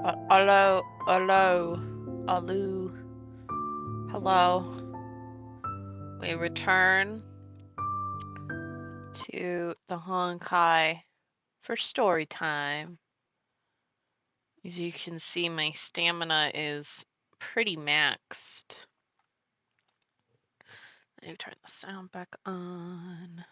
Hello, hello, hello, hello. We return to the Honkai for story time. As you can see, my stamina is pretty maxed. Let me turn the sound back on.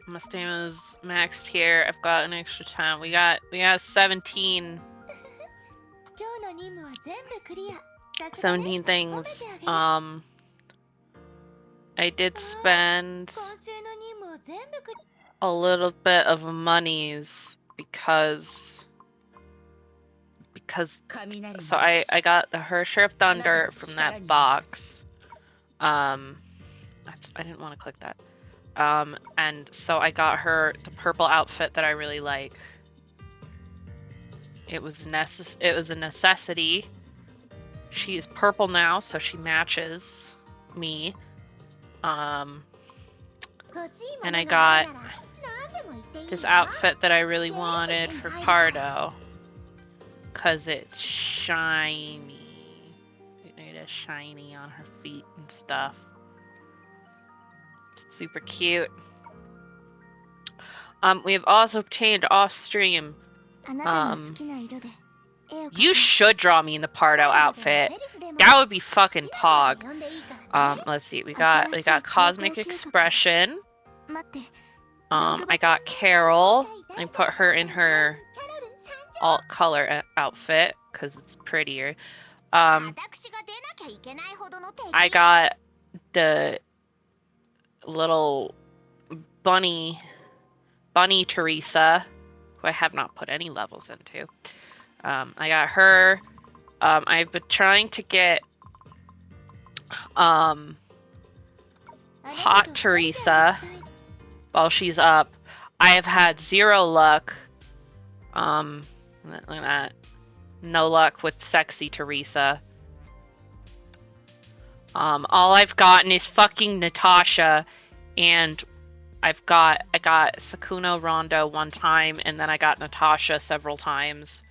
My stamina's maxed here. I've got an extra 10. We got 17 things. I did spend a little bit of monies because so I got the Hersher of Thunder from that box. I didn't want to click that. And so I got her the purple outfit that I really like. It was a necessity. She is purple now, so she matches me. And I got this outfit that I really wanted for Pardo, cause it's shiny. It is shiny on her feet and stuff. Super cute. We have also obtained off stream. You should draw me in the Pardo outfit. That would be fucking pog. Let's see. We got Cosmic Expression. I got Carol. I put her in her alt color outfit because it's prettier. I got the little bunny Teresa, who I have not put any levels into. I got her. I've been trying to get Hot Teresa while she's up. I have had 0 luck. Look at that. No luck with Sexy Teresa. All I've gotten is fucking Natasha, and I got Sakuno Rondo one time, and then I got Natasha several times.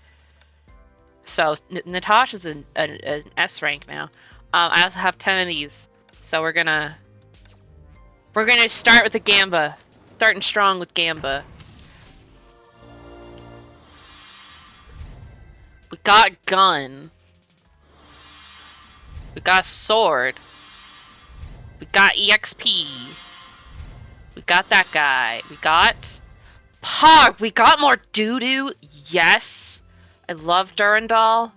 So Natasha's an S rank now. I also have 10 of these, so we're gonna start with the Gamba, starting strong with Gamba. We got gun. We got sword. We got EXP. We got that guy. We got Pog. We got more doo-doo. Yes. I love Durandal.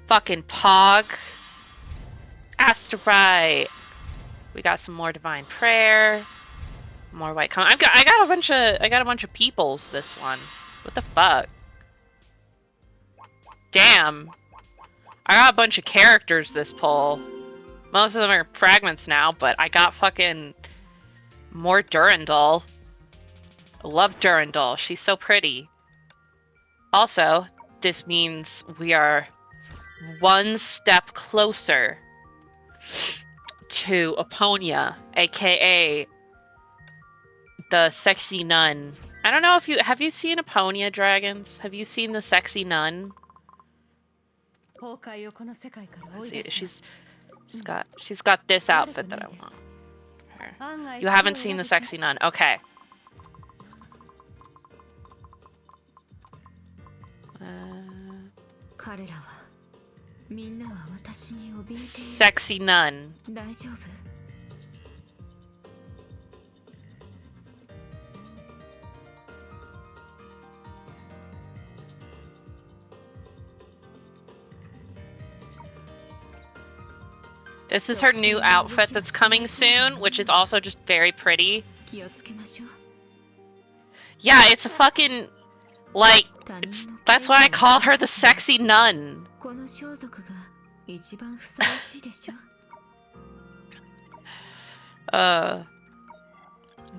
Fucking Pog. Asterite. We got some more Divine Prayer. More White Comet. I got a bunch of peoples this one. What the fuck? Damn. I got a bunch of characters this pull. Most of them are fragments now, but I got fucking more Durandal. I love Durandal. She's so pretty. Also, this means we are one step closer to Eponia, aka the sexy nun. I don't know if have you seen Eponia, Dragons? Have you seen the sexy nun? See, she's got this outfit that I want. Her. You haven't seen the sexy nun, okay? Sexy nun. This is her new outfit that's coming soon, which is also just very pretty. Yeah, it's a fucking, like, that's why I call her the sexy nun. But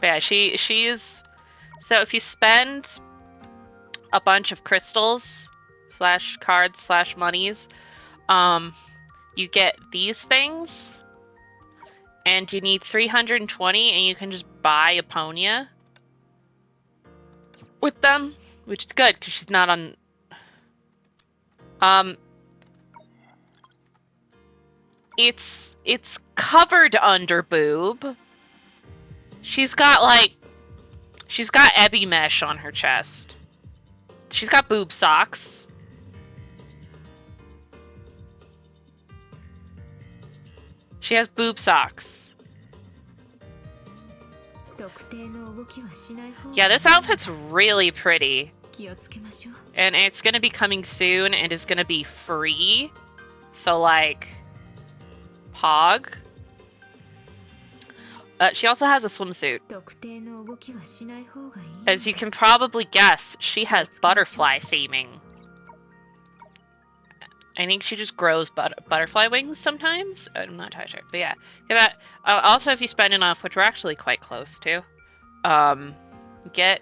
yeah, she's, so if you spend a bunch of crystals / cards / monies, you get these things, And you need 320, and you can just buy Aponia with them, which is good because she's not on. It's covered under boob. She's got Ebby mesh on her chest. She's got boob socks. She has boob socks. Yeah, this outfit's really pretty. And it's gonna be coming soon and is gonna be free. So like Pog. She also has a swimsuit. As you can probably guess, she has butterfly theming. I think she just grows butterfly wings sometimes. I'm not entirely sure, but yeah. Get that. Also, if you spend enough, which we're actually quite close to, get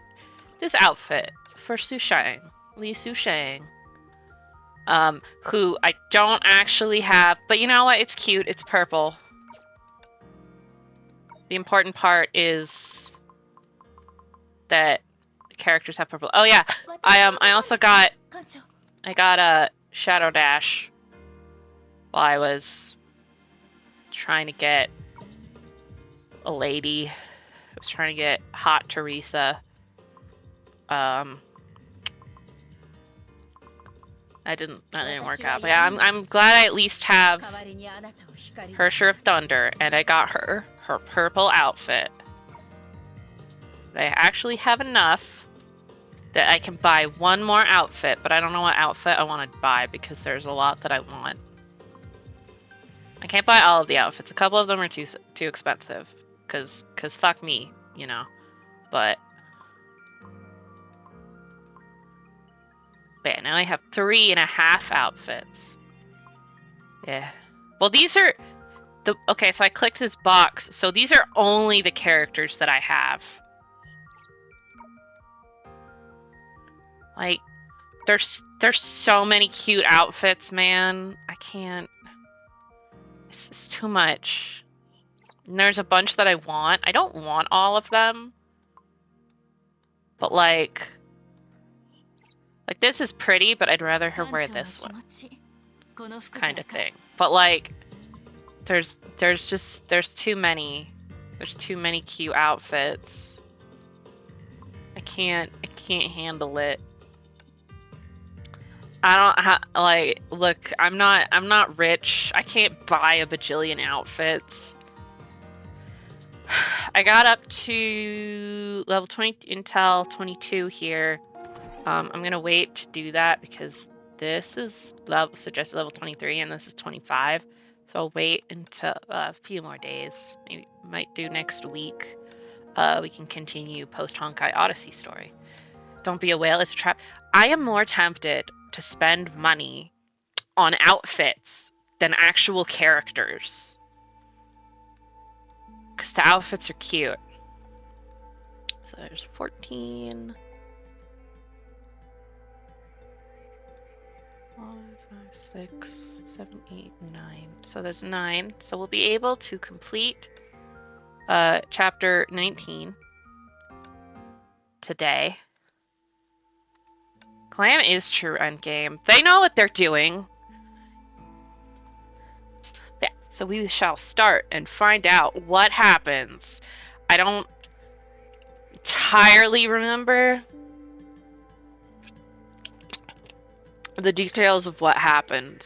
this outfit for Sushang, Li Sushang, who I don't actually have, but you know what? It's cute. It's purple. The important part is that characters have purple. Oh yeah, I also got a Shadow Dash while I was trying to get a lady. I was trying to get Hot Teresa. That didn't work out. But yeah, I'm glad I at least have Hersher of Thunder, and I got her purple outfit. But I actually have enough that I can buy one more outfit, but I don't know what outfit I want to buy because there's a lot that I want. I can't buy all of the outfits. A couple of them are too expensive, cause fuck me, you know. But yeah, now I have 3.5 outfits. Yeah. Well, these are okay. So I clicked this box. So these are only the characters that I have. Like, there's so many cute outfits, man. I can't. It's too much. And there's a bunch that I want. I don't want all of them. But like this is pretty, but I'd rather her wear this one. Kind of thing. But like, there's too many. There's too many cute outfits. I can't handle it. I don't look, I'm not rich. I can't buy a bajillion outfits. I got up to level 20 Intel 22 here. I'm gonna wait to do that because this is suggested level 23 and this is 25. So I'll wait until a few more days. Maybe might do next week. We can continue post Honkai Odyssey story. Don't be a whale, it's a trap. I am more tempted to spend money on outfits than actual characters. Because the outfits are cute. So there's 14. 5, 6, 7, 8, 9. So there's 9. So we'll be able to complete chapter 19 today. Clam is true endgame. They know what they're doing. Yeah, so we shall start and find out what happens. I don't entirely remember the details of what happened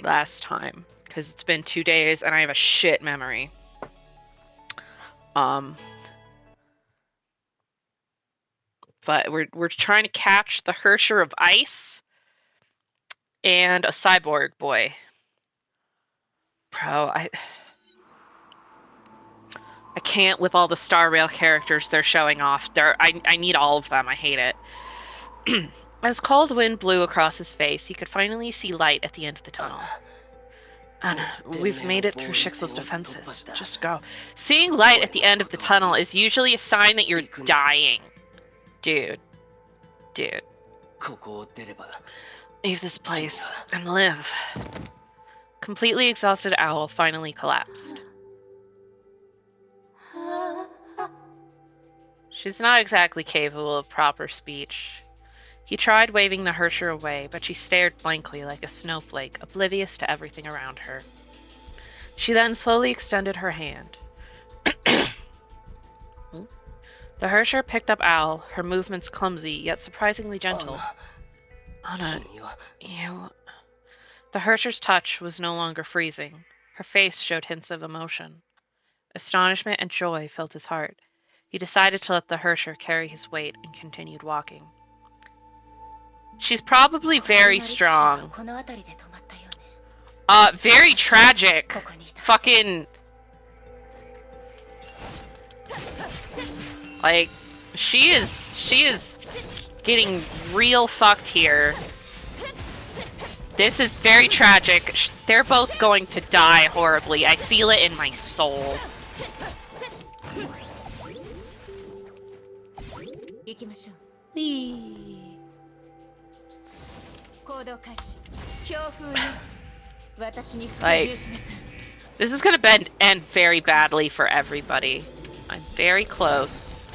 last time because it's been 2 days and I have a shit memory. But we're trying to catch the Hersher of Ice and a cyborg boy. Bro, I can't with all the Star Rail characters they're showing off. I need all of them. I hate it. As cold wind blew across his face, he could finally see light at the end of the tunnel. Anna, we've made it through Shixel's defenses. Just go. Seeing light at the end of the tunnel is usually a sign that you're dying. Dude. Leave this place and live. Completely exhausted Owl finally collapsed. She's not exactly capable of proper speech. He tried waving the Herrscher away, but she stared blankly like a snowflake, oblivious to everything around her. She then slowly extended her hand. The Herrscher picked up Owl, her movements clumsy, yet surprisingly gentle. Anna, you... The Herrscher's touch was no longer freezing. Her face showed hints of emotion. Astonishment and joy filled his heart. He decided to let the Herrscher carry his weight and continued walking. She's probably very strong. Very tragic. Fucking... Like, she is getting real fucked here. This is very tragic. They're both going to die horribly. I feel it in my soul. Whee. Like, this is gonna end very badly for everybody. I'm very close.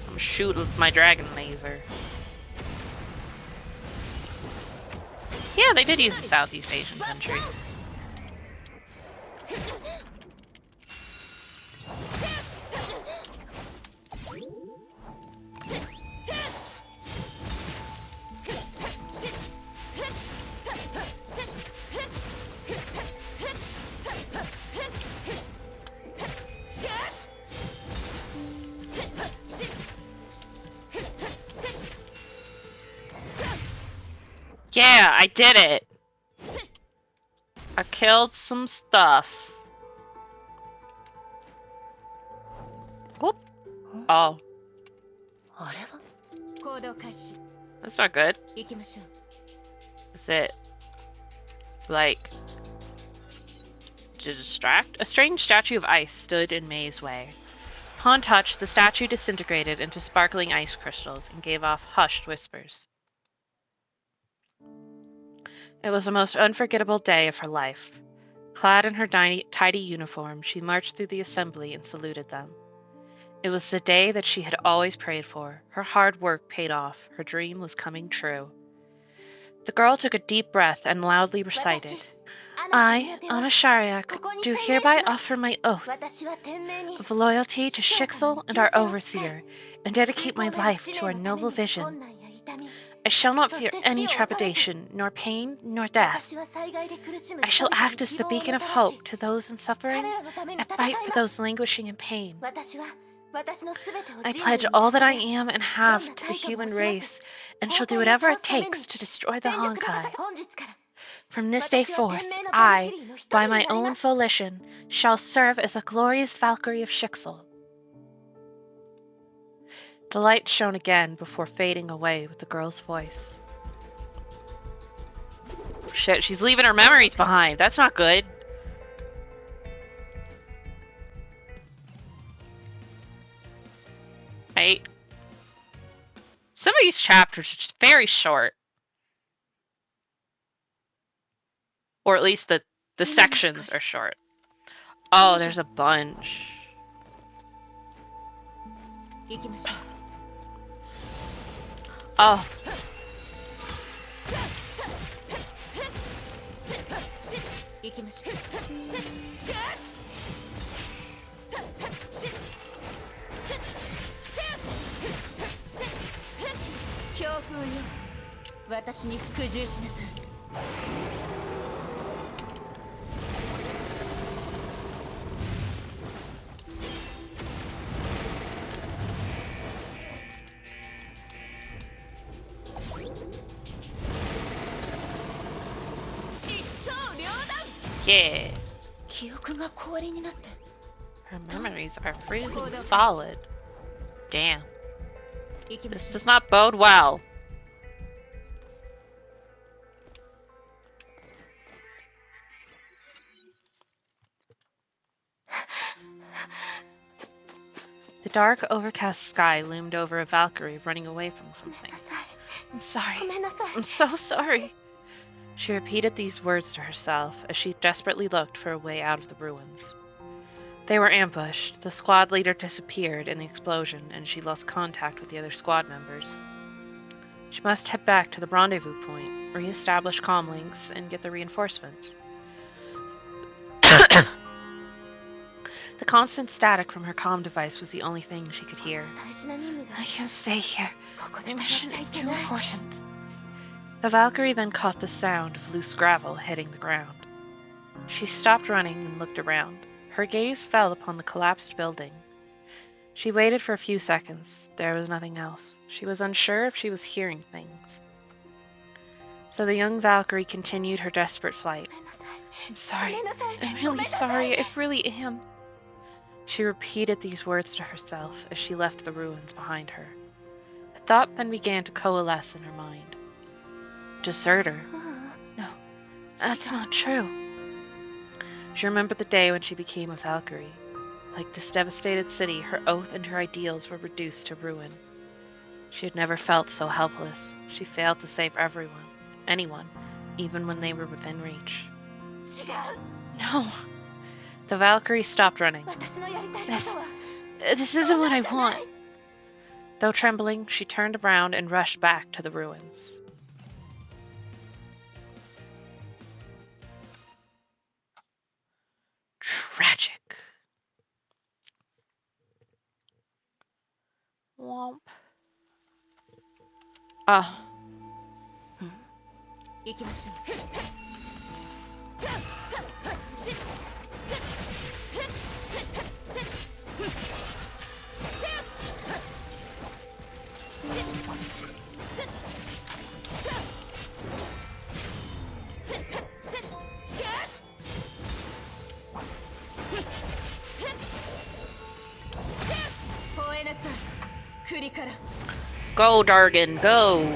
I'm shooting with my dragon laser. Yeah, they did use a Southeast Asian country. Yeah, I did it! I killed some stuff. Whoop. Oh. That's not good. Is it... like... to distract? A strange statue of ice stood in May's way. Upon touch, the statue disintegrated into sparkling ice crystals and gave off hushed whispers. It was the most unforgettable day of her life. Clad in her tidy uniform, she marched through the assembly and saluted them. It was the day that she had always prayed for. Her hard work paid off. Her dream was coming true. The girl took a deep breath and loudly recited, I, Anna Shariak, do hereby offer my oath of loyalty to Shixel and our overseer, and dedicate my life to our noble vision. I shall not fear any trepidation, nor pain, nor death. I shall act as the beacon of hope to those in suffering, and fight for those languishing in pain. I pledge all that I am and have to the human race, and shall do whatever it takes to destroy the Honkai. From this day forth, I, by my own volition, shall serve as a glorious Valkyrie of Shixel. The light shone again before fading away with the girl's voice. Shit, she's leaving her memories behind. That's not good. Right? Some of these chapters are just very short. Or at least the sections are short. Oh, there's a bunch. Oh. Yeah. Her memories are freezing solid. Damn. This does not bode well. The dark, overcast sky loomed over a Valkyrie running away from something. I'm sorry. I'm so sorry. She repeated these words to herself as she desperately looked for a way out of the ruins. They were ambushed. The squad leader disappeared in the explosion, and she lost contact with the other squad members. She must head back to the rendezvous point, re-establish comm links, and get the reinforcements. The constant static from her comm device was the only thing she could hear. I can't stay here. My mission is too important. The Valkyrie then caught the sound of loose gravel hitting the ground. She stopped running and looked around. Her gaze fell upon the collapsed building. She waited for a few seconds. There was nothing else. She was unsure if she was hearing things. So the young Valkyrie continued her desperate flight. I'm sorry. I'm really sorry. I really am. She repeated these words to herself as she left the ruins behind her. A thought then began to coalesce in her mind. Deserter? No, that's not true. She remembered the day when she became a Valkyrie. Like this devastated city, her oath and her ideals were reduced to ruin. She had never felt so helpless. She failed to save anyone, even when they were within reach. No. The Valkyrie stopped running. This isn't what I want. Though trembling, she turned around and rushed back to the ruins. Tragic. Womp. Ah. Go, Dargan, go!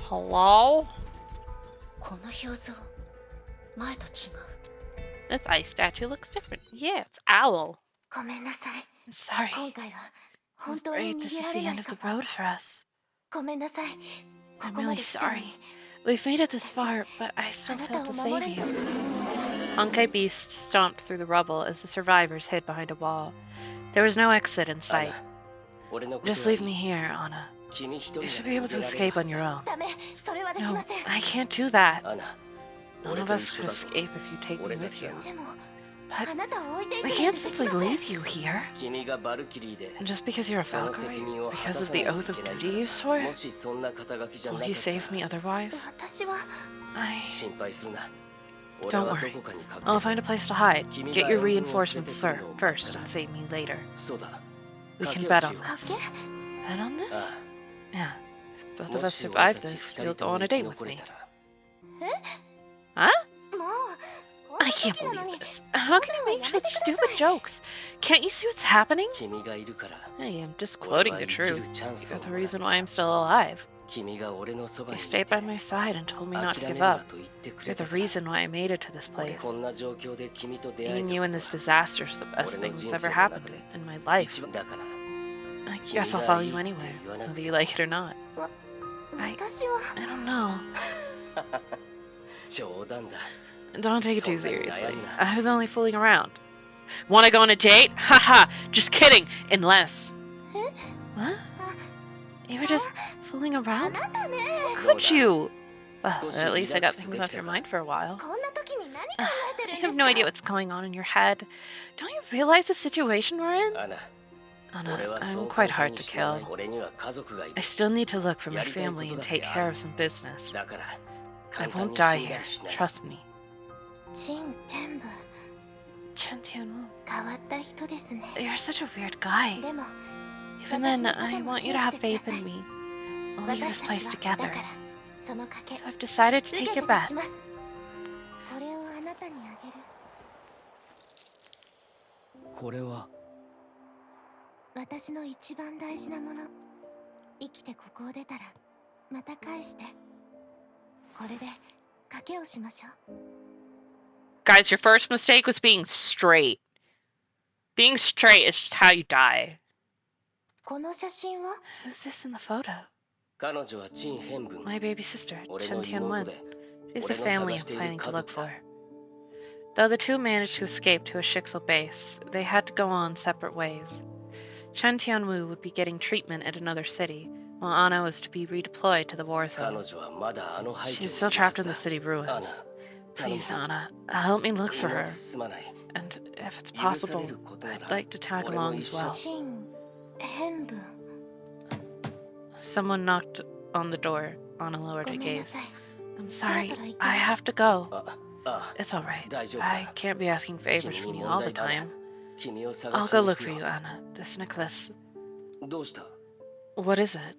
Hello? This ice statue looks different. Yeah, it's Owl. I'm sorry. I'm afraid this is the end of the road for us. I'm really sorry. We've made it this far, but I still failed to save you. Honkai Beast stomped through the rubble as the survivors hid behind a wall. There was no exit in sight. Just leave me here, Anna. You should be able to escape on your own. No, I can't do that. None of us could escape if you take me with you. But I can't simply leave you here. And just because you're a Valkyrie, because of the oath of duty you swore, will you save me otherwise? Don't worry. I'll find a place to hide. Get your reinforcements, sir, first, and save me later. We can bet on this. Bet on this? Yeah. If both of us survive this, you'll go on a date with me. Huh? I can't believe this. How can you make such stupid jokes? Can't you see what's happening? Hey, I'm just quoting the truth. You're the reason why I'm still alive. You stayed by my side and told me not to give up. You're the reason why I made it to this place. Meeting you in this disaster is the best thing that's ever happened in my life. I guess I'll follow you anyway, whether you like it or not. I don't know. Don't take it too seriously. I was only fooling around. Wanna go on a date? Haha, just kidding! Unless... What? You were just fooling around? How could you? At least I got things off your mind for a while. You have no idea what's going on in your head. Don't you realize the situation we're in? Anna, I'm quite hard to kill. I still need to look for my family and take care of some business. I won't die here, trust me. Chen Tianwu. You're such a weird guy. Even then, I want you to have faith in me. We'll leave this place together. So I've decided to take your bet. Guys, your first mistake was being straight. Being straight is just how you die. この写真は Who's this in the photo? 彼女は陳変文 My baby sister, 俺 Chen の妹 Tianwen. で She's 俺 the の family 探 I'm している planning to 家 look 族 for. だ Though the two managed to escape to a Shixel base, they had to go on separate ways. Chen Tianwu would be getting treatment at another city, while Anna was to be redeployed to the war 彼 zone. 女はまだあの廃墟 She's に still いるは trapped ず in the だ city ア ruins. ナ頼む Please, Anna, help me look for 今 her. 進まない And if it's 許さ possible, れることな I'd ら like to tag 俺も along 一 as 緒 well. に 陳変文 Someone knocked on the door. Anna lowered ご her めんな gaze. さい I'm そろ sorry, そろ行き I ます have to go. ああ It's alright. 大丈夫だ I can't be asking favors 君 from に you 問 all the 題なら time. 君を探 I'll し go に行 look く for よ you, Anna. This necklace. どうした What is it?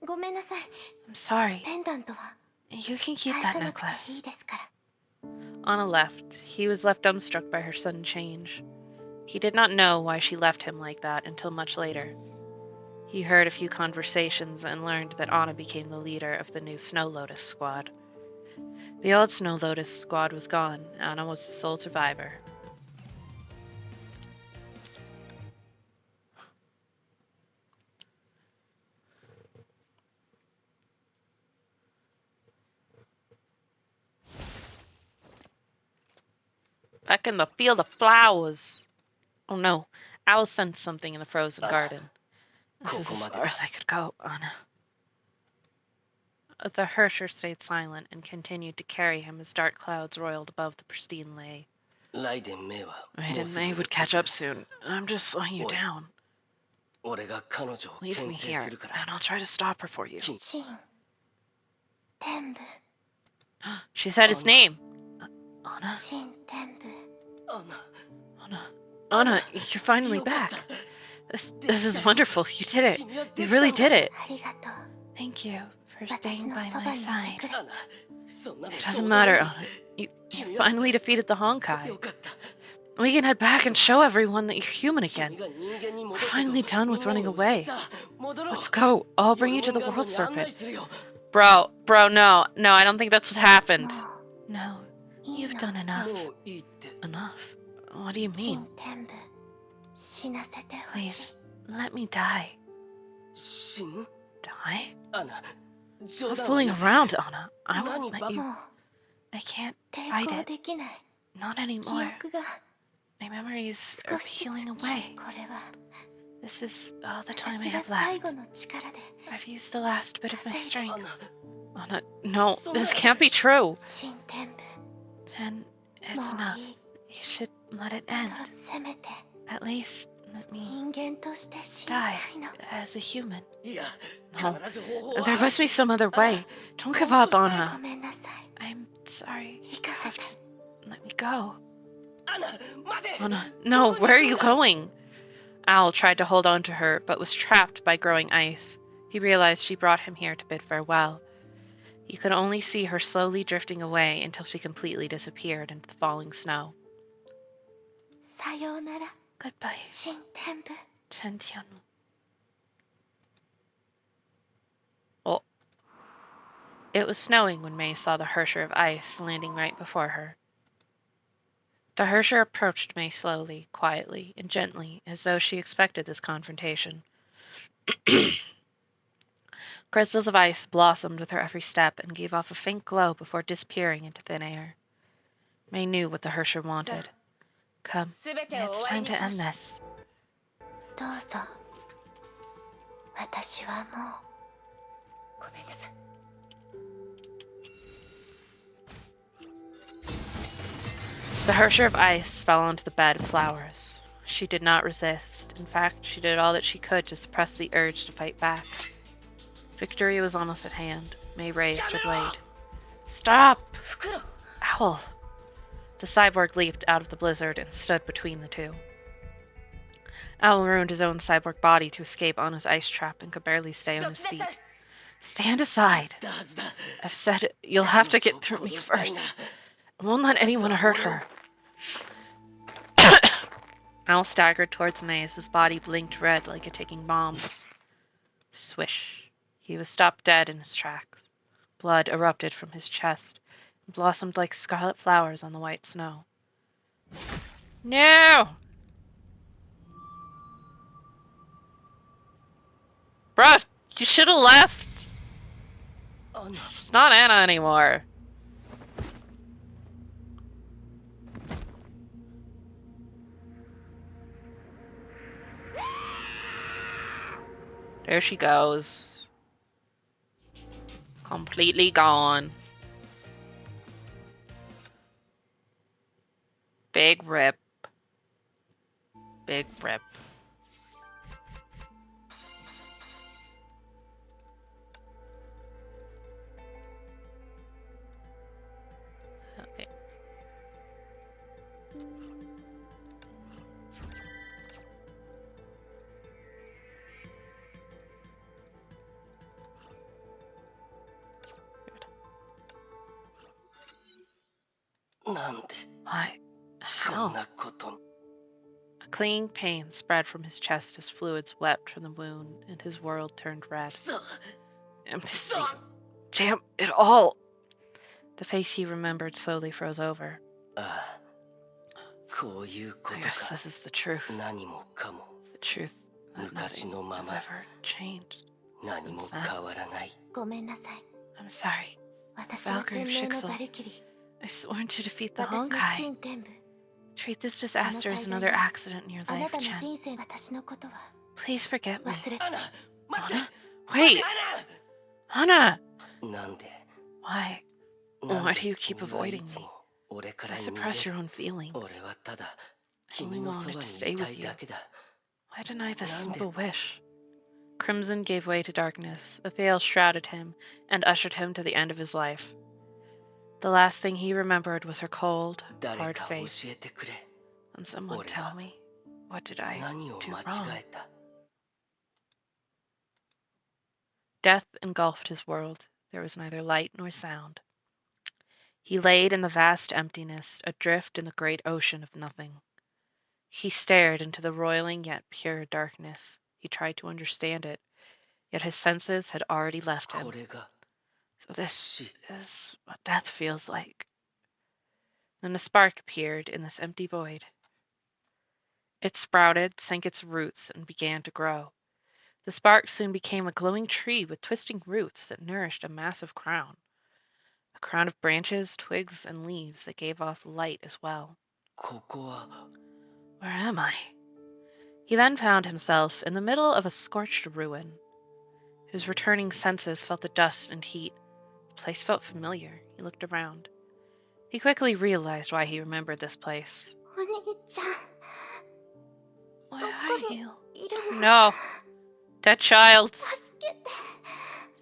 ごめんなさい I'm sorry. ペンダントは You can keep 返 that さなくて necklace. いいですから Anna left. He was left dumbstruck by her sudden change. He did not know why she left him like that until much later. He heard a few conversations and learned that Anna became the leader of the new Snow Lotus squad. The old Snow Lotus squad was gone. Anna was the sole survivor. Back in the field of flowers. Oh no, Owl sensed something in the frozen garden. This is as far as I could go, Anna. The Hersher stayed silent and continued to carry him as dark clouds roiled above the pristine lake. ライデン・メイは Raiden May would catch up soon. I'm just slowing you down. 俺が彼女を Leave 牽 me 制 here, するから and I'll try to stop her for you. 金 陳天部 She said his name. Anna? 陳天部 アナ Anna? Anna, you're finally back. This is wonderful. You did it. You really did it. ありがとう Thank you for 私 staying の by そば my にい side. てくれ アナそんなの It どう doesn't でも matter, いい Anna. You finally defeated the Honkai. よかった We can head back and show everyone that you're human 君 again. が人間に We're 戻ったと finally done み with んなに running 教え away. さ戻ろう Let's go. I'll bring you to the ヨルムンガンド World に案内 Serpent. するよ Bro, no, I don't think that's what happened. も No, ういい you've の done enough. もういいって Enough? What do you 陳 mean? 天部死なせてほし Please, い let me die. 死ぬ Die? アナ冗 I'm 談は fooling なさ around, Anna. I won't Nani let ば you. もう I can't 抵 fight 抗 it. できない Not 記 anymore. 憶が My memories 少 are しずつ peeling 消え away. これは This is all the time I 私が have 最 left. 後の力で I've used the last bit of my 稼い ア strength. ナ Anna, no, this can't be true. 陳天部 And it's もう enough. いい You should let it そ end. ろせめて At least let me 人間として死に die たいの as a human. いや No, 必ず方法は there must be some other way. Don't give up, ご Anna. めんなさい I'm sorry. 行か You せ have て to let me go. アナ待て Anna, no, where are you going? Owl tried to hold on to her, but was trapped by growing ice. He realized she brought him here to bid farewell. He could only see her slowly drifting away until she completely disappeared into the falling snow. さようなら Goodbye, 陳天部 Chen Tianmu. Oh. It was snowing when May saw the Hersher of ice landing right before her. The Hersher approached May slowly, quietly, and gently, as though she expected this confrontation. Crystals of ice blossomed with her every step and gave off a faint glow before disappearing into thin air. May knew what the Hersher wanted. Come, すべてを it's 終わり time に to しま end しょう this. どうぞ私はもごめんなさい The Hersher of ice fell onto the bed of flowers. She did not resist. In fact, she did all that she could to suppress the urge to fight back. Victory was almost at hand. May raised her blade. Stop! 袋 Owl! The cyborg leaped out of the blizzard and stood between the two. Owl ruined his own cyborg body to escape Anna's ice trap and could barely stay on ど his きな feet. さい Stand aside. だはずだ I've said it. You'll have to get through me 彼女を殺したい first. なら I won't let anyone hurt her. Owl staggered towards May as his body blinked red like a ticking bomb. Swish. He was stopped dead in his tracks. Blood erupted from his chest and blossomed like scarlet flowers on the white snow. No! Bruh, you should have left. Anna. She's not Anna anymore. There she goes. Completely gone. Big rip. Big rip. Okay. Why? How? A clinging pain spread from his chest as fluids wept from the wound, and his world turned red. Empty. Damn it all! The face he remembered slowly froze over. I guess this is the truth. The truth that nothing has ever changed. Since then. ごめんなさい。 I'm sorry. 私は天命のバルキリ。 I sworn to defeat the 私の Honkai. 新天部。 Treat this disaster as another accident in your あな life, たの Chen. 人生私のことは Please forget me. 忘れ Anna, 待って Anna? Wait! Anna! なんで Why? なん Why で do you keep 君はい avoiding つ me? も俺か I ら逃げ suppress る your own feelings. 俺はただ I 君 only のそ wanted ば to に stay いた with い you. だけだ Why deny this Nande. simple wish? Crimson gave way to darkness. A veil shrouded him and ushered him to the end of his life. The last thing he remembered was her cold, 誰 hard か教 face. えてくれ And someone Ore tell wa me, what did I 何を do 間 wrong? 違えた Death engulfed his world. There was neither light nor sound. He laid in the vast emptiness, adrift in the great ocean of nothing. He stared into the roiling yet pure darkness. He tried to understand it, yet his senses had already left him. これが So this 死 is what death feels like. Then a spark appeared in this empty void. It sprouted, sank its roots, and began to grow. The spark soon became a glowing tree with twisting roots that nourished a massive crown. A crown of branches, twigs, and leaves that gave off light as well. ここは Where am I? He then found himself in the middle of a scorched ruin. His returning senses felt the dust and heat. The place felt familiar. He looked around. He quickly realized why he remembered this place. お兄ちゃん Where ど are こに you? いるの No. That child. 助けて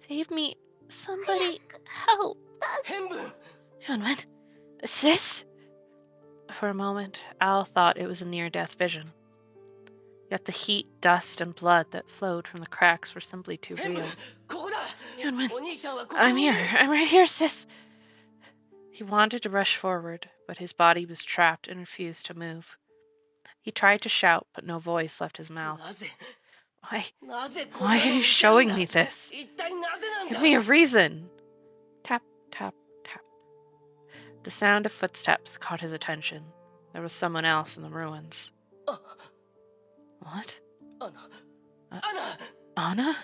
Save me. Somebody help. 変分 Hyunwin. Sis? For a moment, Al thought it was a near-death vision. Yet the heat, dust, and blood that flowed from the cracks were simply too 変分 real. ここだ Hyunwin, お兄ちゃんはここ I'm にい here. る I'm right here, sis. He wanted to rush forward, but his body was trapped and refused to move. He tried to shout, but no voice left his mouth. なぜ Why? なぜこん Why な are の you 見せるん showing だ me this? 一体なぜなんだ Give me a reason. Tap, tap, tap. The sound of footsteps caught his attention. There was someone else in the ruins. Ah. What? Anna Uh, Anna Anna?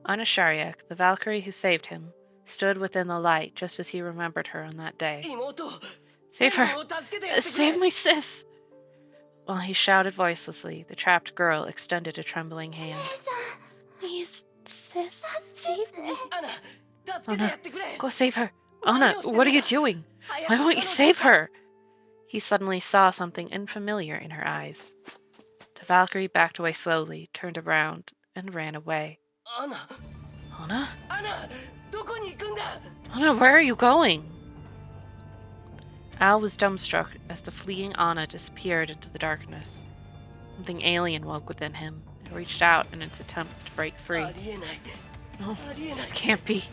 Anna Shariak, the Valkyrie who saved him, stood within the light just as he remembered her on that day. 妹 Save 変 her! 分を助けてやってく Save れ my sis! While he shouted voicelessly, the trapped girl extended a trembling hand. 姉さん Please, sis, save me. アナ助けてやってくれ Go save her. Anna, what are you doing? 早 Why く won't you 彼女 save her? He suddenly saw something unfamiliar in her eyes. The Valkyrie backed away slowly, turned around, and ran away. アナ Anna? アナどこに行くんだ Anna, where are you going? Al was dumbstruck as the fleeing Anna disappeared into the darkness. Something alien woke within him and reached out in its attempts to break free. ありえない No, ありえない this can't be.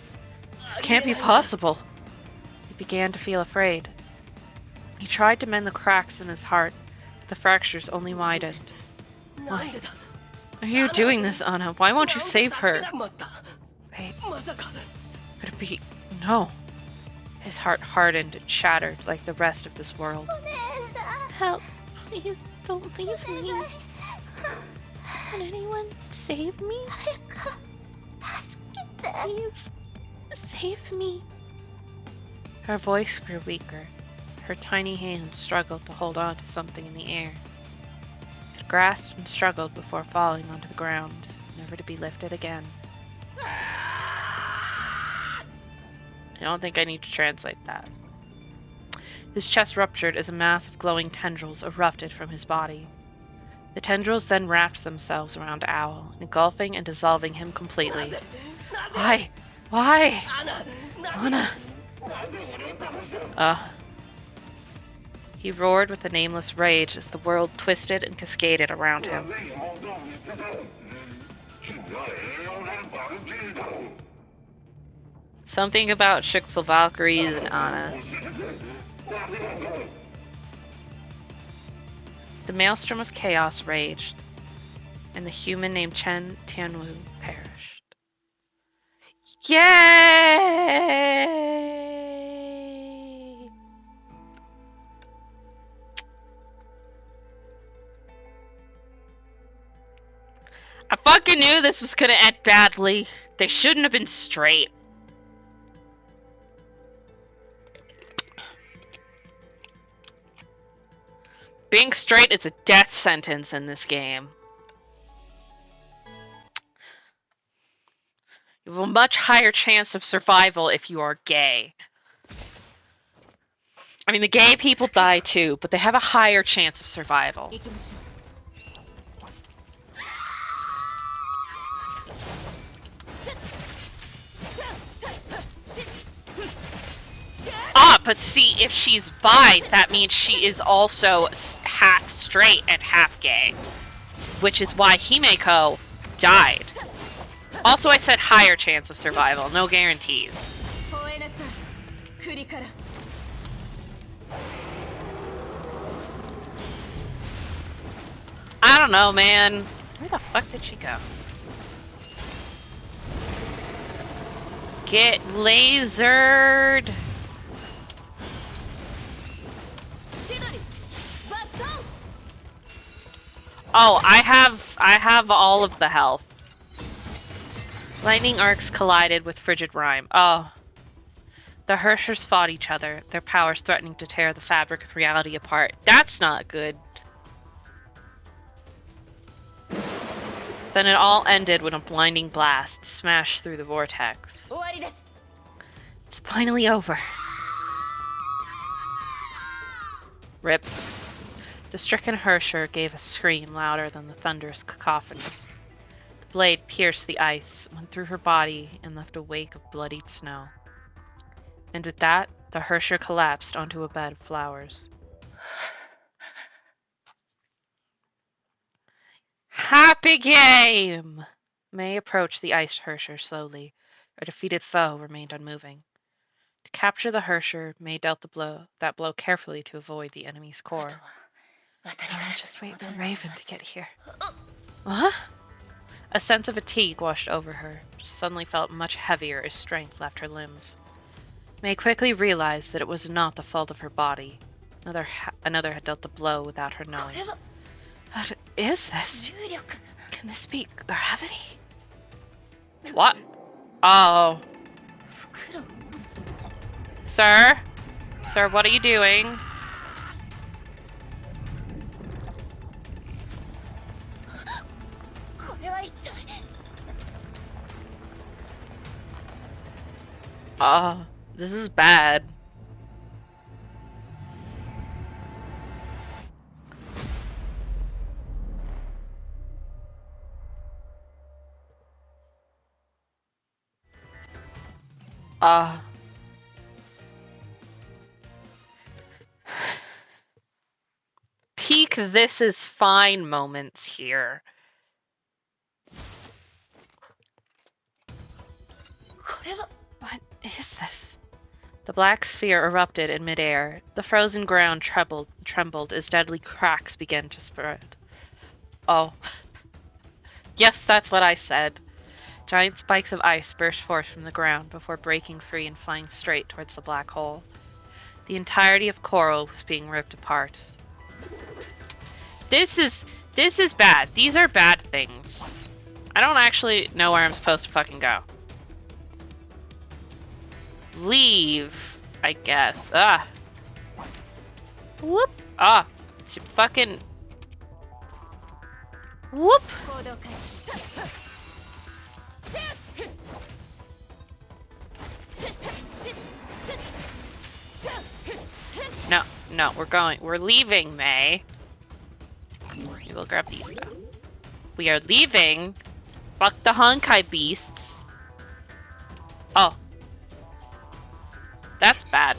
This can't be possible. He began to feel afraid. He tried to mend the cracks in his heart, but the fractures only widened. なんでだ Why are you doing this, Anna? Why won't you なんで save 助け her? なくなった Wait, まさか could it be? No. His heart hardened and shattered like the rest of this world. お姉さん Help, please don't leave me. お願い Can anyone save me? 誰か助けて。 Please, save me. Her voice grew weaker. Her tiny hands struggled to hold on to something in the air. It grasped and struggled before falling onto the ground, never to be lifted again. I don't think I need to translate that. His chest ruptured as a mass of glowing tendrils erupted from his body. The tendrils then wrapped themselves around Owl, engulfing and dissolving him completely. Why? Why? Anna. He roared with a nameless rage as the world twisted and cascaded around him. Something about Schicksal Valkyries and Anna. The maelstrom of chaos raged, and the human named Chen Tianwu perished. Yay! I fucking knew this was gonna end badly. They shouldn't have been straight. Being straight is a death sentence in this game. You have a much higher chance of survival if you are gay. I mean, the gay people die too, but they have a higher chance of survival. Ah, but see, if she's bi, that means she is also half straight and half gay. Which is why Himeko died. Also, I said higher chance of survival, no guarantees. I don't know, man. Where the fuck did she go? Get lasered! Oh, I have all of the health. Lightning arcs collided with frigid rime. Oh. The Hershers fought each other, their powers threatening to tear the fabric of reality apart. That's not good. Then it all ended when a blinding blast smashed through the vortex. It's finally over. Rip. The stricken Hersher gave a scream louder than the thunderous cacophony. The blade pierced the ice, went through her body, and left a wake of bloodied snow. And with that, the Hersher collapsed onto a bed of flowers. Happy game! May approached the iced Hersher slowly. Her defeated foe remained unmoving. To capture the Hersher, May dealt that blow carefully to avoid the enemy's core. I'll just wait for Raven to get here. What? A sense of fatigue washed over her. She suddenly felt much heavier as strength left her limbs. May quickly realized that it was not the fault of her body. Another had dealt the blow without her knowing. What is this? Can this be gravity? What? Oh. Sir? Sir, what are you doing? Oh, this is bad. Peak this is fine moments here. What is this? The black sphere erupted in midair. The frozen ground trembled as deadly cracks began to spread. Oh. Yes, that's what I said. Giant spikes of ice burst forth from the ground before breaking free and flying straight towards the black hole. The entirety of Coral was being ripped apart. This is bad. These are bad things. I don't actually know where I'm supposed to fucking go. Leave, I guess. Ah. Whoop. Ah. Fucking. Whoop. 行動開始 No, no, we're leaving, May. We will grab these though. We are leaving. Fuck the Honkai beasts. Oh. That's bad.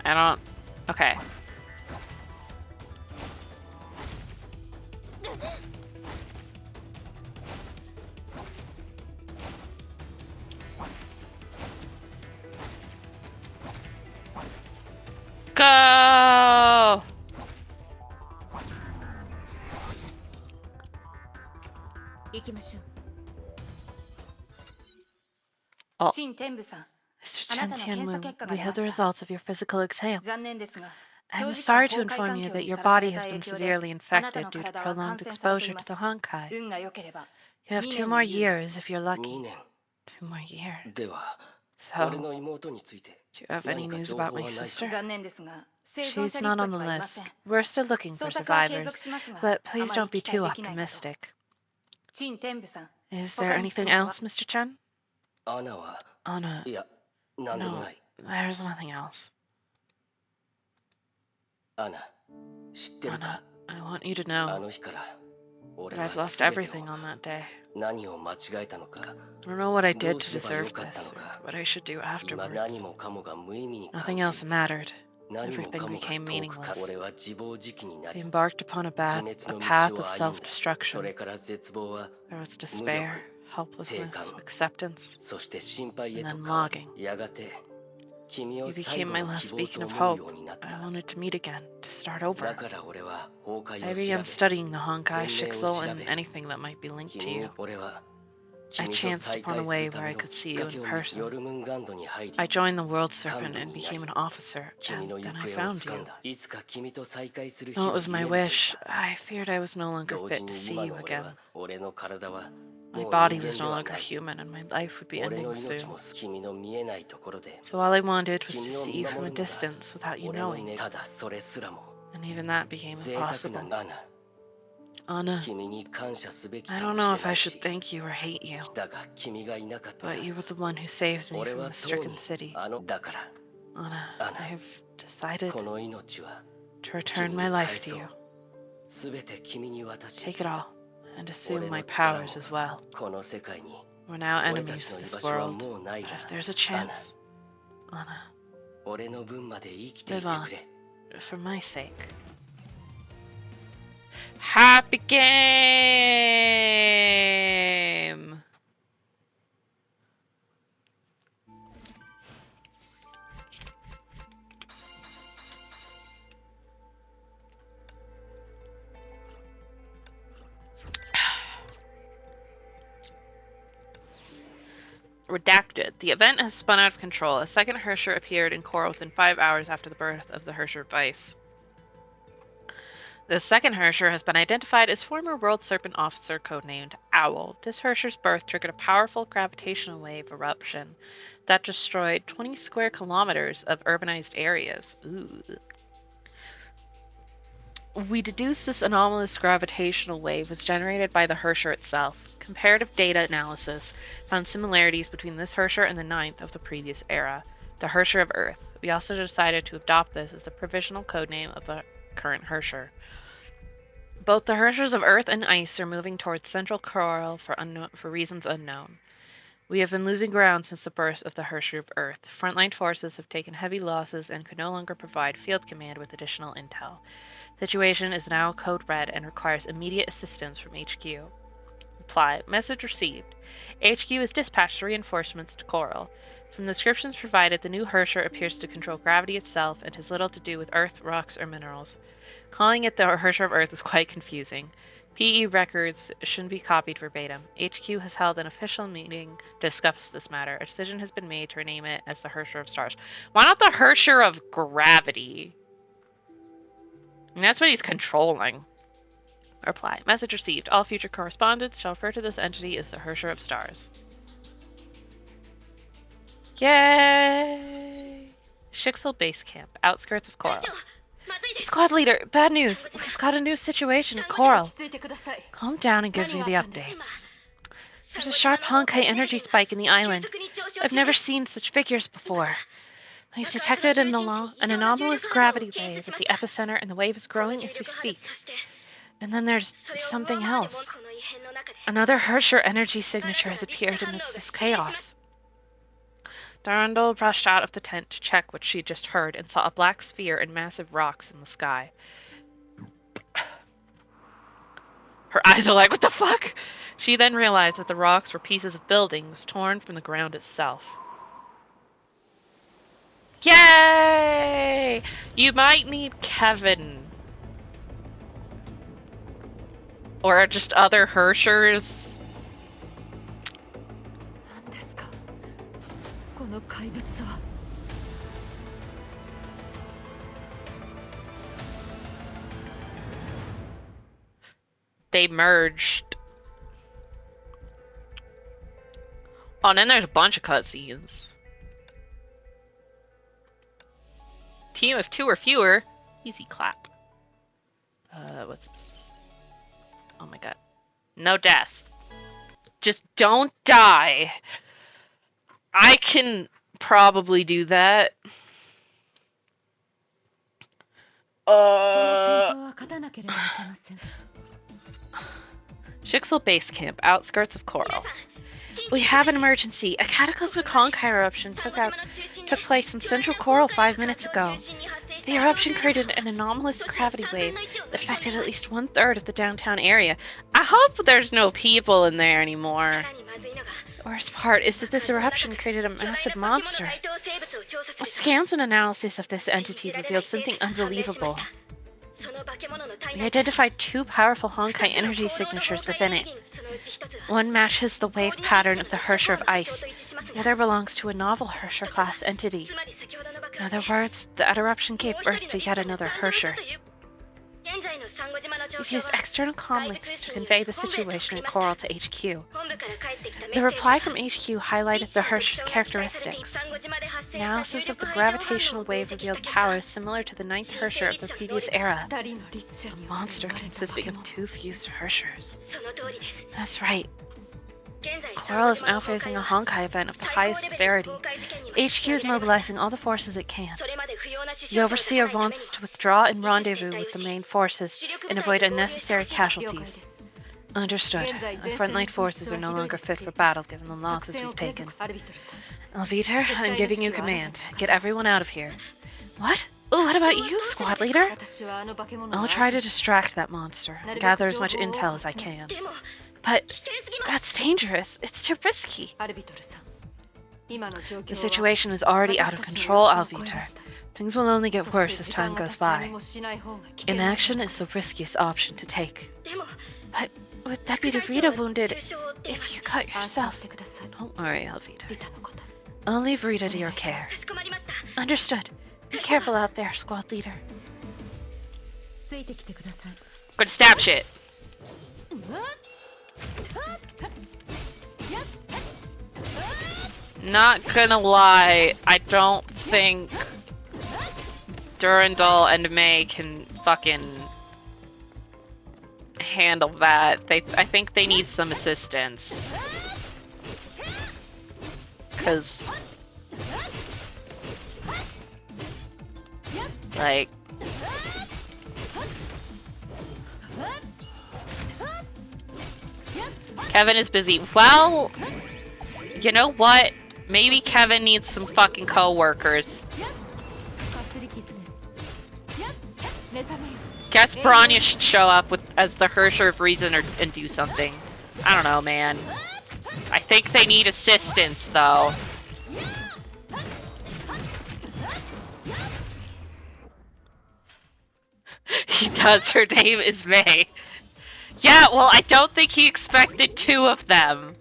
I don't... Okay. Go! 行きましょう Oh. 陳天部さん Mr. あなたの Chen 検査 Tianwen, 結果が we 出ま have the した results of your physical exam. 残念ですが I'm 長時間 sorry to 崩壊 inform 環 you 境 that に your さらさ body れ has た been 影響で severely あなた infected の due to 体は感 prolonged 染されてい exposure ま to the す Honkai. 運が良ければ You have 2 two 年 more の猶予 years if you're lucky. 2年 Two more years. では So, 俺の妹について do you have any 何か news 情 about 報 my はないか sister? 残念ですが生存 She's 者リ not スト on に the はいませ list. ん We're still looking for 捜索は継 survivors, 続しますが but あ please ま don't り be 期待 too できないかと optimistic. 陳天部さん Is there 他に anything 質問は else, Mr. Chen? アナは Anna, いや何でも no, ない there's nothing else. アナ知ってる Anna, か I want you to あ know の日から俺 that は I've lost 全て everything を on that day. 何を間違えたのか I don't know what I ど did う to すればよ deserve かった this, の or か what I should do 今 afterwards. 何もかもが無意味に感 Nothing じ else mattered. 何も Everything かもが became 遠くか meaningless. 俺は自暴自棄にな I り embarked upon a 自 path, 滅 a の path 道 of を歩んだそ self-destruction. れから絶望は There was 無力 despair, helplessness, 定感 acceptance, そして心配へ and と then 変わり longing. やがて君を You 最 became 後 my の last 希望 beacon と of 思う hope. ようになっ I た wanted to meet again, to start だ over. から俺は崩壊 I を調 began べ studying the Honkai, 店名を Shixel, 調 and べ anything that might be linked to 君 you. に俺は I 君と chanced 再 upon a 会する way た where め I の could き see っ you か in けを見つ person. ヨルムンガンドに入り I joined the World 幹 Serpent 部 and になり became an officer, 君 and の then 行 I 方を found つか you. んだいつか君と再会する日 Well, it を was my 夢見てい wish. た I feared I was no longer 同 fit 時 to に see 今 you の俺 again. は俺の体は My もう body 人 was 間 no では longer ない human, and my life would be 俺 ending の命 soon. も君の見えないところで So all I wanted was 君 to を see 見 you from 守 a るのが distance without you 俺の knowing. ねただそれすらも And even that became 贅沢な impossible. アナ Anna, 君に感謝すべき I か don't も know し if れな I い should し thank you or hate you, だが君がいなかったら but you were the one who saved me 俺 from は the とう stricken に city. だから Anna, Anna, I have decided この命は to return 君 my に life 返 to そう you. すべて君に渡し Take it all, and 俺 assume my の力 powers も as well. この世界に We're now 俺たち enemies の of 居 this 場所は world, もうない but が if there's a アナ chance, Anna, 俺の分まで生きてい live て on くれ for my sake. Happy game! Redacted. The event has spun out of control. A second Hersher appeared in Korra within 5 hours after the birth of the Hersher Vice. The second Hersher has been identified as former World Serpent officer codenamed Owl. This Hersher's birth triggered a powerful gravitational wave eruption that destroyed 20 square kilometers of urbanized areas. Ooh. We deduce this anomalous gravitational wave was generated by the Hersher itself. Comparative data analysis found similarities between this Hersher and the ninth of the previous era, the Hersher of Earth. We also decided to adopt this as the provisional codename of the current Hersher. Both the Hershers of Earth and Ice are moving towards Central Coral for reasons unknown. We have been losing ground since the birth of the Hersher of Earth. Frontline forces have taken heavy losses and could no longer provide Field Command with additional intel. Situation is now code red and requires immediate assistance from HQ. Reply. Message received. HQ has dispatched reinforcements to Coral. From the descriptions provided, the new Hersher appears to control gravity itself and has little to do with Earth, rocks, or minerals. Calling it the Hersher of Earth is quite confusing. PE records shouldn't be copied verbatim. HQ has held an official meeting to discuss this matter. A decision has been made to rename it as the Hersher of Stars. Why not the Hersher of Gravity? And that's what he's controlling. Reply. Message received. All future correspondence shall refer to this entity as the Hersher of Stars. Yay! Shixel Base Camp, outskirts of Coral. Squad leader, bad news. We've got a new situation at Coral. 落ち着いてください Calm down and give me the updates. There's a sharp Honkai energy spike in the island. I've never seen such figures before. We've detected an anomalous gravity wave at the epicenter, and the wave is growing as we speak. And then there's something else. Another Hersher energy signature has appeared amidst this chaos. Durandal rushed out of the tent to check what she'd just heard and saw a black sphere and massive rocks in the sky. Her eyes are like, what the fuck? She then realized that the rocks were pieces of buildings torn from the ground itself. Yay! You might need Kevin. Or just other Hershers. 何ですかこの怪物は They merged. Oh, and then there's a bunch of cutscenes. Team of 2 or fewer. Easy clap. What's this? Oh my god. No death. Just don't die. I can probably do that. この戦闘は勝たなければいけません Shixel Base Camp, outskirts of Coral. We have an emergency. A cataclysmic Honkai eruption took place in central Coral 5 minutes ago. The eruption created an anomalous gravity wave that affected at least 1/3 of the downtown area. I hope there's no people in there anymore. The worst part is that this eruption created a massive monster. Scans and analysis of this entity revealed something unbelievable. We identified 2 powerful Honkai energy signatures within it. One matches the wave pattern of the Hersher of Ice. The other belongs to a novel Hersher class entity. In other words, that eruption gave birth to yet another Hersher. We've used external comlinks to convey the situation in Coral to HQ. The reply from HQ highlighted the Hersher's characteristics. Analysis of the gravitational wave revealed powers similar to the 9th Hersher of the previous era. 二人の立地 A monster consisting of 2 fused Hershers. That's right. Coral is now facing a Honkai event of the highest severity. HQ is mobilizing all the forces it can. The Overseer wants us to withdraw and rendezvous with the main forces and avoid unnecessary casualties. Understood. Our frontline forces are no longer fit for battle given the 作 losses 戦を we've 継 taken. 続アルビトルさん Alviter, I'm giving you command. Get everyone out of here. What? Oh, what about you, squad leader? 私はあの化け物 I'll の try to 相手をし distract that monster and gather as much intel as I can. But that's dangerous. It's too risky. アルビトルさん今の状況 The は situation is already out 私 of たちの control, 予想を超えま Alviter. した Things will only get そ worse して as 時 time 間が goes 経つ何 by. もしない方が危険 Inaction な is the 選択です riskiest option to take. But with Deputy Rita wounded, if you cut 安心 yourself... してください Don't worry, Alvita. リタのこと I'll leave Rita to your care. Understood. Be careful out there, squad leader. ついてきてください Gonna stab shit. Not gonna lie, I don't think Durandal and May can fucking handle that. I think they need some assistance. Cause like Kevin is busy. Well, you know what? Maybe Kevin needs some fucking co-workers. カスリキスです目覚めよ Guess Bronya should show up with as the Hersher of Reason and do something. I don't know, man. I think they need assistance, though. He does. Her name is May. Yeah, well, I don't think he expected 2 of them.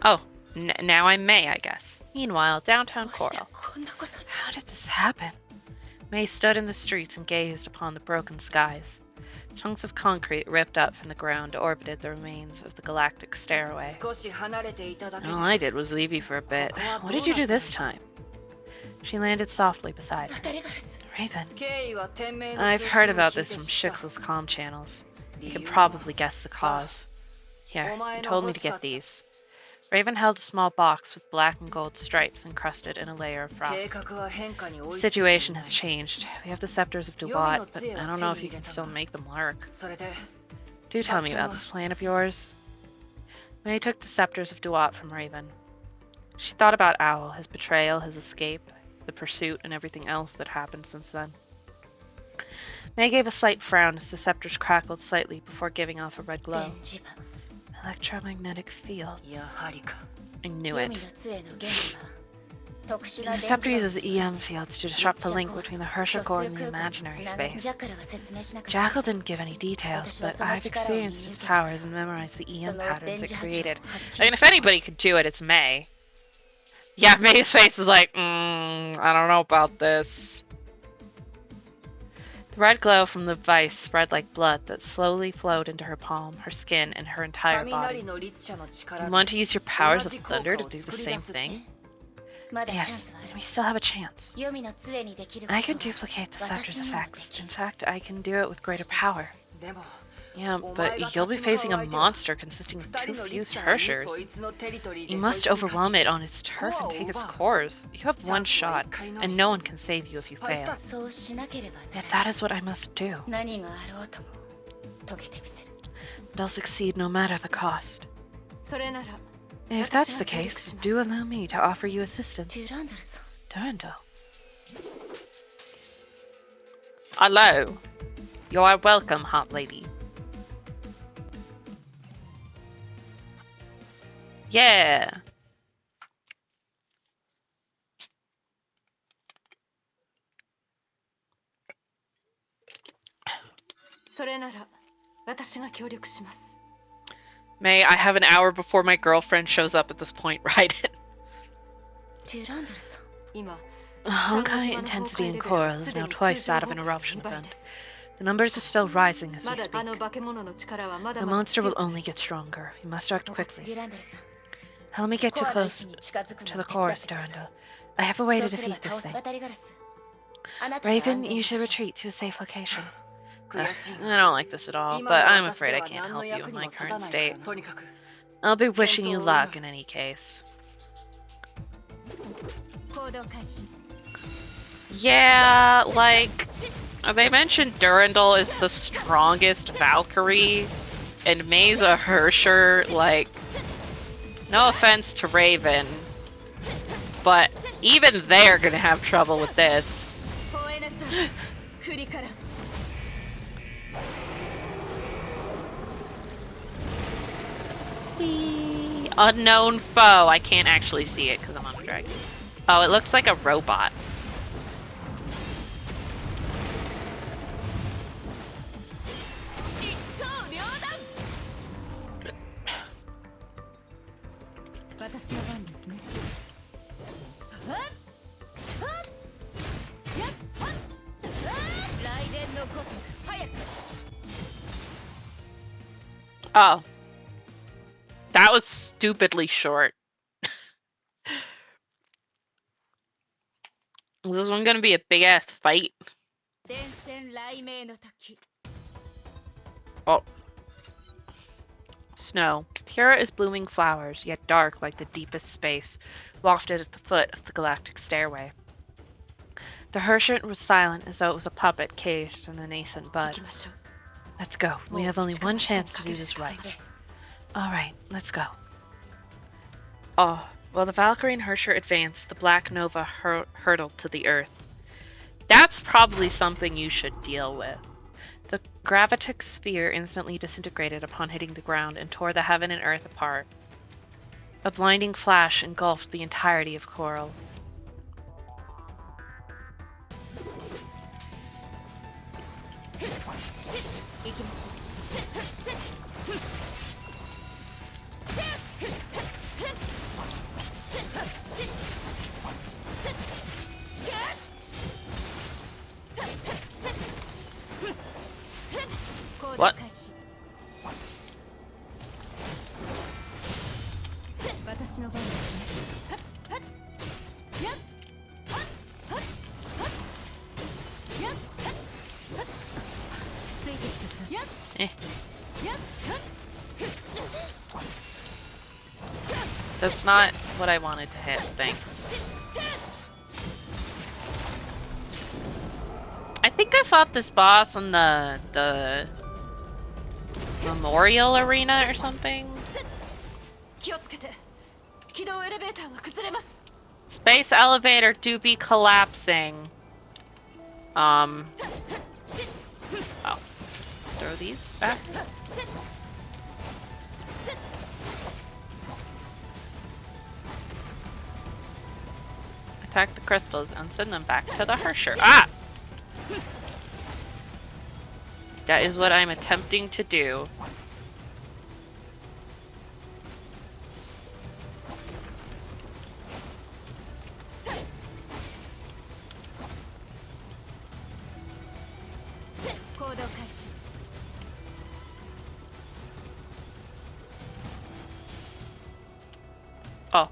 Oh, now I'm May, I guess. Meanwhile, downtown どうして Coral. こんなことに How did this happen? May stood in the streets and gazed upon the broken skies. Chunks of concrete ripped up from the ground orbited the remains of the galactic stairway. 少し離れていただけで All I did was leave you for a bit. What did you do this time? She landed softly beside him. Raven, 経緯は天命の I've 通 heard 信を about 聞い this て from 知った Shixel's comm channels. You can 理由は probably guess the cause. Here, he told me to get these. Raven held a small box with black and gold stripes encrusted in a layer of 計 frost. 画は変化に The 追いついてい situation な has い changed. We have the scepters of Duat, but I don't know if you can still make them work. それで Do tell me about this plan of yours. May took the scepters of Duat from Raven. She thought about Owl, his betrayal, his escape, the pursuit, and everything else that happened since then. May gave a slight frown as the scepters crackled slightly before giving off a red glow. Electromagnetic field. やはりか I knew it. 杖の原理は特殊 The な scepter 電 uses 磁 EM fields to disrupt the link between the Hersha core and the imaginary つながる space. ジャッカルは説明しなかった Jackal didn't give any details, but I've experienced his powers and memorized the EM patterns it created. I mean, if anybody could do it, it's May. Yeah, May's face is like, I don't know about this. The red glow from the vice spread like blood that slowly flowed into her palm, her skin, and her entire body. 雷の律者の力 You で want to use your powers of 同じ効果を thunder to do the 作り same 出す thing? まだチャン Yes, スはあ we る still have a chance. 黄泉の杖にできること I は can duplicate the 私 scepter's にもで effects. き In る fact, I can do it with greater power. でも Yeah, but you'll be facing a monster consisting of 二 two 人の fused 律者がいる Hershers. そいつのテリトリーで You そい must つに勝ち overwhelm it on its turf and take its cores. You have one shot, and no one can save you if you fail. そうしなければな Yet ら that is what I must do. 何があろうとも遂げてみせる They'll succeed no matter the cost. それなら If that's the case, do allow me to offer you assistance. デュランダルさん Durandal. Hello. You are welcome, hot lady. Yeah. それなら私が協力します May, I have an hour before my girlfriend shows up at this point, right? デュランダルさん今 The Honkai intensity in Coral is now twice that of an eruption event. The numbers are still rising as we まだ speak. あの化け物の力はまだ The まだ monster 強 will くな only り get stronger. We must act デ quickly. ュランダルさん Help me get コ too アの位 close 置に近づく to の the を手伝 core, ってください Durandal. I have a way そ to うすれば defeat this 倒す thing. 渡りガラスあなたは安 Raven, 全 you に should しよう retreat to a safe location. 悔しい I don't like this at all, 今 but の I'm 私 afraid で I は can't 何の help you 役 in に my も立 current たないか state. らとにかく I'll be wishing you 健闘を luck in any case. 行動開始 Yeah, like, they mentioned Durandal is the strongest Valkyrie, and May's a Hersher. Like, no offense to Raven, but even they're gonna have trouble with this. 吠えなさいクリカラ Unknown foe. I can't actually see it because I'm on a dragon. Oh, it looks like a robot. Oh. That was stupidly short. Is this one gonna be a big ass fight? 電線雷鳴の時 Oh. Snow. Pure as blooming flowers, yet dark like the deepest space, wafted at the foot of the galactic stairway. The Hersher was silent as though it was a puppet caged in a nascent 行 bud. きましょう Let's go. We have only one chance to do this right. Alright, let's go. Oh, while the Valkyrie and Hersher advanced, the Black Nova hurtled to the earth. That's probably something you should deal with. The gravitic sphere instantly disintegrated upon hitting the ground and tore the heaven and earth apart. A blinding flash engulfed the entirety of Coral. 私の番ですね。はっはっやっはっはっはっやっはっはっついてきてください。やっ Eh. やっはっ That's not what I wanted to hit, thanks. I think I fought this boss in the memorial arena or something. 気をつけて。軌道エレベーターが崩れます。 Space elevator do be collapsing. Oh. Throw these back. Attack the crystals and send them back to the Hersher. Ah! That is what I'm attempting to do. Oh.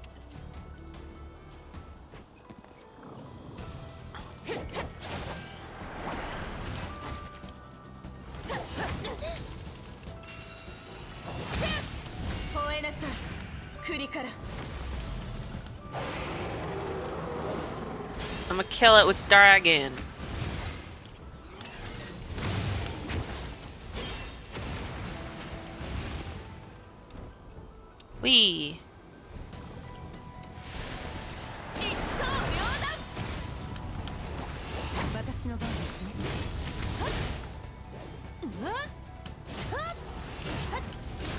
I'm gonna kill it with dragon. Wee.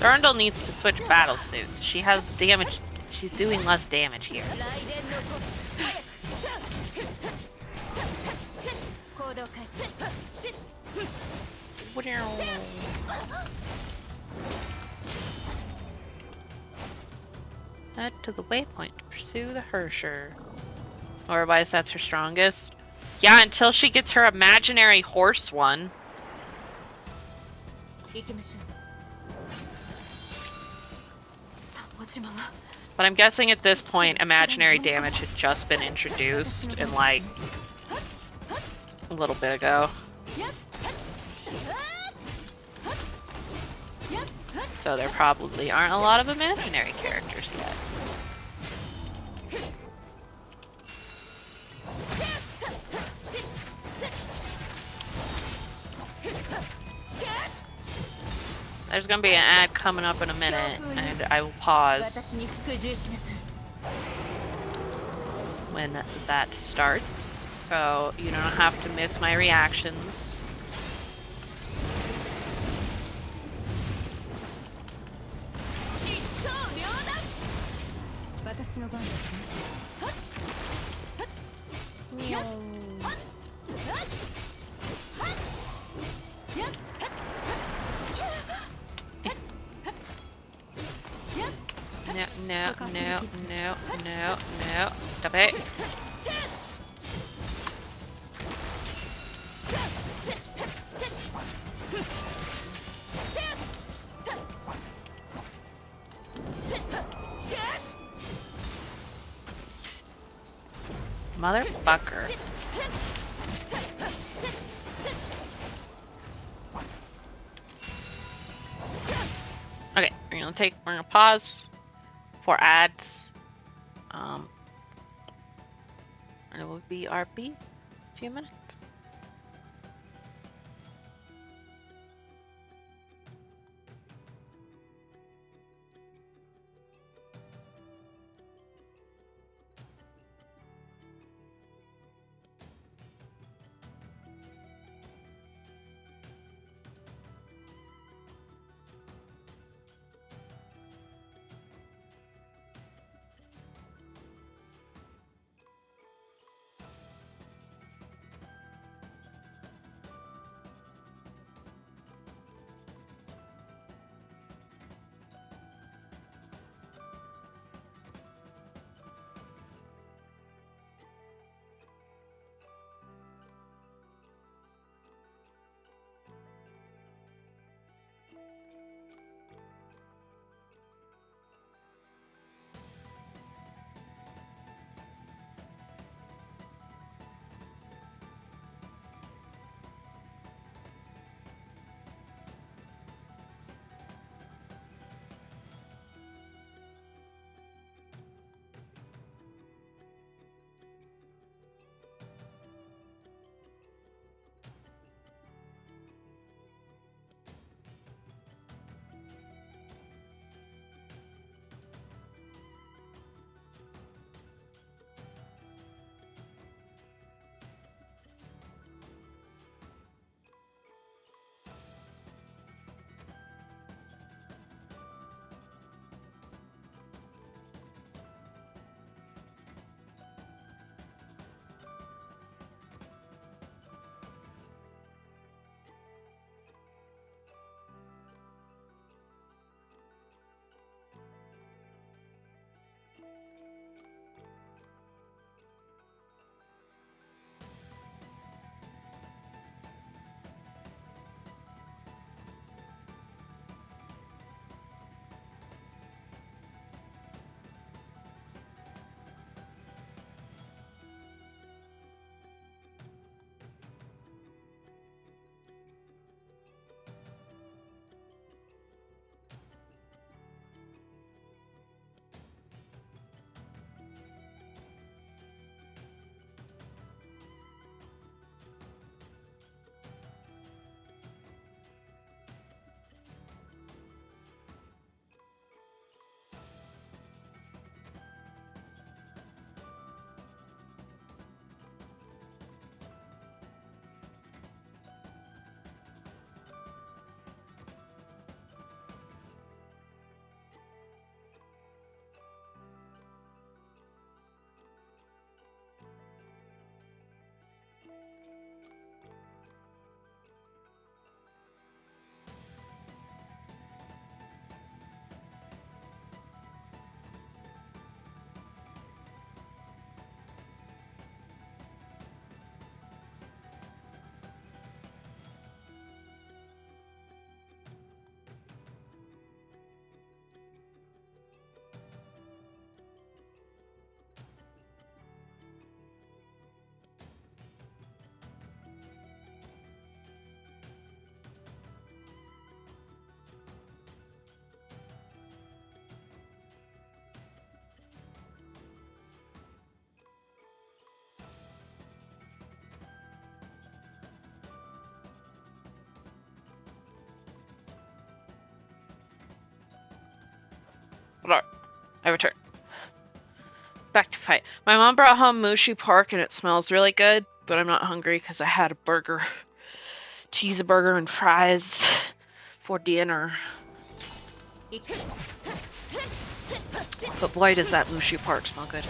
Thorndal needs to switch battle suits. She has damage. She's doing less damage here. Head to the waypoint to pursue the Hersher. Or otherwise that's her strongest. Yeah, until she gets her imaginary horse one. But I'm guessing at this point imaginary damage had just been introduced in like a little bit ago. So there probably aren't a lot of imaginary characters yet. There's gonna be an ad coming up in a minute, and I will pause when that starts, so you don't have to miss my reactions. No. Stop it. Motherfucker. Okay, we're gonna pause for ads. And it will be RP a few minutes. Hold on. I return. Back to fight. My mom brought home mushi pork and it smells really good, but I'm not hungry because I had a burger. Cheeseburger and fries for dinner. But boy, does that mushi pork smell good.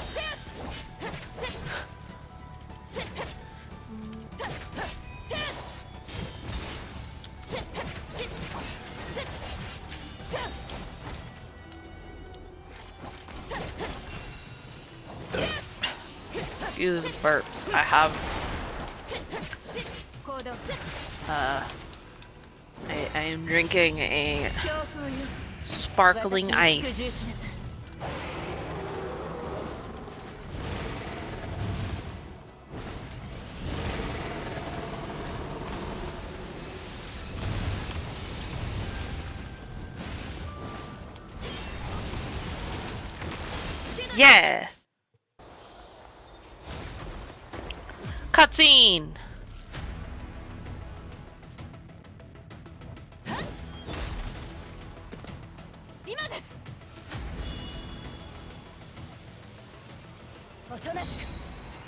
Excuse burps. I have I am drinking a sparkling ice. Yeah. Cutscene.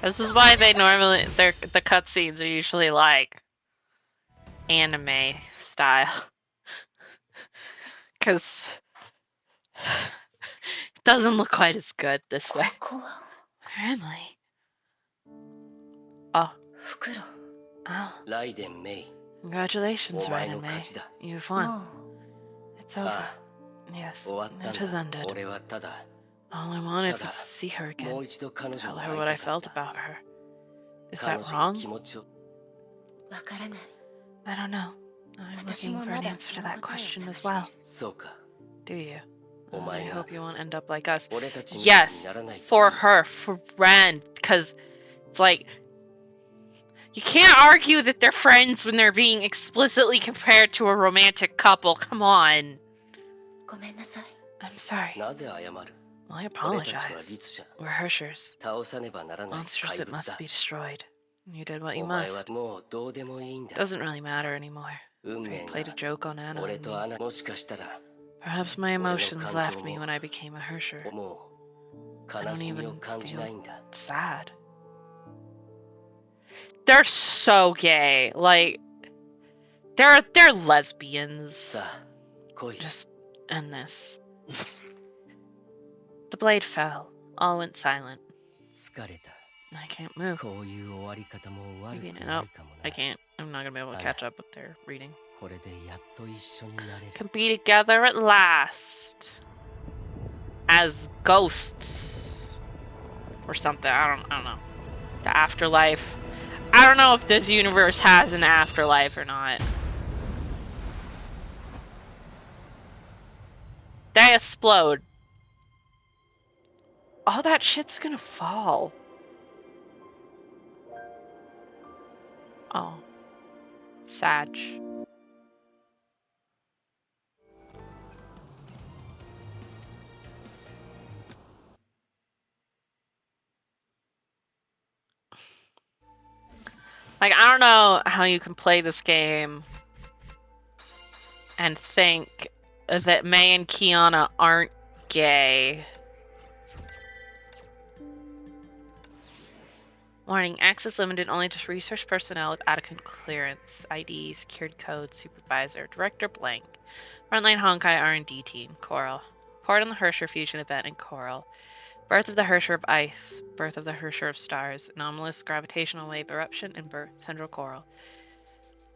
This is why the cutscenes are usually like anime style. Cause it doesn't look quite as good this way. Apparently. Oh. Oh. Congratulations, Raiden May. You've won. It's over. Yes, it has ended. All I wanted was to see her again. Tell her what I felt about her. Is that wrong? I don't know. I'm looking for an answer to that question as well. Do you? I hope you won't end up like us. Yes, for her friend, because it's like, you can't argue that they're friends when they're being explicitly compared to a romantic couple. Come on. I'm sorry. Well, I apologize. We're Hershers. Monsters that must be destroyed. You did what you must. Doesn't really matter anymore. I played a joke on Anna and me. Perhaps my emotions left me when I became a Hersher. I don't even feel sad. They're so gay. Like, they're lesbians. Just end this. The blade fell. All went silent. I can't move. Nope, I can't. I'm not gonna be able to catch up with their reading. Can be together at last. As ghosts. Or something. I don't know. The afterlife. I don't know if this universe has an afterlife or not. They explode. All that shit's gonna fall. Oh. Sag. Like, I don't know how you can play this game and think that May and Kiana aren't gay. Warning, access limited only to research personnel with adequate clearance. ID, security code, supervisor, director blank. Frontline Honkai R&D team, Coral. Report on the Hersher fusion event in Coral. Birth of the Hersher of Ice. Birth of the Hersher of Stars. Anomalous gravitational wave eruption in Central Coral.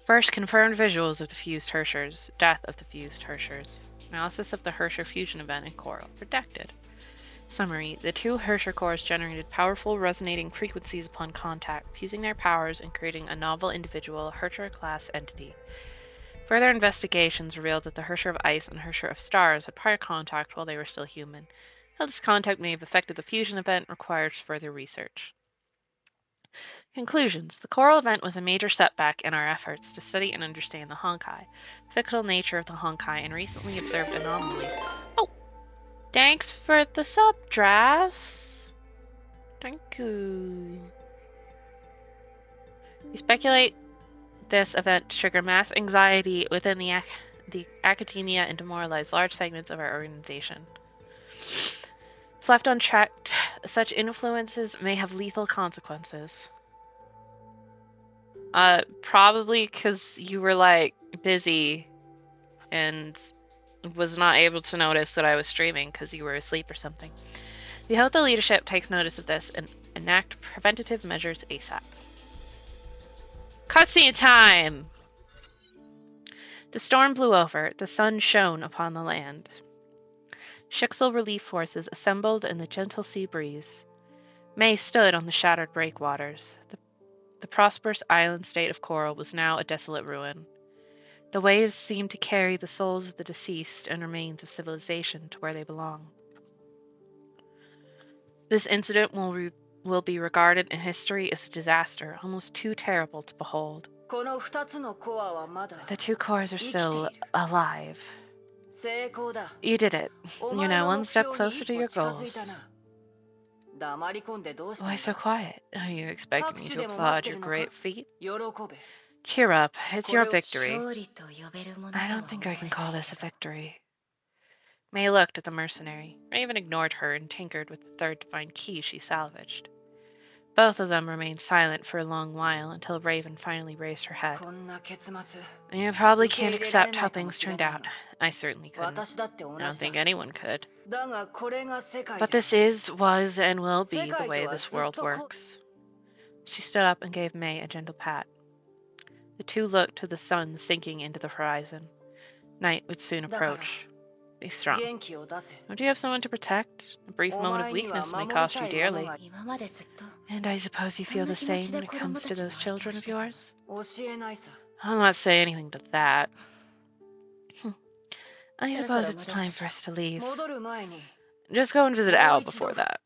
First confirmed visuals of the fused Hershers. Death of the fused Hershers. Analysis of the Hersher fusion event in Coral. Redacted. Summary. The two Hersher cores generated powerful resonating frequencies upon contact, fusing their powers and creating a novel individual Hersher-class entity. Further investigations revealed that the Hersher of Ice and Hersher of Stars had prior contact while they were still human. How this contact may have affected the fusion event requires further research. Conclusions. The Coral event was a major setback in our efforts to study and understand the Honkai, the fictional nature of the Honkai, and recently observed anomalies. Oh! Thanks for the sub, Dras. Thank you. We speculate this event to trigger mass anxiety within the academia and demoralize large segments of our organization. If left unchecked, such influences may have lethal consequences. Probably because you were, like, busy and was not able to notice that I was streaming because you were asleep or something. We hope the leadership takes notice of this and enact preventative measures ASAP. Cutscene time! The storm blew over. The sun shone upon the land. Shixel relief forces assembled in the gentle sea breeze. May stood on the shattered breakwaters. The prosperous island state of Coral was now a desolate ruin. The waves seemed to carry the souls of the deceased and remains of civilization to where they belong. This incident will be regarded in history as a disaster almost too terrible to behold. この2つのコアはまだ The two cores are still 生きている。 alive. 成功だ。 You did it. お You're 前 now の one 目 step 標に closer 一 to 歩 your 近づいた goals. な。黙り込んでどうしたん Why だ。 so quiet? Are you expecting me 拍手 to でも待っ applaud て your るのか。 great feat? 喜べ。 Cheer up. It's your これを victory. 勝利と呼べるものと I は don't think I 思 can え call ない this a けど victory. May looked at the mercenary. Raven ignored her and tinkered with the third divine key she salvaged. Both of them remained silent for a long while until Raven finally raised her head. こんな結末。 You probably 受け can't 入れられ accept な how いかも things しれ turned ない out. が、 I certainly couldn't. 私だって同 I don't じだ。 think anyone could. だがこれが世界 But だ。 this is, was, and will 世 be the 界 way とは this ずっ world とこ works. She stood up and gave May a gentle pat. The two looked to the sun sinking into the horizon. Night would soon だから approach. Be strong. 元気を出せ。 Don't you have someone to protect? A brief お moment of 前には weakness may 守り cost た you いもの dearly. が 今までずっと And I suppose you feel the same when it comes to those children of yours? 教えないさ。 I'll not say anything to that. I そろそろ suppose it's 戻り time まし for ょう us to leave. 戻る前に Just go and visit More Al each before dog. that.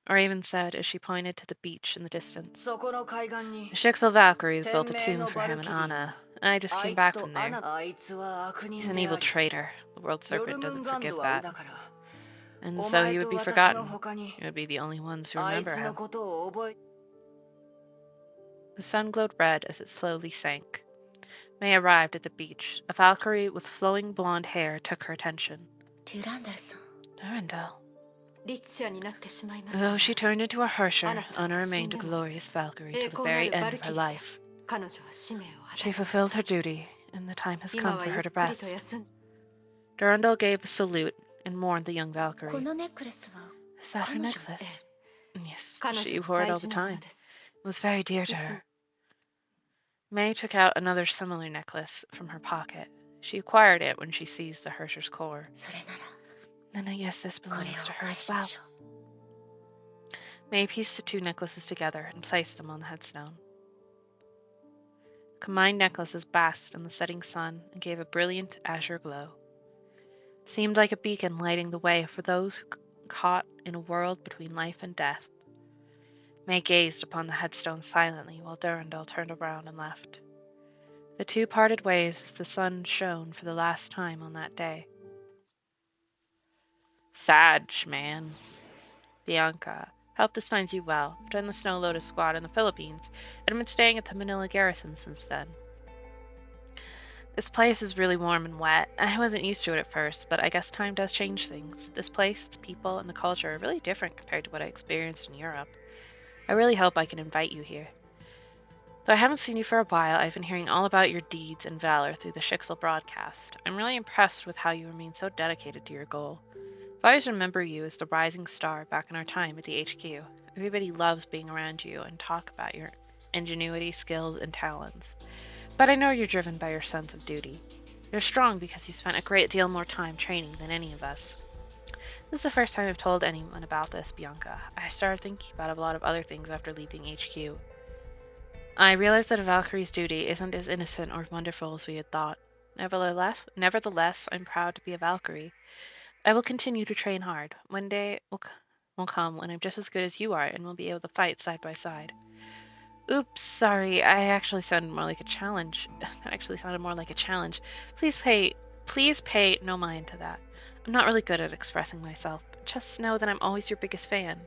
Raven said as she pointed to the beach in the distance. そこの海岸に The Shixel Valkyries 天 built a 命 tomb の for バ him ル and キリー Anna. が I just あ came い back つと from ア there. ナあいつは悪 He's 人 an で evil あり traitor. The World ヨル Serpent ムン doesn't ガン forgive ドは上 that. だから And お so 前 he would と be 私 forgotten. の他に You would be the only ones who あい remember つの him. ことを覚え The sun glowed red as it slowly sank. May arrived at the beach. A Valkyrie with flowing blonde hair took her attention. デュランダルさん Durandal. 律者になってしまいました Though が she turned into a harsher, Anna さんは Anna 死ん remained a でも glorious Valkyrie 栄 till the 光な very るバ end ル of キ her リーで life. す彼女は使命を果 She たしまし fulfilled た her duty, and the time has 今 come は for ゆ her っ to くりと rest. 休ん Durandal gave a salute and mourned the young こ Valkyrie. のネックレスは Is that her 彼女の necklace? ええ Yes, 彼 she 女 wore の it 大 all 事 the なもの time. です It was very dear to いつ her. May took out another similar necklace from her pocket. She acquired it when she seized the Hersher's core. それなら Then I guess this これを belongs to お her 返 as しま well. しょう May pieced the two necklaces together and placed them on the headstone. The combined necklaces basked in the setting sun and gave a brilliant azure glow. It seemed like a beacon lighting the way for those who caught in a world between life and death. May gazed upon the headstone silently while Durandal turned around and left. The two parted ways as the sun shone for the last time on that day. Sag, man. Bianca. Hope this finds you well. Joined the Snow Lotus Squad in the Philippines and have been staying at the Manila Garrison since then. This place is really warm and wet. I wasn't used to it at first, but I guess time does change things. This place, its people, and the culture are really different compared to what I experienced in Europe. I really hope I can invite you here. Though I haven't seen you for a while, I've been hearing all about your deeds and valor through the Shixel broadcast. I'm really impressed with how you remain so dedicated to your goal. I always remember you as the rising star back in our time at the HQ. Everybody loves being around you and talk about your ingenuity, skills, and talents. But I know you're driven by your sense of duty. You're strong because you spent a great deal more time training than any of us. This is the first time I've told anyone about this, Bianca. I started thinking about a lot of other things after leaving HQ. I realized that a Valkyrie's duty isn't as innocent or wonderful as we had thought. Nevertheless, I'm proud to be a Valkyrie. I will continue to train hard. One day will come when I'm just as good as you are and we'll be able to fight side by side. Oops, sorry, I actually sounded more like a challenge. That actually sounded more like a challenge. Please pay no mind to that. I'm not really good at expressing myself. Just know that I'm always your biggest fan.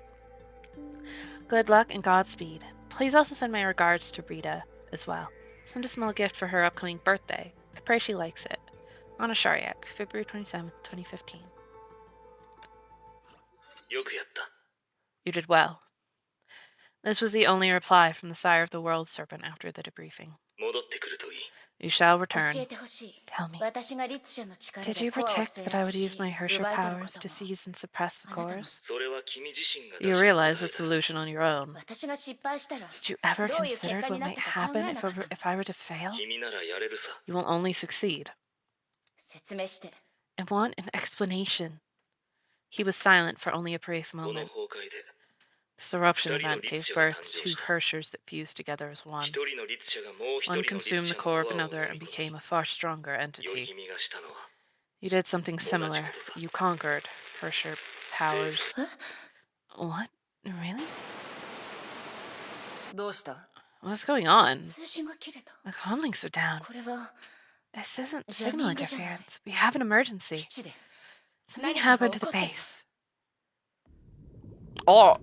Good luck and Godspeed. Please also send my regards to Rita as well. Send a small gift for her upcoming birthday. I pray she likes it. Anna Shariak, February 27th, 2015. よくやった。 You did well. This was the only reply from the sire of the world serpent after the debriefing. 戻ってくるといい。 You shall 教 return. えてほしい。 Tell me, 私が律者の力 did で you コアを predict 制 that I 圧 would use し my Herrscher 奪い取るこ powers と to も seize and suppress the あなたの cores? それは君自身が出 You した答 realize え the だ。 solution on your own. 私が失敗したら Did you ever どういう結 consider 果 what になっ might たか考 happen えなかったの if I were to fail? 君ならやれるさ。 You will only succeed. 説明して I want an explanation. He was silent for only a brief この moment. 崩壊で This eruption 二人の event 律 gave 者が birth 誕 to 生 two した。 Herschers that fused together as one. 一人の律者がもう一 One 人の律 consumed the 者 core の of パワーを another 飲 and み込 became み、 a far stronger よ entity. 君がしたのは You did something similar. 同じことさ。 You conquered Herscher 征 powers. 服。 What? Really? どうした？ What's going on? 通信が切れた。 The comlinks are down. これは This isn't Jamming signal じゃない。 interference. We have an 基 emergency. 地で Something 何かが happened 起 to こ the ってる。 base. Oh.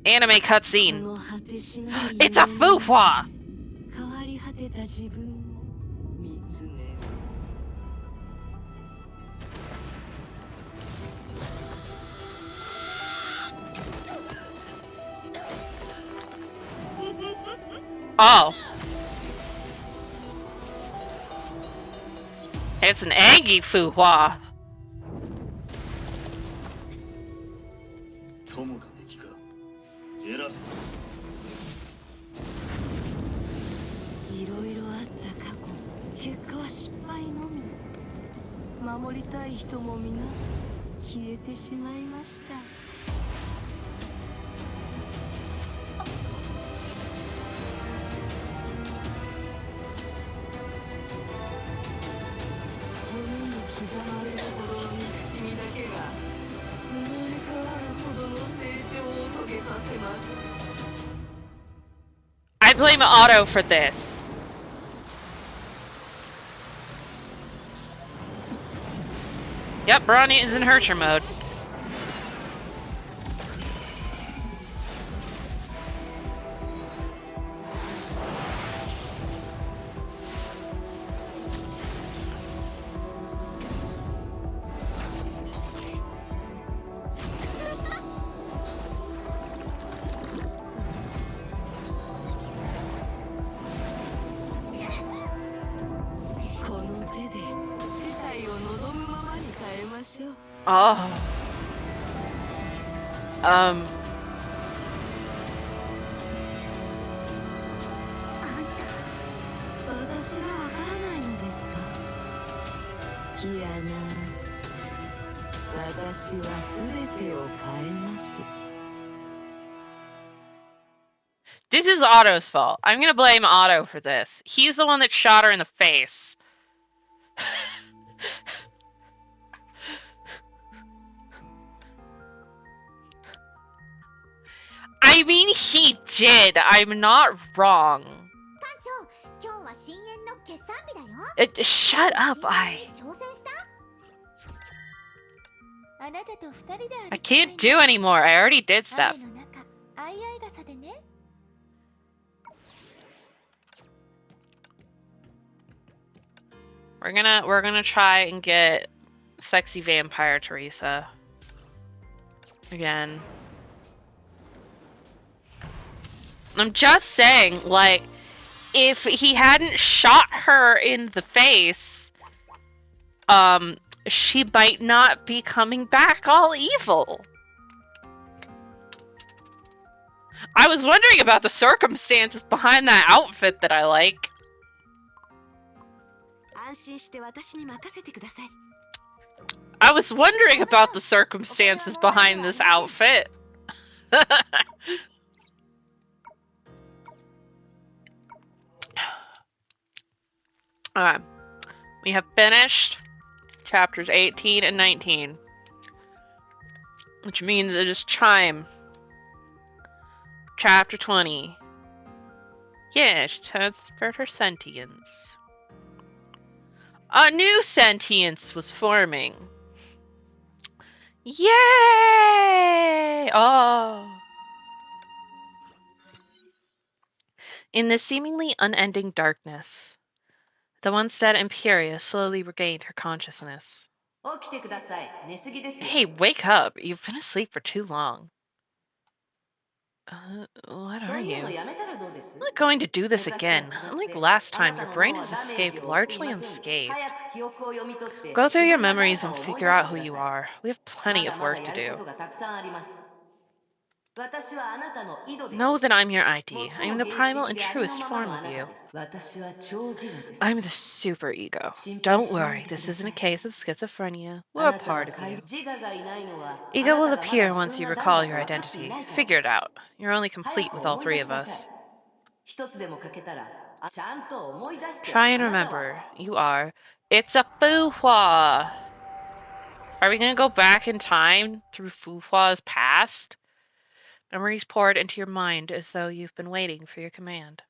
Anime こ cutscene. の果てしない It's a 夢の fuhua! 変わり果てた自分を見つめる Oh. It's an Angie fuhua. 友か敵か選べ。いろいろあった過去結果は失敗のみ守りたい人も皆消えてしまいました骨に刻まれるほどの憎しみだけが生まれ変わるほどの成長を遂げさせます I blame Otto for this. Yep, Bronny is in Herrscher mode. Oh. 私がわからないのですかキアナ私は全てを変えます This is Otto's fault. I'm gonna blame Otto for this. He's the one that shot her in the face. I mean, he did. I'm not wrong. 今日は深淵の決算日だよ。 Shut up, I 挑戦した？あなたと二人で I can't do anymore. I already did stuff. 雨の中、相合い傘でね。 We're gonna try and get sexy vampire Teresa again. I'm just saying, like, if he hadn't shot her in the face, she might not be coming back all evil. I was wondering about the circumstances behind that outfit that I like. 安心して私に任せてください I was wondering about the circumstances behind this outfit. Alright. We have finished chapters 18 and 19. Which means it is time. Chapter 20. Yes, transferred her sentience. A new sentience was forming. Yay! Oh. In the seemingly unending darkness, the once dead Imperia slowly regained her consciousness. 起きてください。寝すぎですよ。 Hey, wake up. You've been asleep for too long. What そ are ういう you? のやめたらどうです I'm not going to do this 昔とは違 again. っ Unlike て last あな time, た your の brain 脳は has ダメージ escaped を負ってい largely ませんよ。 unscathed. 早く記憶を読み取って Go through 自 your 分が誰 memories か and を思い figure 出し out て who くだ you さい。 are. We have ま plenty だ of まだ work to やるこ do. とがたくさんあります。私はあなたの井戸です Know that I'm your ID. 最 I am も the 原始 primal 的 and でありの truest まま form のあ of なた you. です。私は超自我です I'm the super ego. 心 Don't 配しない worry, でく this だ isn't さ a い。 case of schizophrenia. あ We're a なたは part of 怪 you. 力自我がいないのはあ Ego な will たがまだ appear 自 once 分 you が誰 recall だ your か分かってい identity. ないから Figure で it す。 out. You're only 早 complete く with all 思い three 出 of しなさい。 us. 一つでも欠けたらちゃんと思い出して Try あ and なたは remember. You are. It's a Fuhua! Are we gonna go back in time through Fuhua's past? Memories poured into your mind as though you've been waiting for your command.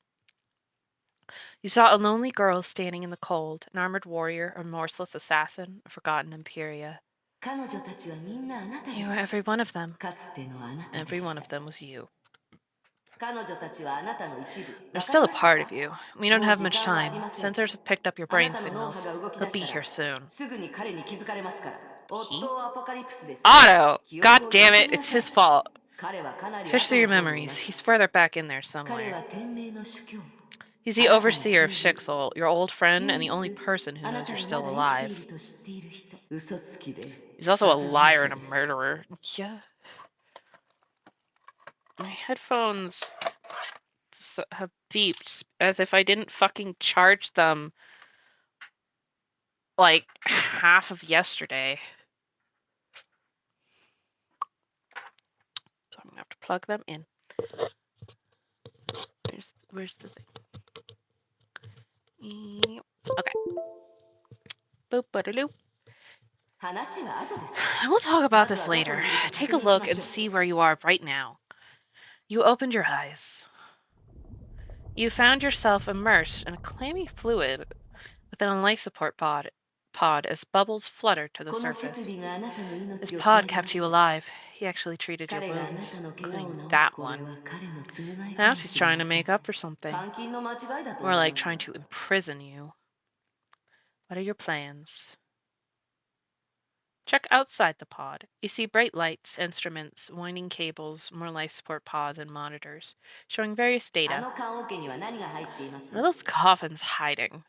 You saw a lonely girl standing in the cold, an armored warrior, a remorseless assassin, a forgotten Imperia. 彼女たちはみんなあなたで You す were every one of them. かつてのあなたで Every し one た of them was you. 彼女たちはあなたの一部 There's わかり still a ました part of か you. We don't もう have 時 much 間はあり time. ません Sensors have picked up your あな brain たの脳波 signals. が動き He'll 出 be した here ら soon. すぐに彼に気づかれますから He? 夫アポカリプスです Otto! 記 God 憶を damn 読み it, 取りな it's さい his fault. 彼はかなり Fish 後 through の your 方にいま memories. He's す further back in there 彼は somewhere. 天命の主教 He's あ the なたの overseer of 旧友 Shixel, your old friend, 唯 and the 一 only person who あな knows た you're がま still だ生きて alive. いると知っている人嘘つきで He's also a 殺人 liar 者 and a です murderer. Yeah. My headphones have beeped as if I didn't fucking charge them like half of yesterday. So I'm gonna have to plug them in. Where's the thing? Okay. Boop ba-da-loop. 話は後です We'll talk about まず this はどこ later. にいるか Take 確 a 認し look ま and しょう see where you are right now. You opened your eyes. You found yourself immersed in a clammy fluid within a life support pod as bubbles fluttered to the この設 surface. 備があなたの This 命をつな pod ぎま kept し you た alive. He actually treated your 彼があな wounds, たの怪我を including 治す that これ one. は彼の償いか Now も he's しれ trying ま to せん make up for something. 監禁の間違いだと More 思い like ます trying to imprison you. What are your plans? Check outside the pod. You see bright lights, instruments, winding cables, more life support pods, and monitors, showing various あ data. の棺桶には何が入っています What are those coffins hiding?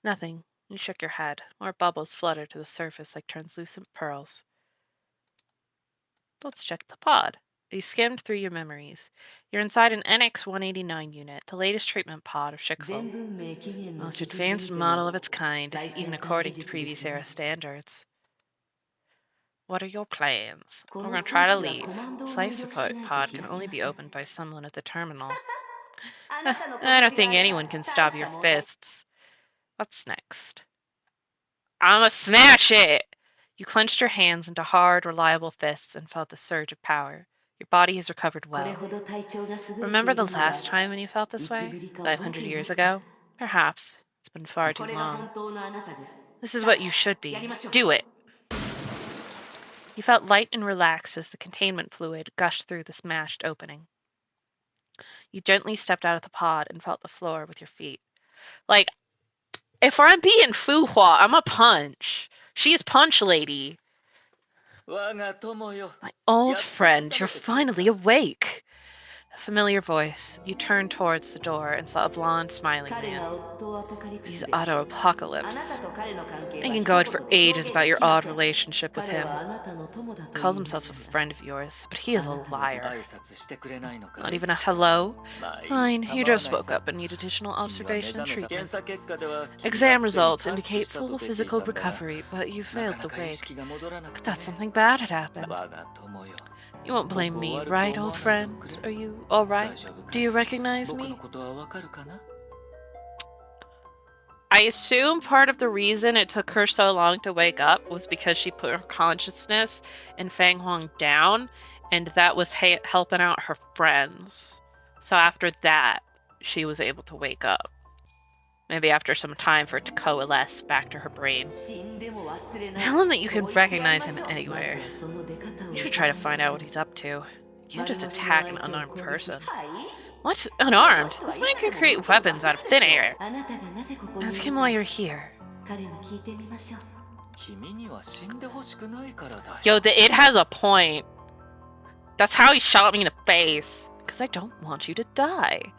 Nothing. You shook your head. More bubbles fluttered to the surface like translucent pearls. Let's check the pod. You skimmed through your memories. You're inside an NX-189 unit, the latest treatment pod of 全 Shixel. 文明起源の Most 記述で advanced 見て model も of its kind, 最 even 先端技 according to 術です previous ね era standards. What are your plans? こ We're の going to 装 try to 置は leave. コマンドを This 入 life 力し support ないと pod 開 can き only ま be せん opened by someone at the terminal. あなたの I don't 拳が think あれば anyone can 大 stop し your た問題 fists. What's next? I'ma smash it! You clenched your hands into hard, reliable fists and felt the surge of power. Your body has recovered これ well. ほど体調が優れて Remember い the るのは last time when you felt い this つ way? ぶりか覚え 500 ていま years すか ago? Perhaps. It's been far こ too れが long. 本当のあなたです This is さ what you should あやり be. ましょう Do it! You felt light and relaxed as the containment fluid gushed through the smashed opening. You gently stepped out of the pod and felt the floor with your feet. Like, if I'm being Fuhua, I'm a punch. She's Punch Lady. 我が友よ My old やっと friend, 目覚 you're めてくれ finally た awake. A familiar voice. You turned towards the door and saw a blonde, smiling 彼 man. が夫アポカリプ He's スです Otto あ Apocalypse. なたと彼の関係 I は can 一 go on 言 for で ages 表現 about で your きま odd せん relationship with 彼 him. はあなたの友だと言 Calls いまし himself た a friend of yours, but he is a liar. 挨拶してくれないのか Not い even a hello? まあいい Fine, 構 you わない just woke さ up and need additional 君は目 observation 覚 and めた検 treatment. 査結果では君 Exam はすでに results 完治 indicate したと full 出てい physical たんだが recovery, but you な failed かな to か意 wake. 識が戻らなく I て thought ね something bad had happened. 我が友よ You won't blame 僕を me, 悪く right, 思 old わないで friend? おくれ Are you alright? 大丈夫か Do you recognize 僕の me? ことはわかるかな I assume part of the reason it took her so long to wake up was because she put her consciousness in Fang Huang down, and that was helping out her friends. So after that, she was able to wake up. Maybe after some time for it to coalesce back to her brain. 死んでも忘れない Tell him that you そう can 言ってやり recognize ま him しょう anywhere. まずはその出方を You should try to 伺い find ま out しょ what う he's up to. You can't just 丸腰の attack 相 an 手を unarmed 攻撃し person. はい What? この Unarmed? 人は This い man つで can も create 武器を weapons 出せ out る of で thin しょう air. あなたがなぜここにい Ask る him か why you're here. 彼に聞いてみましょう君には死んでほしくないからだよ。 Yo, it has a point. That's how he shot me in the face. Because I don't want you to die.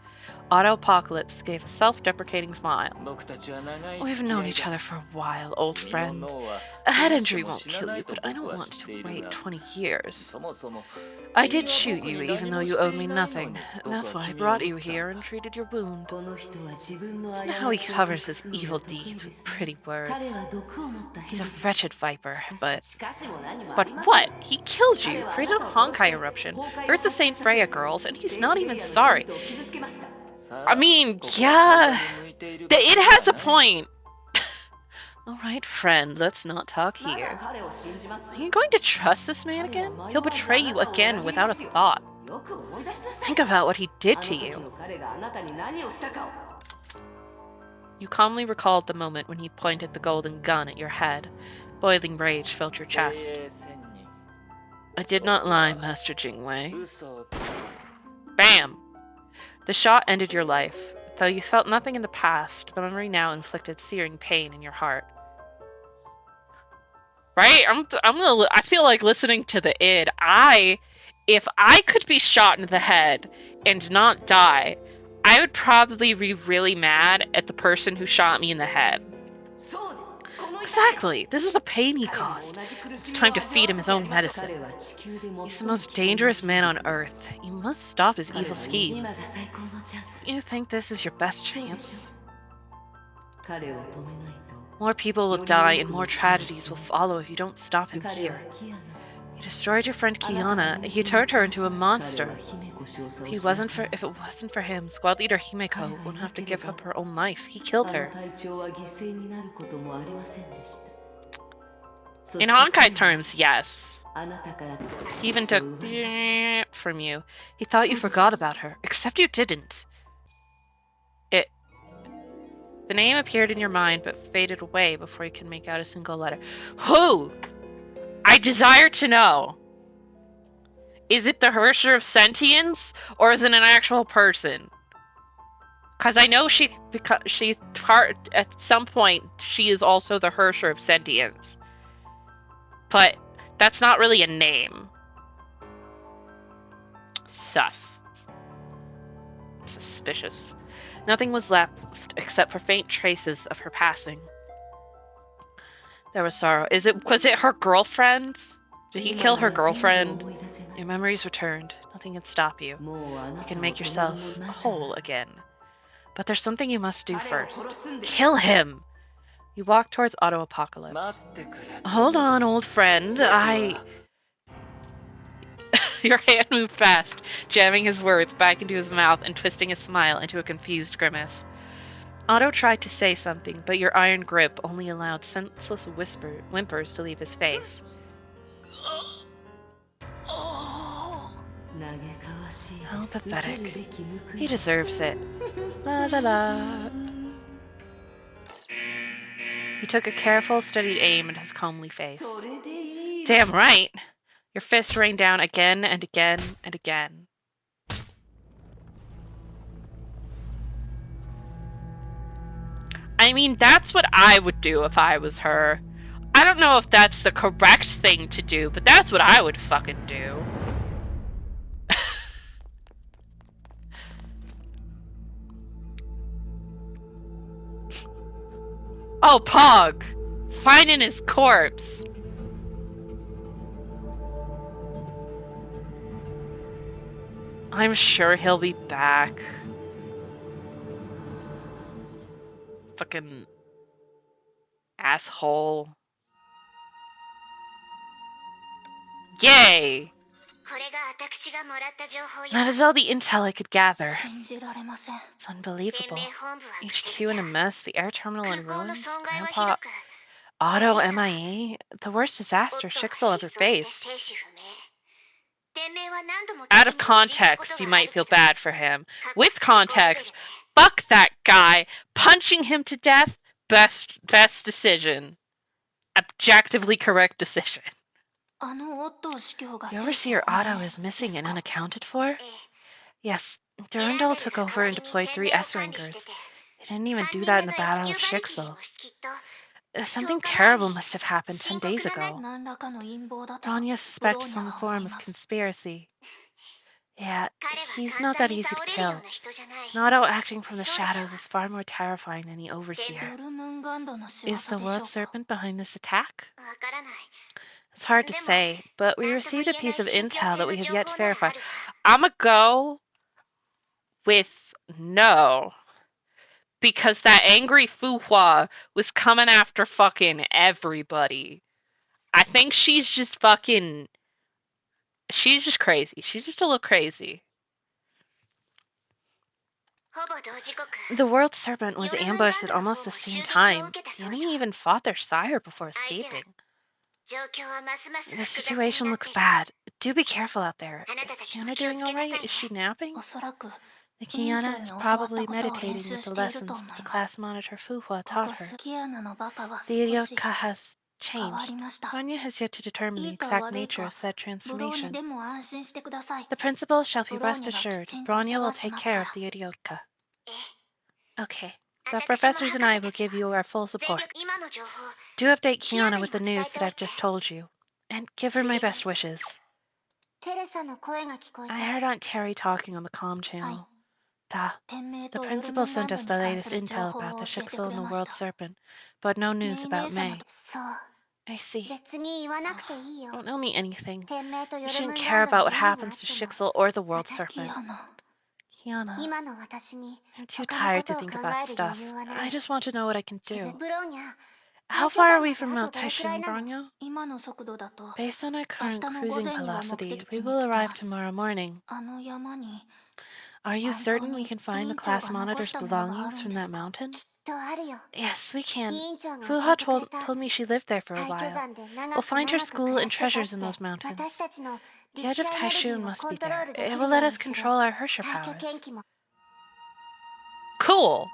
Autopocalypse gave a self-deprecating smile. 僕たちは長い We've 付き合 known い each だ。 other for a while, old 君の friend. 脳は A head どうして injury も won't 死な kill な you, いと but I 僕 don't は want 知っ to ている wait が、 20 years. そもそも I 君 did は shoot 僕 you に even 何 though も you して owed い me ないの nothing. に And 僕 that's は why I 君を brought 撃 you った here and treated your wound. この人は自分の Isn't 過 how he ちを covers 隠 his すの evil が得意 deeds で with すね。 pretty words. 彼は毒を持った He's a 蛇です。 wretched viper, しか but ししかしも何もあ but りません。 what? He killed you, created a Honkai eruption, hurt the Saint Freya girls, and he's not even sorry. さ I あ mean, ここは yeah, 会話に向いている the, 場所 it では has a ない point. Alright, friend, let's not talk まだ here. 彼を信じます Are you going to trust this man again? He'll betray you again without a thought. よく思い出しなさい。 Think about what he あ did の to 時 you. の彼があなたに何をしたかを。 You calmly recalled the moment when he pointed the golden gun at your head. Boiling rage filled your 精 chest. 鋭仙人 I did not lie, Master Jingwei. 嘘をつく Bam! The shot ended your life. Though you felt nothing in the past, the memory now inflicted searing pain in your heart. Right? I feel like listening to the id. If I could be shot in the head and not die, I would probably be really mad at the person who shot me in the head. そうです。この痛みです。 Exactly. This is the pain he 彼にも caused. 同じ苦し It's み time を to 味 feed わ him わ his せてや own りました 彼 medicine. は地球で最も He's 危 the 険 most な dangerous 人 man 物 on です earth. You must stop his 彼 evil は schemes. 今が最高のチャンス。 You think this is your best そうでしょ chance? 彼を止めないと More people will die and more tragedies will follow if you don't stop him 彼 here. はキアナ You destroyed your friend あなたの Kiana. 友 You 人を turned her 殺し into a 彼 monster. は姫子少佐を If it 死な wasn't せ for ま if した it wasn't for him, Squad Leader Himeko wouldn't have to give up her own life. He あ killed の her. 隊長は犠牲になることもありませんでしたそ In して Honkai 彼は terms, yes. あなたから He even そ took う奪いました from you. He thought you forgot about her, except you didn't. It. The name appeared in your mind but faded away before you could make out a single letter. Who? I desire to know. Is it the Hersher of Sentience, or is it an actual person? Because I know at some point she is also the Hersher of Sentience. But that's not really a name. Sus. Suspicious. Nothing was left except for faint traces of her passing. There was sorrow. Was it her girlfriend? Did he kill her girlfriend? Your memories returned. Nothing can stop you. もうあな You た can を make 止める yourself もなさ whole again. But there's something you must do 彼を first. 殺すんです Kill him! You walk towards Auto Apocalypse. 待ってくれ Hold on, old friend. 僕は Your hand moved fast, jamming his words back into his mouth and twisting his smile into a confused grimace. Otto tried to say something, but your iron grip only allowed senseless whimpers to leave his face. 嘆かわしいです How 受け pathetic. るべき報 He いです deserves it. La la la. He took a careful, studied aim at his comely face. それでいい Damn right! Your fist rained down again and again and again. I mean, that's what I would do if I was her. I don't know if that's the correct thing to do, but that's what I would fucking do. Oh, Pog! Finding his corpse. I'm sure he'll be back. Fucking asshole. Yay! これが私がもらった情報よ That is all the intel I could gather. 信じられません It's 連 unbelievable. 盟本部はぐちゃぐ HQ ち in ゃ a mess, the air terminal 空 in 港の ruins, 損害はひ Grandpa どく Otto おじいさん MIA, the worst 夫 disaster は Shixel 失 ever 踪して faced. 生死不明連盟は何度も Out 敵 of に応じたこ context, と you があ might る feel けど bad for him. 過去 With 最高レベル context, で fuck that guy. Punching him to death, best decision. Objectively correct decision. あのオットー司教が The 生死 overseer 不 Otto 明 is で missing す and か unaccounted for? ええ Yes, 選ん Durandal でる took が over 代わり and に deployed 天 three 命を S 管理して Rangers. て They didn't even 3 do 人 that 目 in の the エス Battle キュ of ーバニキに Shixel. もきっと Something terrible must have happened 10 days ago. 何らかの陰謀だと Bronya ブ suspects ローニャ some は form 思い of ます。 conspiracy. Yeah, 彼は he's 簡 not 単 that に easy to 倒れるよう kill. な人じゃない Nato acting from the そうでしょ shadows is far more terrifying than the ブ overseer. ルムンガンドの仕業 Is the でし world ょうか。 serpent behind this attack? わからない It's hard to Demo, say, but we なんとも received a 言えない piece of 信憑 intel 性 that の we have 情 yet to 報なら verify. あるわ I'ma go with no. Because that angry Fuhua was coming after fucking everybody. I think she's just fucking... She's just crazy. She's just a little crazy. ほぼ同時刻 The world serpent was 夜 ambushed at の almost 方 the も same 襲撃を time. 受けた The そうよ enemy even fought their sire before 相手は escaping. 状況はますます The 複雑に situation なっ looks てる bad. Do be careful out there. あな Is たたちも Kiana 気を doing つけなさい alright? ね Is she napping? おそらく The 委員 Kiana 長 is に教わった probably ことを練 meditating 習 with し the ていると lessons 思 that the いま class す。 monitor Fuhua こ taught こ her. キアナのバカは The 少し Idiotka has 変わり changed. ました。 Vanya has yet to determine い the いか exact 悪い nature か of said ブローニ transformation. でも安心してください。 The principal shall be rest Bronya が assured. きちんと Bronya 世 will 話し take ます care か of ら。 the Idiotka. え Okay. The 私も professors 博 and I 士 will たち give も you our full 全 support. 力今の情報 Do update Kiana Kiana with the にも伝え news て that おい I've て just told you. And give her my best wishes. テレサの声が聞こえて I heard Aunt Terry talking on the comm はい。 channel. Da. 天命 The とヨル principal ムンガ sent ンド us に the 関す latest る情 intel 報 about を the 教えて Shixel く and れ the まし World た。 Serpent, but no メ news イ姉 about 様 May. と そう I see. 別に言わなくていいよ Don't tell me anything. 天命と You ヨルム shouldn't ン care ガンド about に what 何があっ happens to ても Shixel or the World 私 キ Serpent. アナ Kiana, 今の私に I'm too 他のこ tired と to を think 考 about える stuff. 余裕はな I い just want to know what I can 自 do. 分ブローニャ How 退去 far 山 are ま we で from あ Mount とどれくらい Taishin, なの Bronya? 今の速度だと Based on our 明 current 日の午 cruising 前には目 velocity, 的地 we に will 着き arrive ます。 tomorrow morning. あの山に Are you 本当 certain we に can 委 find the 員長 class が残 monitor's したものがあ belongings るん from で that すか？ mountain? きっとあるよ Yes, we 委 can. 員長が教 Fuha えてくれ told, た told me she lived there for a 退去 while. 山で We'll 長く find her 長く school 暮ら and してたっ treasures in て those 私 mountains. たちの The 力 edge 者 of エネルギ Taishun ーを must コ be ントロー there. ルで It き will るよ let う us にする control our Hersher 退去 powers. 研機も Cool.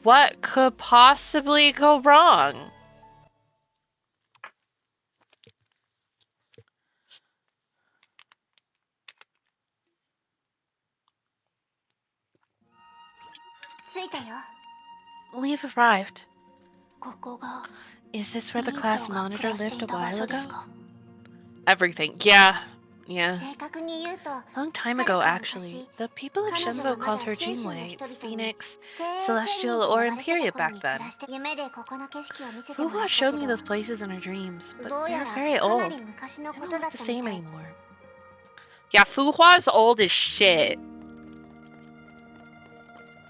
What could possibly go wrong? 着いたよ We've arrived. ここが Is this 委 where the 員 class 長が暮 monitor らして lived い a た場 while 所です ago? か？ Everything. Yeah. 正確に言うと Long time はる ago, か actually. 昔 The people of 彼女 Shenzou はま called だ her 信州の Jinwei, 人々に Phoenix, 精鋭仙人 Celestial, と or 呼ばれて Imperia た頃 back に then. 暮らして夢でここの景色を見せてもら Fuhua ったけ showed ど me those places in her dreams, but どうや they're ら very かな old. り昔の They こ don't とだ look っ the たみ same たい anymore. Yeah, Fuhua's old as shit.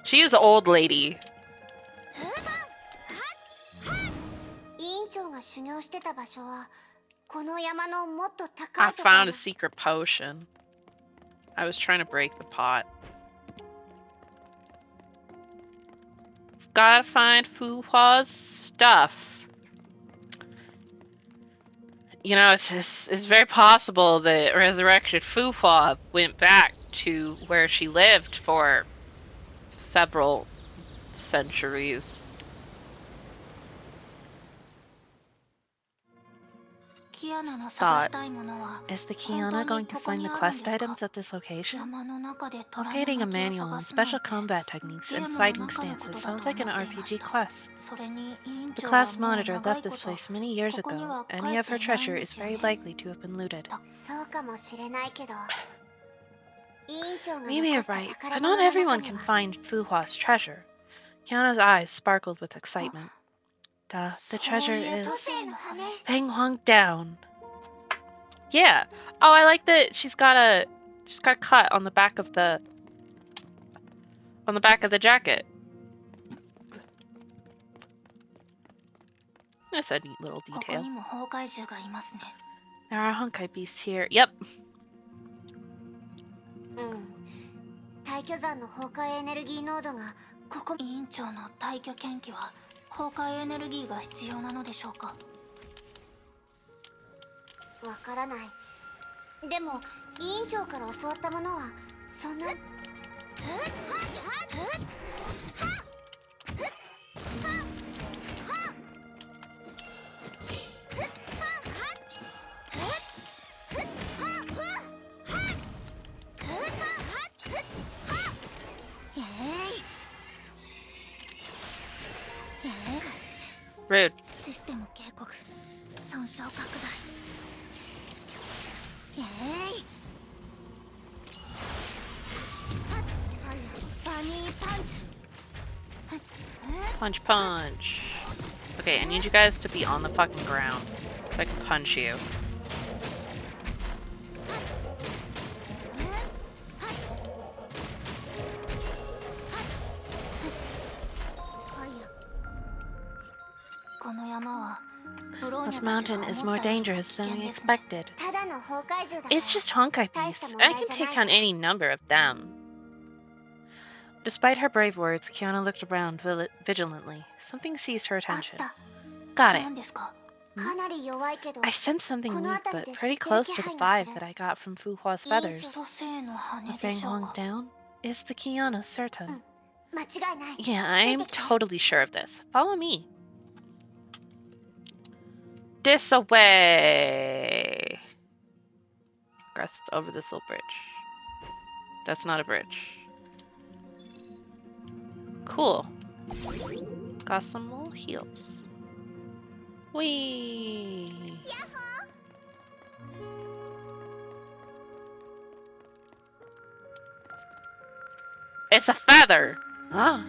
She is old lady. 委員長が修行してた場所はこの山のもっと高 I いところ found の a secret potion. I was trying to break the pot. Gotta find Fuhua's stuff. You know, it's very possible that resurrected Fuhua went back to where she lived for several centuries. キアナの探したいものは Is the 本当 Kiana に going to ここ find に the あるん quest ですか？ items at this location? 山の中で虎の Locating a 巻を manual 探 on すなん special て combat techniques ゲー and ムの fighting 中のこ stances とだ sounds と like an 思っていまし RPG た。 quest. それに委員 The 長は class もう monitor 長 left いこ this と place many years ここに ago. は Any 帰っ of て her いないん treasure で is すよ very ね。 likely to have been looted. そうかもしれないけど委員長が Maybe 残 you're した right, 宝 but 物 not の中 everyone に can は find Fuhua's treasure. Kiana's eyes sparkled with excitement. The そう treasure いえ is 都政の羽。 Feng Huang down. Yeah. Oh, I like that she's got a cut on the back of the jacket. That's a neat little ここ detail. にも崩壊獣がいますね。 There are Honkai beasts here. Yep. うん退去山の崩壊エネルギー濃度がここ委員長の退去研究は崩壊エネルギーが必要なのでしょうか？わからないでも委員長から教わったものはそんなえい小拡大えいバニーパンチ Punch, punch. Okay, I need you guys to be on the fucking ground so I can punch you. This mountain is more dangerous than we expected. ただの崩壊獣だ It's just Honkai beasts. I can take down any number of them. Despite her brave words, Kiana looked around vigilantly. Something seized her あっ attention. た Got it. 何ですか かなり弱いけど I sensed somethingこの weak, 辺り but で pretty 知ってる close 気 to the 配が vibe する that I got from Fuhua's 委員 feathers. 長女性の A 羽で fang しょう long か down? Is the Kiana certain? 間違いない Yeah, つい I'm てきて totally sure of this. Follow me. This away. Rests over this little bridge. That's not a bridge. Cool. Got some little heals. Whee! It's a feather! Huh?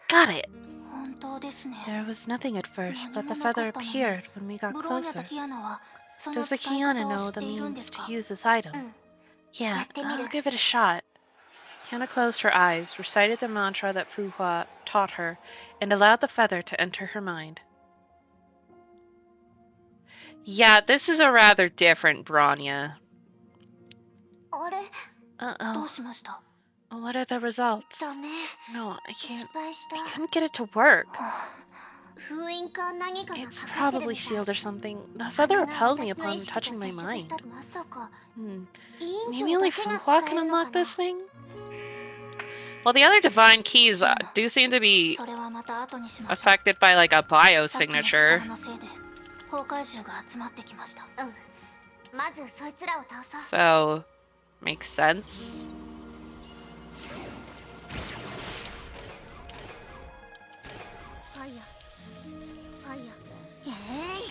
Got it! 本当ですね There was nothing at first, 何 but the もなか feather ったのに appeared when we got ブローニャ closer. とキアナはその Does the 使い Kiana 方を know 知っ the ているんで means す to か use this item? うん Yeah, やってみる I'll give it a shot. Kiana closed her eyes, recited the mantra that Fuhua taught her, and allowed the feather to enter her mind. Yeah, this is a rather different Bronya. あれ ど Uh-oh. うしました What are the results? ダメ No, I 失 can't. 敗した I couldn't get it to work. 封印か何かが It's かかってる probably みたい sealed or something. The 花 feather が repelled me 私の upon 意識と touching 接 my 触 mind. したまさか Hmm. 委員 Maybe 長 only だけが Fuhua 使 can えるの unlock かな this thing? Well, the other divine keys do seem to be それはまた後にしましょう affected by like a さっきの biosignature. 力のせいで崩壊獣が集まってきましたうんまずそいつらを倒そう So, makes sense. ファイヤーファイヤーえい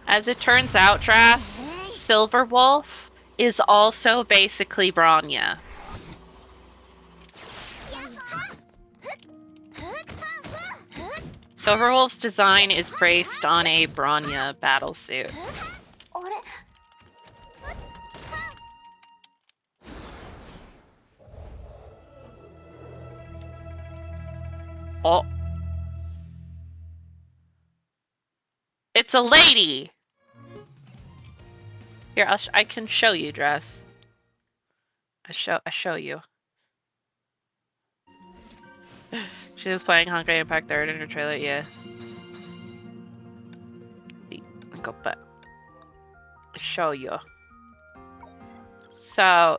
As it turns out, Dras, Silver Wolf is also basically Bronya. Silverwolf's design is based on a Bronya battlesuit. あれ Oh. It's a lady! Here, I can show you, Dress. I show you. She was playing Honkai Impact 3rd in her trailer, yeah. Go back. Show you. So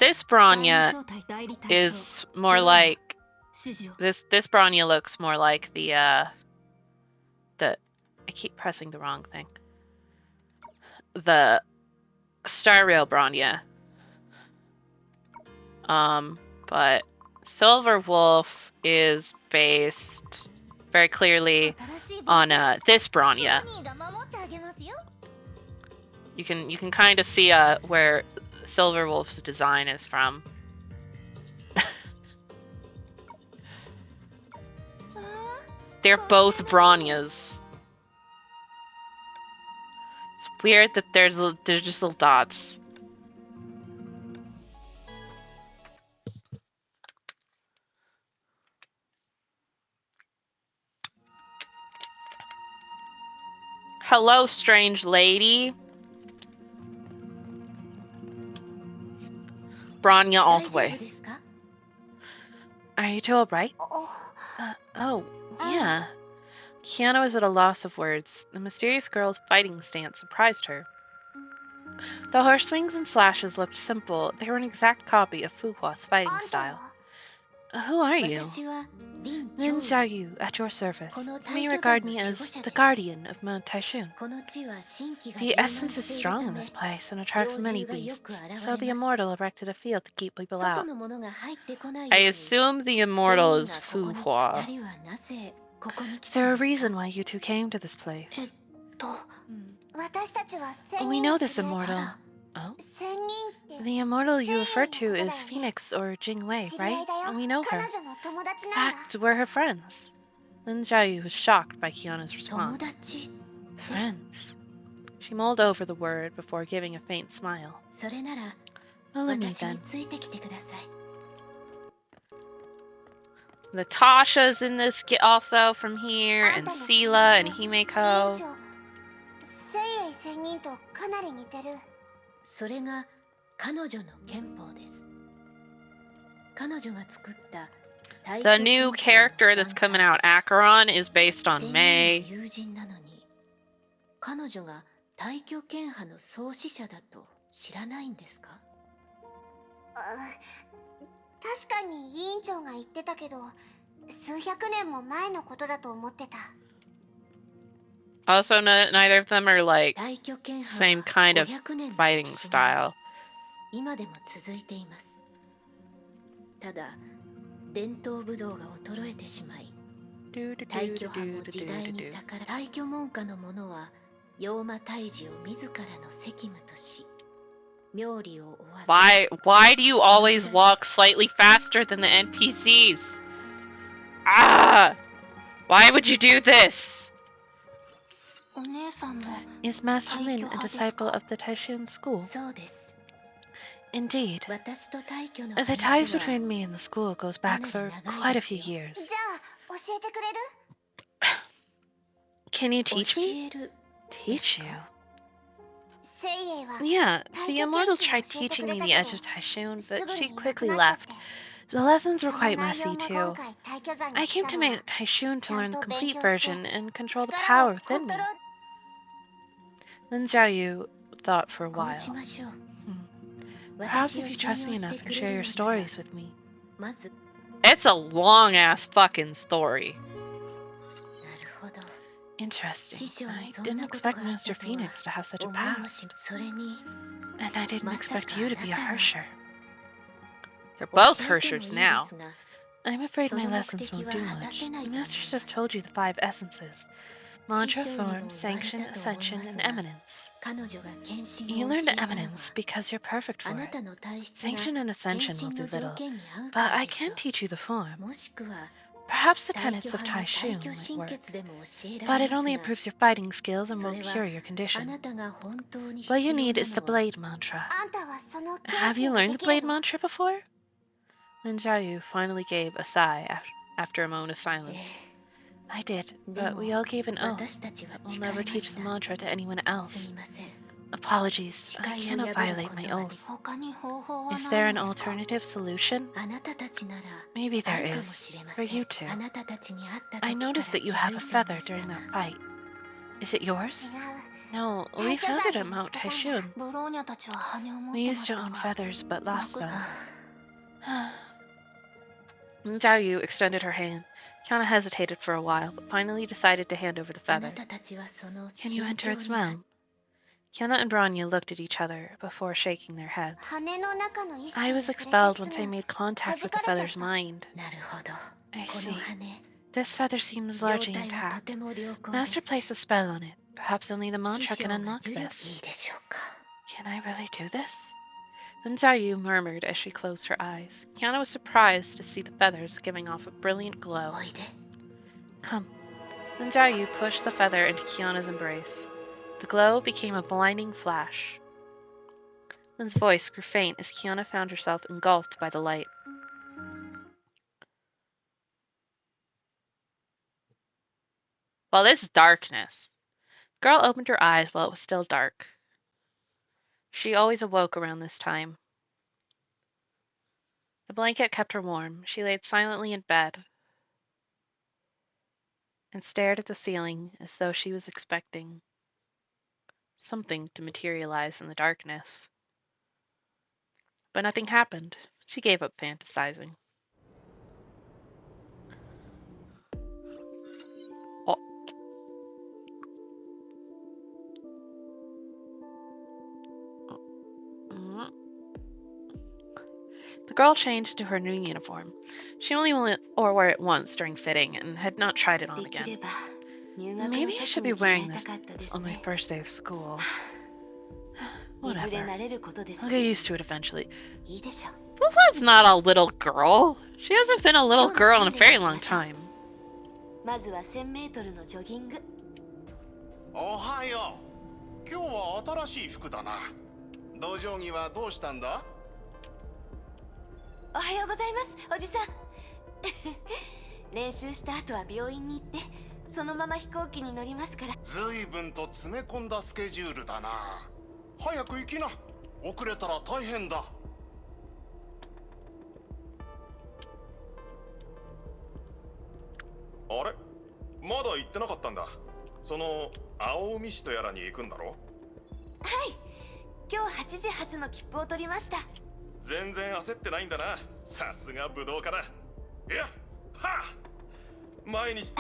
this Bronya is more like this Bronya looks more like the I keep pressing the wrong thing. The Star Rail Bronya. But Silver Wolf is based very clearly on this Bronya. ニーが守ってあげますよ You can kind of see where Silver Wolf's design is from. They're both Bronyas. It's weird that they're just little dots. Hello, strange lady. Bronya all the 大丈夫 way. ですか Are you two alright? お Oh, yeah. Kiana was at a loss of words. The mysterious girl's fighting stance surprised her. The horse swings and slashes looked simple. They were an exact copy of Fuhua's あ fighting んた style. は Who are you? 私は林 Lin 長 Xiaoyu, at your service. この You 大 may 巨 regard 山の me 守護 as 者 the です。 guardian of Mount Taishun. この地は神気が The 充満 essence is している strong た in め this place and attracts 猟 many 銃がよく beasts, 現 so the れます。 immortal erected a field to keep people 外 out. の者が入ってこない I ように assume the 仙 immortal 人 is がここに Fuhua. 二人はなぜここに来 Is た there ん a です reason か？ why you two came to this place? 私たちは仙 We 人 know の this 知り合い。 immortal. Oh? 仙人って The immortal you 仙 refer 友 to のことだよ is ね。 Phoenix or Jingwei, 知り合 right? いだよ。 We know 彼 her. 女の友達 In なんだ。 fact, we're her friends. Lin Xiaoyu was shocked by Kiana's 友 response. 達です。 Friends. She mulled over the word before giving a faint smile. それなら Follow me 私に then. ついてきてください。 Natasha's in this also from here, あん and たの Sela and 近 Himeko. 長聖英仙人とかなり似てる。それが彼女の憲法です。彼女が作った太 The new character that's coming out, Acheron, is based on May. 友人なのに彼女が大巨剣派の創始者だと知らないんですか？確かに委員長が言ってたけど、数百年も前のことだと思ってた。 Also, neither of them are like 大巨剣派 same は kind of 500年の fighting 歴史があり style. 今でも続いています。ただ伝統武道が衰えてしまい大巨派も時代に逆ら大巨門下の者は妖魔退治を自らの責務とし妙理を追わず Why do you always walk slightly faster than the NPCs? Ah! Why would you do this? お姉さんも Is Master Lin a disciple of the Taishun school? そうです。 Indeed. 私と大巨の The 話 ties は between me and the school goes back for quite a few years. じゃあ教えてくれる？ Can you 教 teach me? える Teach you? 聖英は Yeah, the Taikyo immortal Kenki tried教えて teaching くれ me た the け edge ど、 of Taishun, す but ぐ she にいなく quickly なっちゃっ left. て。 The lessons were その quite 内容 messy も too. 今回大巨山に I 来 came た to のは Mount Taishun to ちゃん learn the と勉 complete 強して version and control the 力 power をコ within ント me. ロール。 Lin Xiaoyu thought for a こう while. しましょう。 Perhaps 私 if を you 信 trust 用 me し enough て and く share れ your るのなら stories with me. まず It's a long ass fucking story. なるほど Interesting. 師匠 I にそん didn't なこと expect があっ Master たとは Phoenix to have such a 思いも past. しそれに And I didn't まさ expect か you あ to な be た a が Hersher. They're 教 both えてもいい Hershers で now. すが I'm afraid そ my の目 lessons 的 won't は do 果た much. せない The と思い masters ま have す told you the 5 essences. Mantra, 師匠にも Thorn, 言われ Sanction, たと思い Ascension, ます and が Eminence. 彼女が献身 You を教 learned えたのは Eminence because you're perfect あ for な it. たの体質が Sanction and 献 Ascension will 身 do の条 little, 件に合う but から I でしょ can teach you the form. もしくは Perhaps the 大 tenets 巨 of 派の Taishun 大巨 might 神 work, 血でも教えら but れ it ます only が improves your fighting skills and そ won't れは cure your あ condition. なたが本当に必 What 要 you な need is the のは Blade Mantra. あんたはその剣 Have you 心が learned で the きる Blade の？ Mantra before? Lin Jiayu finally gave a sigh after a moment of え silence. え I did, で but も we all gave an oath. 私たちは We'll 誓 never いま teach し the た mantra to anyone す else. みません Apologies, I 誓いを cannot 破る violate こ my とは oath. でき他に方法は Is な there い an のですか？ alternative solution? あなたたちなら Maybe あ there るかも is, しれま for せ you ん two. あなたたちに会った I 時か noticed ら that 気 you づ have い a てい feather ました during が that fight. Is it 違 yours? う。 No, 大 we 巨 found 山 it で at 見 Mount つけたんだ。 Taishun. ブローニャたちは羽を持っ We てま used し to た own が feathers, but な lost く them. Zhao Yu extended her hand. Kiana hesitated for a while, but finally decided to hand over the あな feather. たたちはその Can you 慎 enter 重 its に realm? Kiana and Branya looked at each other before shaking their heads. 羽の中の意識 I に was 触れて expelled す once I ぐ made contact with the 弾かれちゃっ feather's た。 mind. なるほど I この see. 羽 This feather seems 状 largely 態はと intact. ても良好で Master す placed a spell on it. Perhaps only the 師 mantra 匠 can が unlock 助力い this. いでしょうか Can I really do this? Then Zhayu murmured as she closed her eyes. Kiana was surprised to see the feathers giving off a brilliant glow. おいで Come. Then Zhayu pushed the feather into Kiana's embrace. The glow became a blinding flash. Lin's voice grew faint as Kiana found herself engulfed by the light. Well, this darkness. The girl opened her eyes while it was still dark. She always awoke around this time. The blanket kept her warm. She laid silently in bed and stared at the ceiling as though she was expecting something to materialize in the darkness. But nothing happened. She gave up fantasizing. girl changed into her new uniform. She only wore it once during fitting and had not tried it on できれ again. ば入学の Maybe I 時 should be に着替 wearing えた this かったで on す my ね。 first day of school. いずれ Whatever. 慣れることです I'll し get used to it eventually. いいでしょう。 Fufa's not a little girl. She hasn't been a little girl in a very long time. まずは1000メートルのジョギング。おはよう。今日は新しい服だな。道場着はどうしたんだ？おはようございます、おじさん。練習した後は病院に行って、そのまま飛行機に乗りますから。ずいぶんと詰め込んだスケジュールだな。早く行きな。遅れたら大変だ。あれ、まだ行ってなかったんだ。その青海市とやらに行くんだろ？はい、今日8時発の切符を取りました。全然焦ってないんだな。さすが武道家だ。いや、はあ、前にし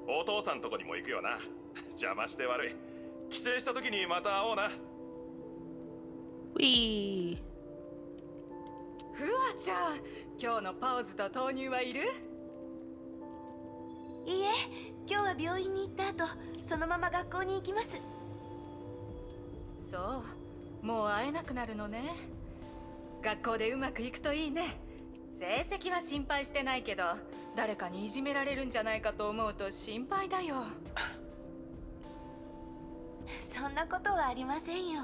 お父さんとこにも行くよな。邪魔して悪い。帰省した時にまた会おうな。 Wee. ふわちゃん、今日のパウズと豆乳はいる？いいえ、今日は病院に行った後、そのまま学校に行きます。そう、もう会えなくなるのね。学校でうまくいくといいね。成績は心配してないけど、誰かにいじめられるんじゃないかと思うと心配だよ。そんなことはありませんよ。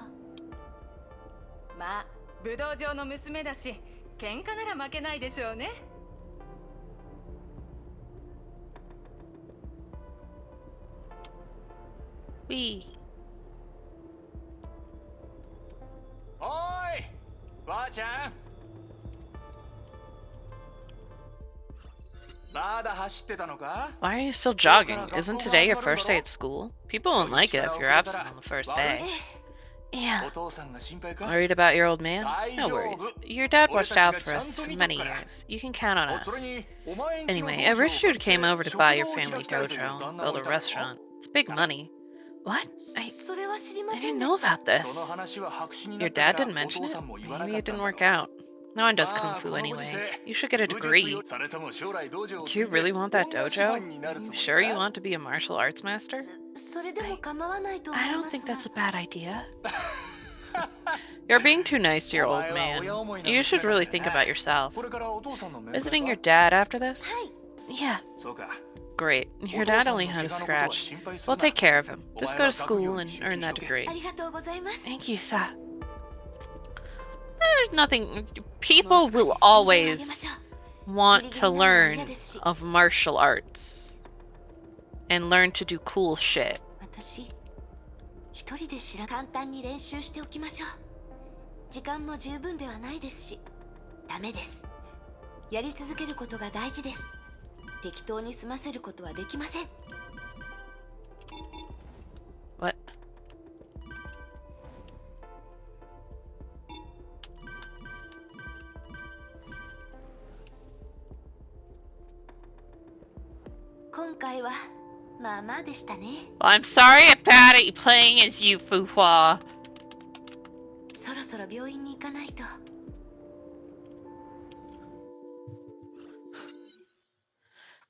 まあ、武道場の娘だし、喧嘩なら負けないでしょうね。Wee. おーい、ばあちゃん。まだ走ってたのか？ Why are you still jogging? Isn't today your first day at school? People won't like it if you're absent on the first day. Yeah. お父さんが心配か？ Worried about your old man? No worries. Your dad watched out for us for many years. You can count on us. それにお前んちの Anyway, 道 I 場を wish you'd 買って came over to 食 buy 堂 your を family 開きたいという dojo 旦 and 那が build い a たの？ restaurant. It's big money. What? それは知りま I せん didn't で know した。 about this. その話は白紙にな Your った dad から didn't お mention 父 it? さんも言わな Maybe かっ it たん didn't だろ work out. No one does ま kung あ fu このご時 anyway. 世 You should get a 武術 degree. よされとも将来道場を Do 継 you いで really want that 女師 dojo? 範になるつ You もり sure you か？ want to be a martial arts master? それでも構わないと思 I い don't ます think が that's a bad idea. You're being too nice to your お old 前は man. 親思いな You 娘 should だ really から think な。 about yourself. これからお父さんの面会 Visiting か？ your dad after this? はい Yeah, そうか。 great. お Your 父 dad さん only の had a 怪我のことは scratch. 心配す We'll るな。 take care of him. お Just 前 go は to 学 school 業 and に集 earn 中し that とけ。 degree. ありがとうございます。 Thank you, Sa. There's nothing. People will always want to learn of martial arts and learn to do cool shit. 私、一人で簡単に練習しておきましょう。時間も十分ではないですし、ダメです。やり続けることが大事です。適当に済ませることはできません。 What? 今回はまあまあでしたね。 Well, I'm sorry about it playing as you, Fuhua. そろそろ病院に行かないと。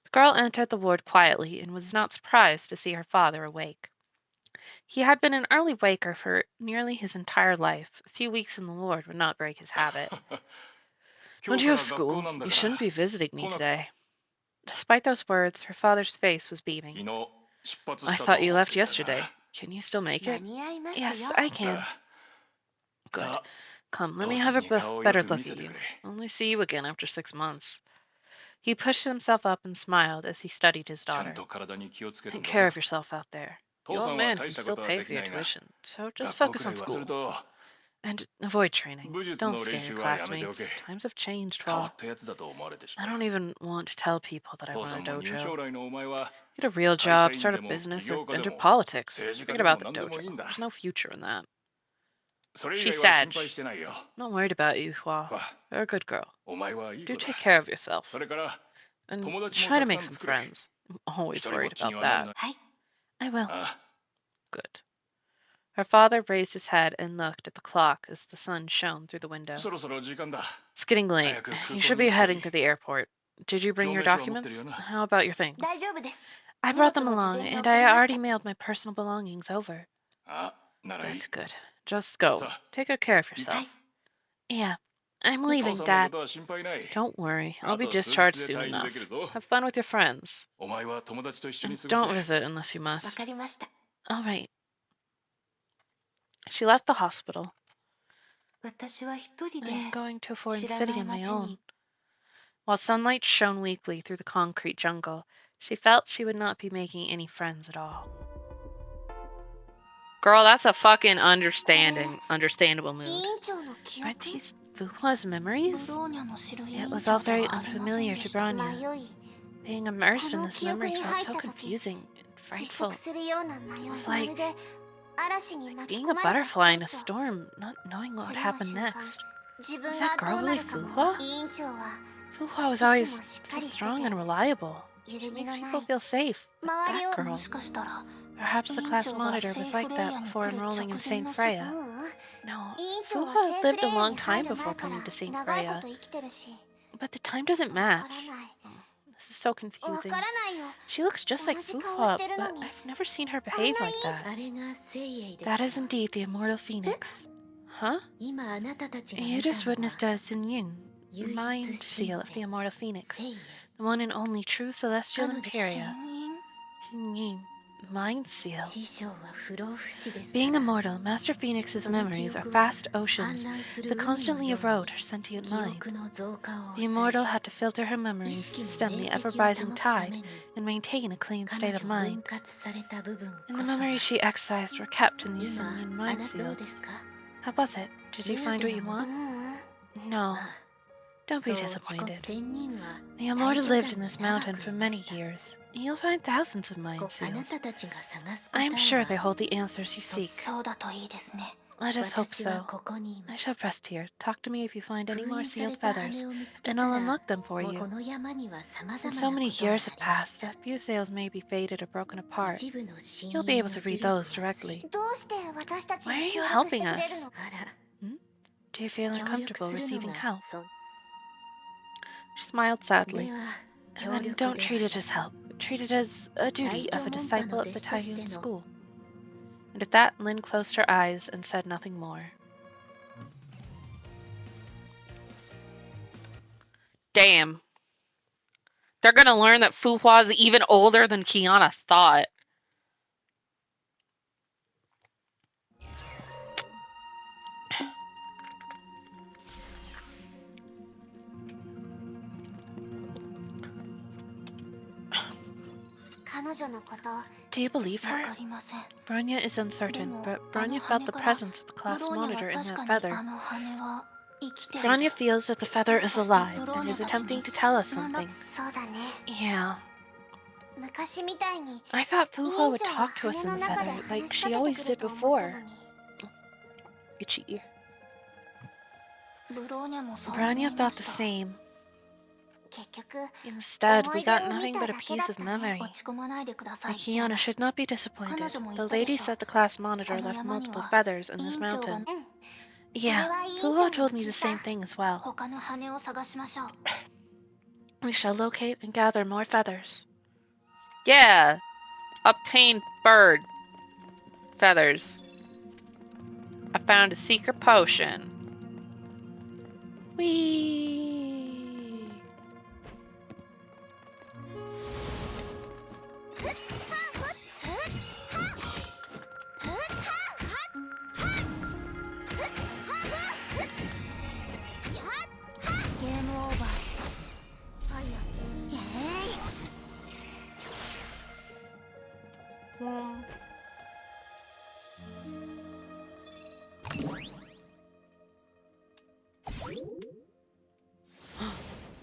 The girl entered the ward quietly and was not surprised to see her father awake. He had been an early waker for nearly his entire life. A few weeks in the ward would not break his habit. 今 When 日 you か have ら学校 school, なんだ you か shouldn't ら。 be visiting me 来なく- today. Despite those words, her father's face was 昨 beaming. 日出発 I したと thought you 思っ left ていた yesterday. が。 Can you still make 間 it? に合いますよ。 Yes, I can. あ Good. さあ、 Come, let 父 me さ have ん a に顔をよ better く look 見せ at て you. くれ。 Only see you again after 6 months. He pushed himself up and smiled as he studied his ちゃん daughter. と体に気をつけるん Take だ care ぞ。 of yourself out there. The 父さ old んは man 大 can した still ことは pay で for き your ないが、 tuition, so just 学校 focus くら on いはす school. ると And avoid training. 武術 Don't の scare 練 your 習はやめてお classmates. け。 Times have changed, 変わ well. ったやつだと思われてし I まう。 don't even want to tell people that I 父さ run ん a も入賞 dojo. 来のお前は Get a real 会社 job, 員 start で a も business, 起 or 業家で enter も politics. 政治家 Forget でも about the 何でもいいん dojo. だ。 There's no future in that. それ以 She 外は心 said, 配してないよ。 Not worried about you, Hua. わ、 You're a good girl. お前はいい Do 子だ。 take care of yourself. それから And 友達も try た to くさ make ん some 作れ。 friends. I'm always 一人ぼっ worried ちに about はなる that. な。はい。I will. ああ、 Good. Her father raised his head and looked at the clock as the sun shone through the window. そろそろ時間だ。 It's getting late. 早く空港 You に should 行 be くといい。 heading to the airport. Did you bring your 証明書は持ってる documents? よな。 How about your things? 大丈夫です。 I brought them 荷物も事 along, 前に and 送 I りました。 already mailed my personal belongings over. あ、ならいい。 That's good. Just go. さあ、 Take good care of は yourself. い。 Yeah, I'm 父 leaving, さんのこ Dad. とは心配ない。 Don't worry, I'll あ be と数日 discharged で soon 退院で enough. きるぞ。 Have fun with your friends. お前は友達と一緒に And 過ご don't せ。 visit unless you わ must. かりました。 All right. She left the hospital. 私は一人で I'm going to a foreign 知ら city ない on my 町 own. に While sunlight shone weakly through the concrete jungle, she felt she would not be making any friends at all. Girl, that's a fucking understandable 委 mood. 員長の記 Aren't 憶 these Fuhua's ブ memories? ローニャの知る委 It 員 was 長 all で very はありません unfamiliar で to した Bronya. 迷い Being immersed in この this 記憶 memory に felt 入っ so た時 confusing and 窒 frightful. 息するような迷い It's ま like るで嵐に巻き Being 込 a まれた butterfly in a 蝶々 storm, not knowing what would 次の happen 瞬間 next. 自分 Was が that ど girl うな really るかも Fuhua? 委員長は Fuhua was いつも always しっ so かりして strong て and reliable. 揺る She ぎ makes のな people い feel safe. But 周り that を girl, もしかしたら perhaps the 委員 class 長が monitor セ was ーフ like レイヤ that ーに before 来る enrolling in 直前 St. の Freya. ううん No, 委員長は Fuhua セー lived フレ a イヤー long に time 入る before 前から coming to St. 長いこ Freya, と生きてるし but the time doesn't わ match. からない This is so わ confusing. からないよ She looks just like 同じ顔 Fuhua, してるの but に I've never seen her behave like that. あれが聖鋭です That か is indeed the immortal phoenix. Huh? 今あなたたちが You 見た just の witnessed は a Zinyin, 唯一 mind 神 seal of the 聖 immortal phoenix, 聖鋭 the one and only true celestial 彼女 Imperia. Zinyin, mind seal. 師匠は不老不死ですか Being ら immortal, Master Phoenix's その記 memories are 憶は vast oceans 氾濫する that 海の constantly よう erode に her sentient 記 mind. 憶の増加を The 抑 immortal え had to filter her 意 memories 識 to の stem the 明 ever 晰を rising 保つため tide に and maintain a clean 彼 state 女 of 分 mind. 割された部分 And こ the そが memories she excised were kept in the 今 Zinyin あ mind なたどう seal. ですか How was it? Did you 目当 find て what you のも う want? ん No. まあ Don't そ be う落ち込む disappointed. 仙人は The immortal 大 lived 巨 in 山 this に長 mountain く for いま many した years. You'll find thousands of mind あな seals. たたちが探す答 I え am sure they は hold the answers you そ seek. そうだといいですね。 Let us hope 私は so. ここにい I ます shall rest here. Talk to me if you find any 封 more 印され sealed た feathers, 羽を見つけ and た I'll ら unlock them for こ you. の山には様 Since 々 so な many ことがあ years have りまし passed, た a few sails may be faded or broken apart. 一部の親 You'll be 友 able の to 呪 read 力は those 制 directly. どうして私たち Why に are 協 you 力して helping くれ us? るの あら Do you feel 協力 uncomfortable するの receiving が help? そ She smiled sadly. では And 協 then 力 don't で treat は it な as く help. Treat it as a duty of a 大 disciple の of the 弟子として Taiyun の school. And at that, Lin closed her eyes and said nothing more. Damn. They're gonna learn that Fuhua is even older than Kiana thought. Do you believe わ her? かりません。 Bronya is uncertain, but あの Bronya 羽 felt the から presence of the ブ class ローニャ monitor は in 確 that かに feather. あの羽は生きている。 Bronya feels that the feather is そして alive ブロー and ニャ is たちに attempting to tell us なんだ something. そうだね Yeah. 昔みたいに I thought 委 Fuhua 員 would 長が talk to us 羽 in の the 中で feather 話 like し she かけ always てく did ると思ったの before. に Itchy ear. ブローニャもそう思い Bronya ま thought し the た。 same. 結局 Instead, we got 思い出を見 nothing た but a だけ piece だっ of たね memory. 落ち込まないでくださ But い。キア Kiana ナ should not be disappointed. 彼女も言 The ったで lady しょ。 said the class monitor あの left 山に multiple は feathers in 委 this 員長が mountain. うん Yeah, それは委員 Fuhua 長に told も me 聞 the い same た thing as well. 他の羽を探しましょう。 We shall locate and gather more feathers. Yeah! Obtain bird feathers. I found a secret potion. Whee!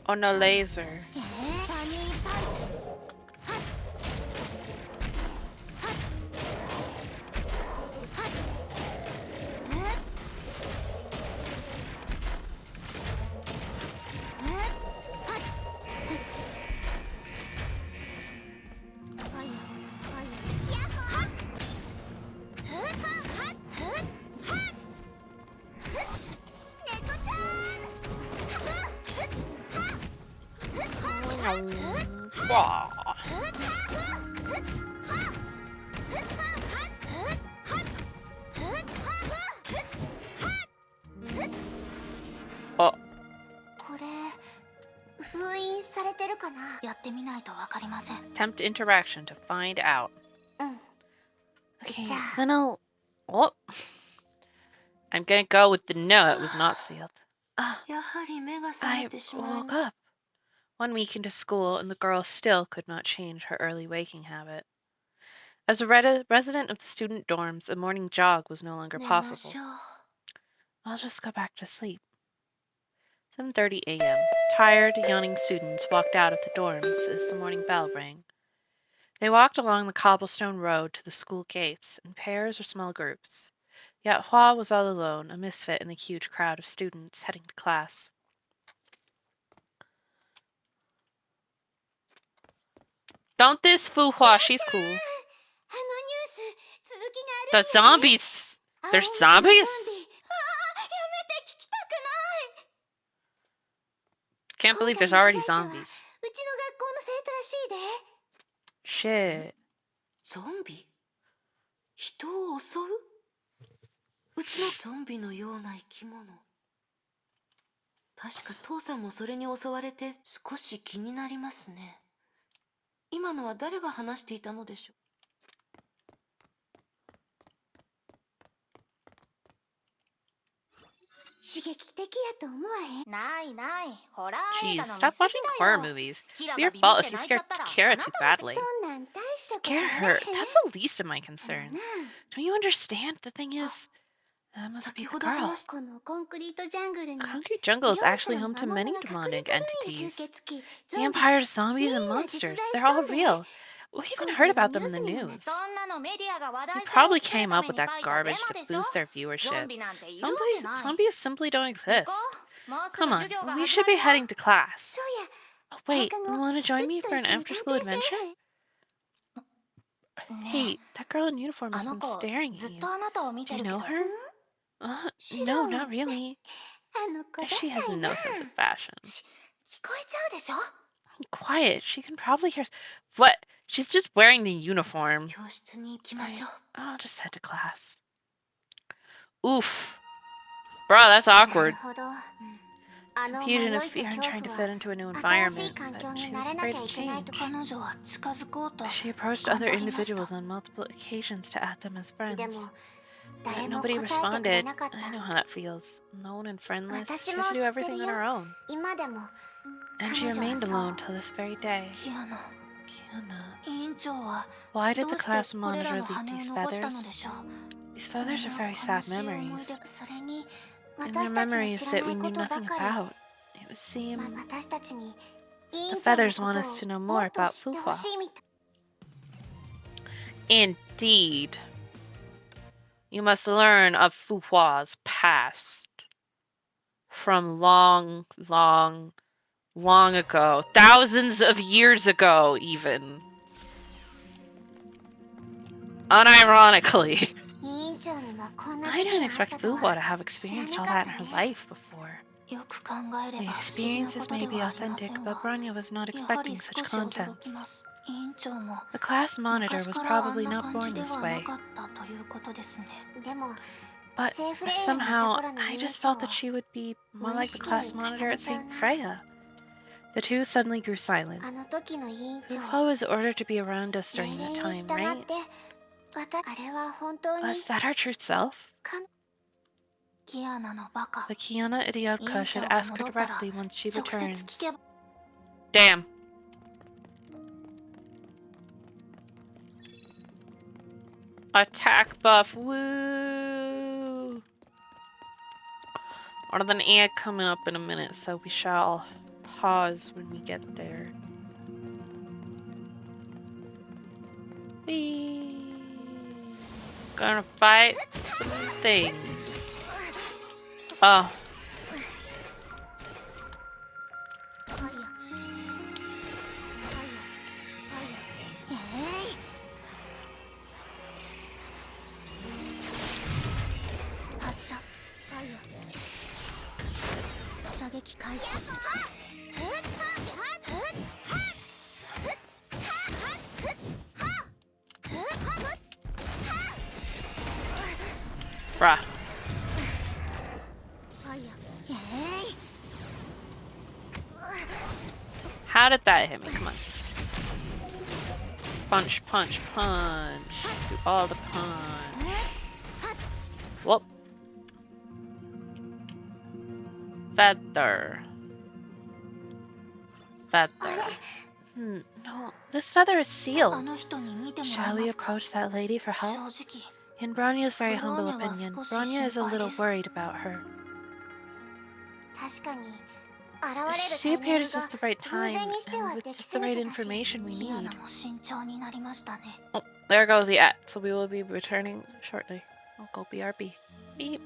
Oh no, laser. Wah. Oh, これ封印されてるかな。やってみないとわかりません。 attempt interaction to find out. うん。 Okay, じゃあ then I'll. Oh, I'm gonna go with the no. It was not sealed. やはり目が覚 I めてしまい woke up 1 week into school, and the girl still could not change her early waking habit. As a resident of the student dorms, a morning jog was no longer 寝ま possible. しょう。 I'll just go back to sleep. 7:30 a.m. Tired, yawning students walked out of the dorms as the morning bell rang. They walked along the cobblestone road to the school gates in pairs or small groups. Yet Hua was all alone, a misfit in the huge crowd of students heading to class. Don't diss Fu Hua, she's cool. あのニュース続きがあ The るんだね。 zombies! 青 There's 虫の zombies? ゾンビ。やめて聞きたくない。 Can't 今 believe 回 there's の already 被害者は zombies. うちの学校の生徒らしいで。 Shit. ゾンビ？人を襲う？うちのゾンビのような生き物。確か父さんもそれに襲われて少し気になりますね。今のは誰が話していたのでしょう。刺激的やと思わへん。ないない。ホラー映 Jeez, 画の見 stop 過 watching ぎだ horror よ。 movies. キラ It's が your ビビ fault っ if て you 泣いちゃ scared ったら Kara あな too たのせい。 badly. そんなん大したこと Scare あ her. らへん。 That's the least of my あの concern. な Don't you understand? The thing is, that must be 先 the ほど girl. 話しこのコンクリートジャングルに Concrete Jungle is actually 行 home さ to ん魔 many 物が隠れ demonic てるんや。 entities. 吸血鬼、ゾンビ。 Vampires, zombies, and みんな monsters. 実在 They're しと all んで。 real. We even 今 heard 回 about のニュ them ー in ス the にもなっ news. そんなのメディアが話 They 題性を probably 作る came た up with めに that 書いた garbage デ to マでしょ。 boost their ゾ viewership. ンビなんているわけない。 Zombies simply don't 行 exist. こう。もうす Come ぐ on, 授業が we 始 should まる be よ。 heading to class. そうや。 Oh, 放 wait, 課 you 後 want to う join ち me と for 一 an 緒に after 探 school 偵せ adventure? えへん。Hey, that girl in uniform あ has の been 子 staring ず at っ you. とあなたを見 Do て you るけ know ど。 her? 知 No, らん。 not really. あの子ダ She サ has い no な。 sense of fashion. 聞こえちゃうでしょ。 Quiet, she can probably hear. What? She's just wearing the uniform. 教室に行きましょう。 I'll just head to class. Oof. Bro, that's な awkward. るほど。あの迷 Confusion い of と fear and 恐 trying to 怖 fit は into a new 新しい environment, 環境 but に she 慣 was れな afraid きゃ to いけないと change. 彼女は近づこうと She approached 頑 other 張りました。 individuals on multiple occasions to add them as で friends. も But 誰も nobody 答えてくれ responded. なかっ I know た。 how that feels. Alone and friendless. 私 She も had to 知 do ってる everything よ。 on her own. 今でも And she 彼女は remained そう。 alone till this very day. キアナ、 Kiana. 委員長は Why did ど the うして class これら monitor の leak 羽を these 残したの feathers? でしょう。 These feathers are very 悲 sad しい思い memories. 出。それに And 私 they're たちの memories 知ら that な we いこ knew とば nothing かり。 about. It would seem 私たちに委 the 員長の feathers こ want と us to know をも more っと about 知ってほ Fuhua. しいみたい。 Indeed. You must learn of Fuhua's past. From long, long, long ago. Thousands of years ago, even. Unironically. 委員長にもこんな I 時期 didn't があっ expect たと Fuhua は to have 知ら experienced な all か that った in her ね。 life before. よく考えれ The ば不思議なこ experiences と may で be はありませ authentic, ん but が、 Bronya was not やはり expecting such 少し驚 contents. きます。委員長も The class monitor 昔 was からあん probably な not 感 born じで this はな way. かったということですね。でも But セーフレイヤーにいた somehow, 頃の I 委員 just 長 felt を that she would be more 無意 like the 識 class に monitor 重ね at ちゃう St. な。 Freya. The two suddenly grew silent. あの時の委員長 Fuhua was ordered to be around us 命 during that 令に time, 従 right? ってあれは本当に Was that our true self? キアナのバカ。 The Kiana Idiotka should ask her directly once she 直接 returns. 聞けば。 Damn. Attack buff, woo! More than egg coming up in a minute, so we shall pause when we get there. Whee! Gonna fight some things. Oh. Bruh. How did that hit me? Come on. Punch, punch, punch. Do all the punch. Whoop. Feather. Feather. No, this feather is sealed. Shall we approach that lady for help? In Bronya's very humble opinion, Bronya is a little worried about her. 確かに現れる She タイミン appeared グ at が just the right 偶 time 然にして and は with 出来 just す the ぎ right てたし information we キア need. ナも慎重になりましたね。 Oh, there goes the at. So we will be returning shortly. I'll go BRB. Beep.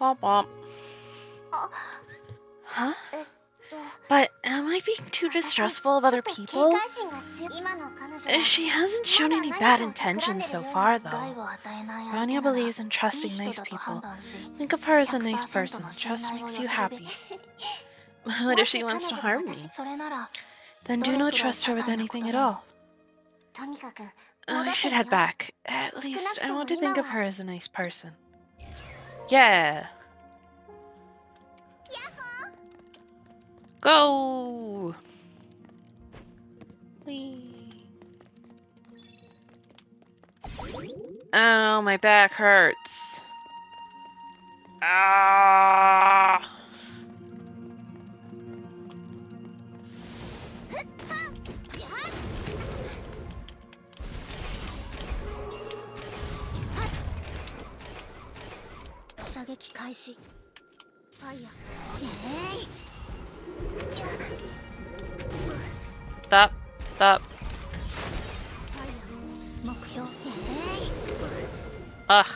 Womp womp. too distrustful of other people? She hasn't shown any bad intentions so far, though. Rania believes in trusting nice people. Think of her as a nice person. Trust makes you happy. What if she wants to harm me? Then do not trust her with anything at all. I should head back. At least I want to think of her as a nice person. Yeah. Go! Whee. Oh, my back hurts. Ah! Stop. Stop. Ugh.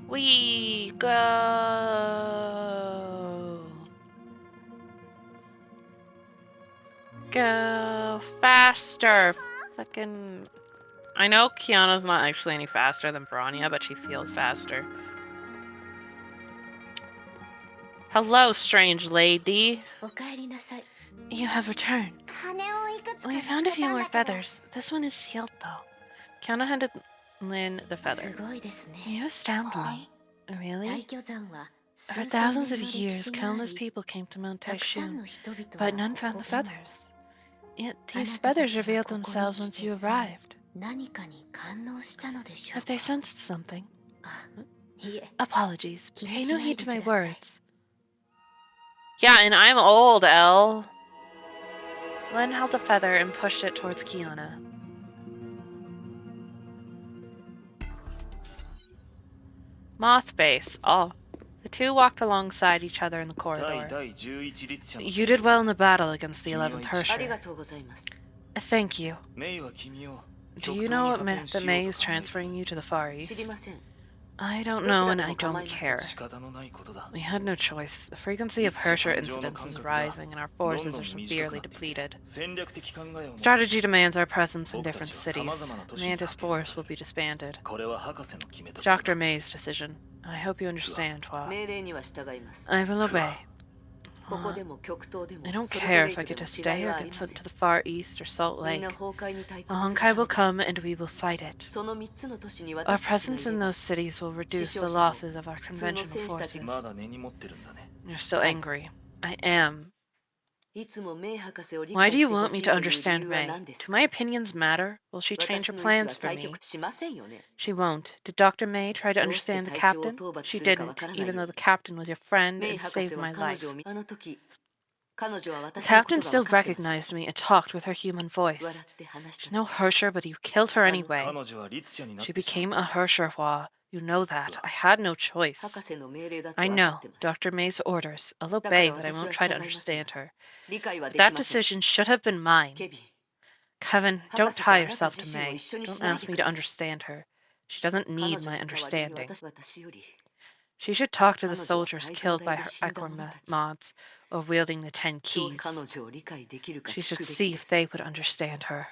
We go. Go faster. Fucking. I know Kiana's not actually any faster than Branya, but she feels faster. Hello, strange lady. You have returned. We found a few more feathers. This one is sealed, though. Kiana handed Lin the feather. You astound me. Really? For thousands of years, countless people came to Mount Taishun, but none found the feathers. Yet these feathers revealed themselves once you arrived. Have they sensed something? Apologies. Pay no heed to my words. Yeah, and I'm old, Elle. Len held the feather and pushed it towards Kiana. Moth base. Oh. The two walked alongside each other in the corridor. You did well in the battle against the 11th Hersher. Thank you. Do you know that May is transferring you to the Far East? I don't know, and I don't care. We had no choice. The frequency of Hersher incidents is rising, and our forces are severely depleted. Strategy demands our presence in different cities. Mantis force will be disbanded. It's Dr. May's decision. I hope you understand, Hua. I will obey. I don't care if I get to stay or get sent to the Far East or Salt Lake. A Honkai will come and we will fight it. Our presence in those cities will reduce the losses of our conventional forces. You're still angry. I am. Why do you want me to understand May? Do my opinions matter? Will she change her plans for me? She won't. Did Dr. May try to understand the captain? She didn't, even though the captain was your friend and saved my life. The captain still recognized me and talked with her human voice. She's no Hersher, but you killed her anyway. She became a Hersher, Hua. You know that. I had no choice. I know. Dr. May's orders. I'll obey, but I won't try to understand her. But that decision should have been mine. Kevin, don't tie yourself to May. Don't ask me to understand her. She doesn't need my understanding. She should talk to the soldiers killed by her mods or wielding the 10 keys. She should see if they would understand her.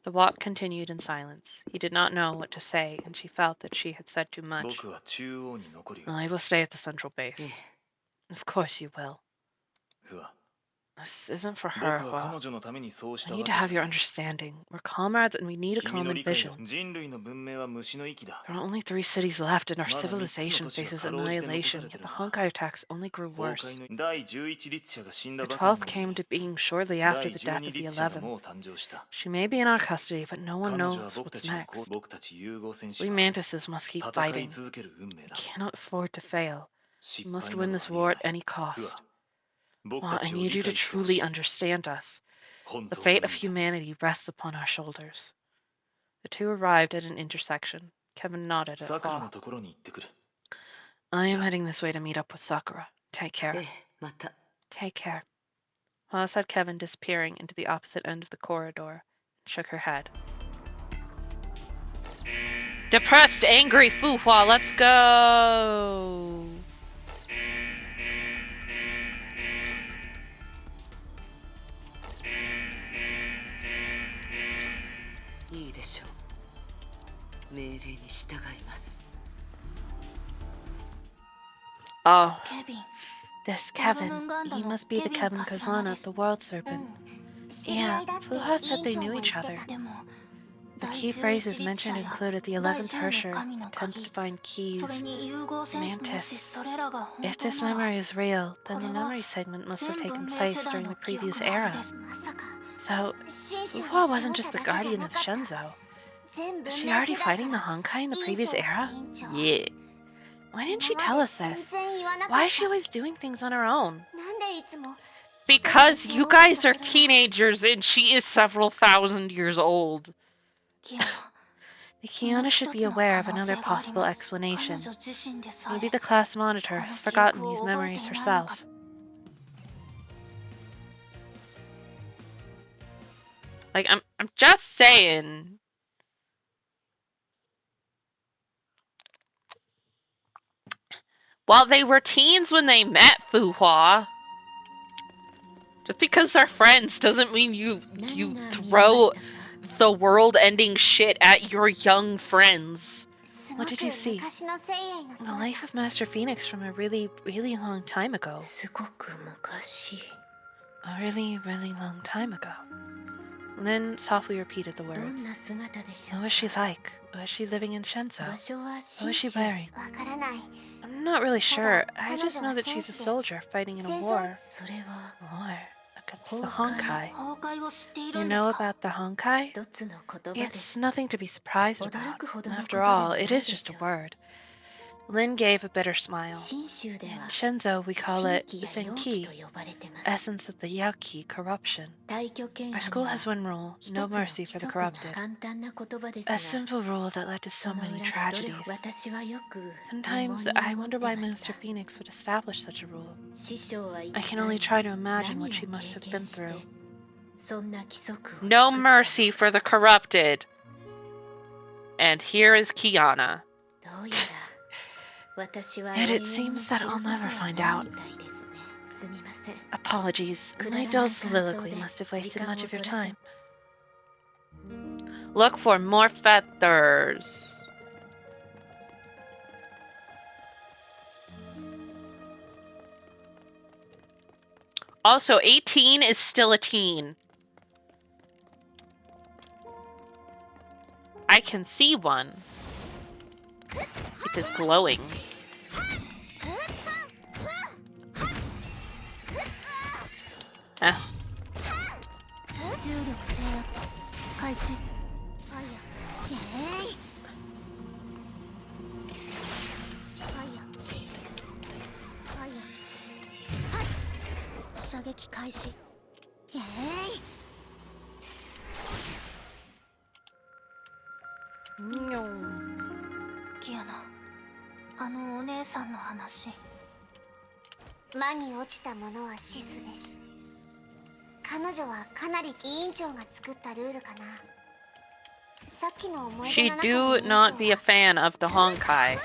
The walk continued in silence. He did not know what to say, and she felt that she had said too much. I will stay at the central base. Of course you will. This isn't for her, Hua. I need to have your understanding. We're comrades and we need a common vision. There are only 3 cities left and our civilization faces annihilation, yet the Honkai attacks only grew worse. The 12th came to being shortly after the death of the 11th. She may be in our custody, but no one knows what's next. We Mantises must keep fighting. We cannot afford to fail. We must win this war at any cost. Well, I need you to truly understand us. The fate of humanity rests upon our shoulders. The two arrived at an intersection. Kevin nodded at Hua. I am heading this way to meet up with Sakura. Take care. Take care. Hua said Kevin, disappearing into the opposite end of the corridor, and shook her head. Depressed, angry Fu Hua, let's go! Oh, this Kevin. He must be the Kevin Kazana, the World Serpent. Yeah, Fuha said they knew each other. The key phrases mentioned included the 11th Hersher, 10th Divine Keys, Mantis. If this memory is real, then the memory segment must have taken place during the previous era. So, Fuha wasn't just the guardian of Shenzo. Was she already fighting the Honkai in the previous era? Yeah. Why didn't she tell us this? Why is she always doing things on her own? Because you guys are teenagers and she is several thousand years old. The Kiana should be aware of another possible explanation. Maybe the class monitor has forgotten these memories herself. Like, I'm just saying. While they were teens when they met, Fu Hua. Just because they're friends doesn't mean you throw the world-ending shit at your young friends. What did you see? The life of Master Phoenix from a really, really long time ago. A really, really long time ago. Lin softly repeated the words. What was she like? Was she living in Shenzo? What was she wearing? I'm not really sure. I just know that she's a soldier fighting in a war. War against the Honkai. You know about the Honkai? It's nothing to be surprised about. After all, it is just a word. Lin gave a bitter smile. In Shenzo, we call it Zenki, essence of the Yaki, corruption. Our school has one rule, no mercy for the corrupted. A simple rule that led to so many tragedies. Sometimes I wonder why Master Phoenix would establish such a rule. I can only try to imagine what she must have been through. No mercy for the corrupted. And here is Kiana. Yet it seems that I'll never find out. Apologies, my dull soliloquy must have wasted much of your time. Look for more feathers. Also, 18 is still a teen. I can see one. It is glowing. She do not be a fan of the Honkai.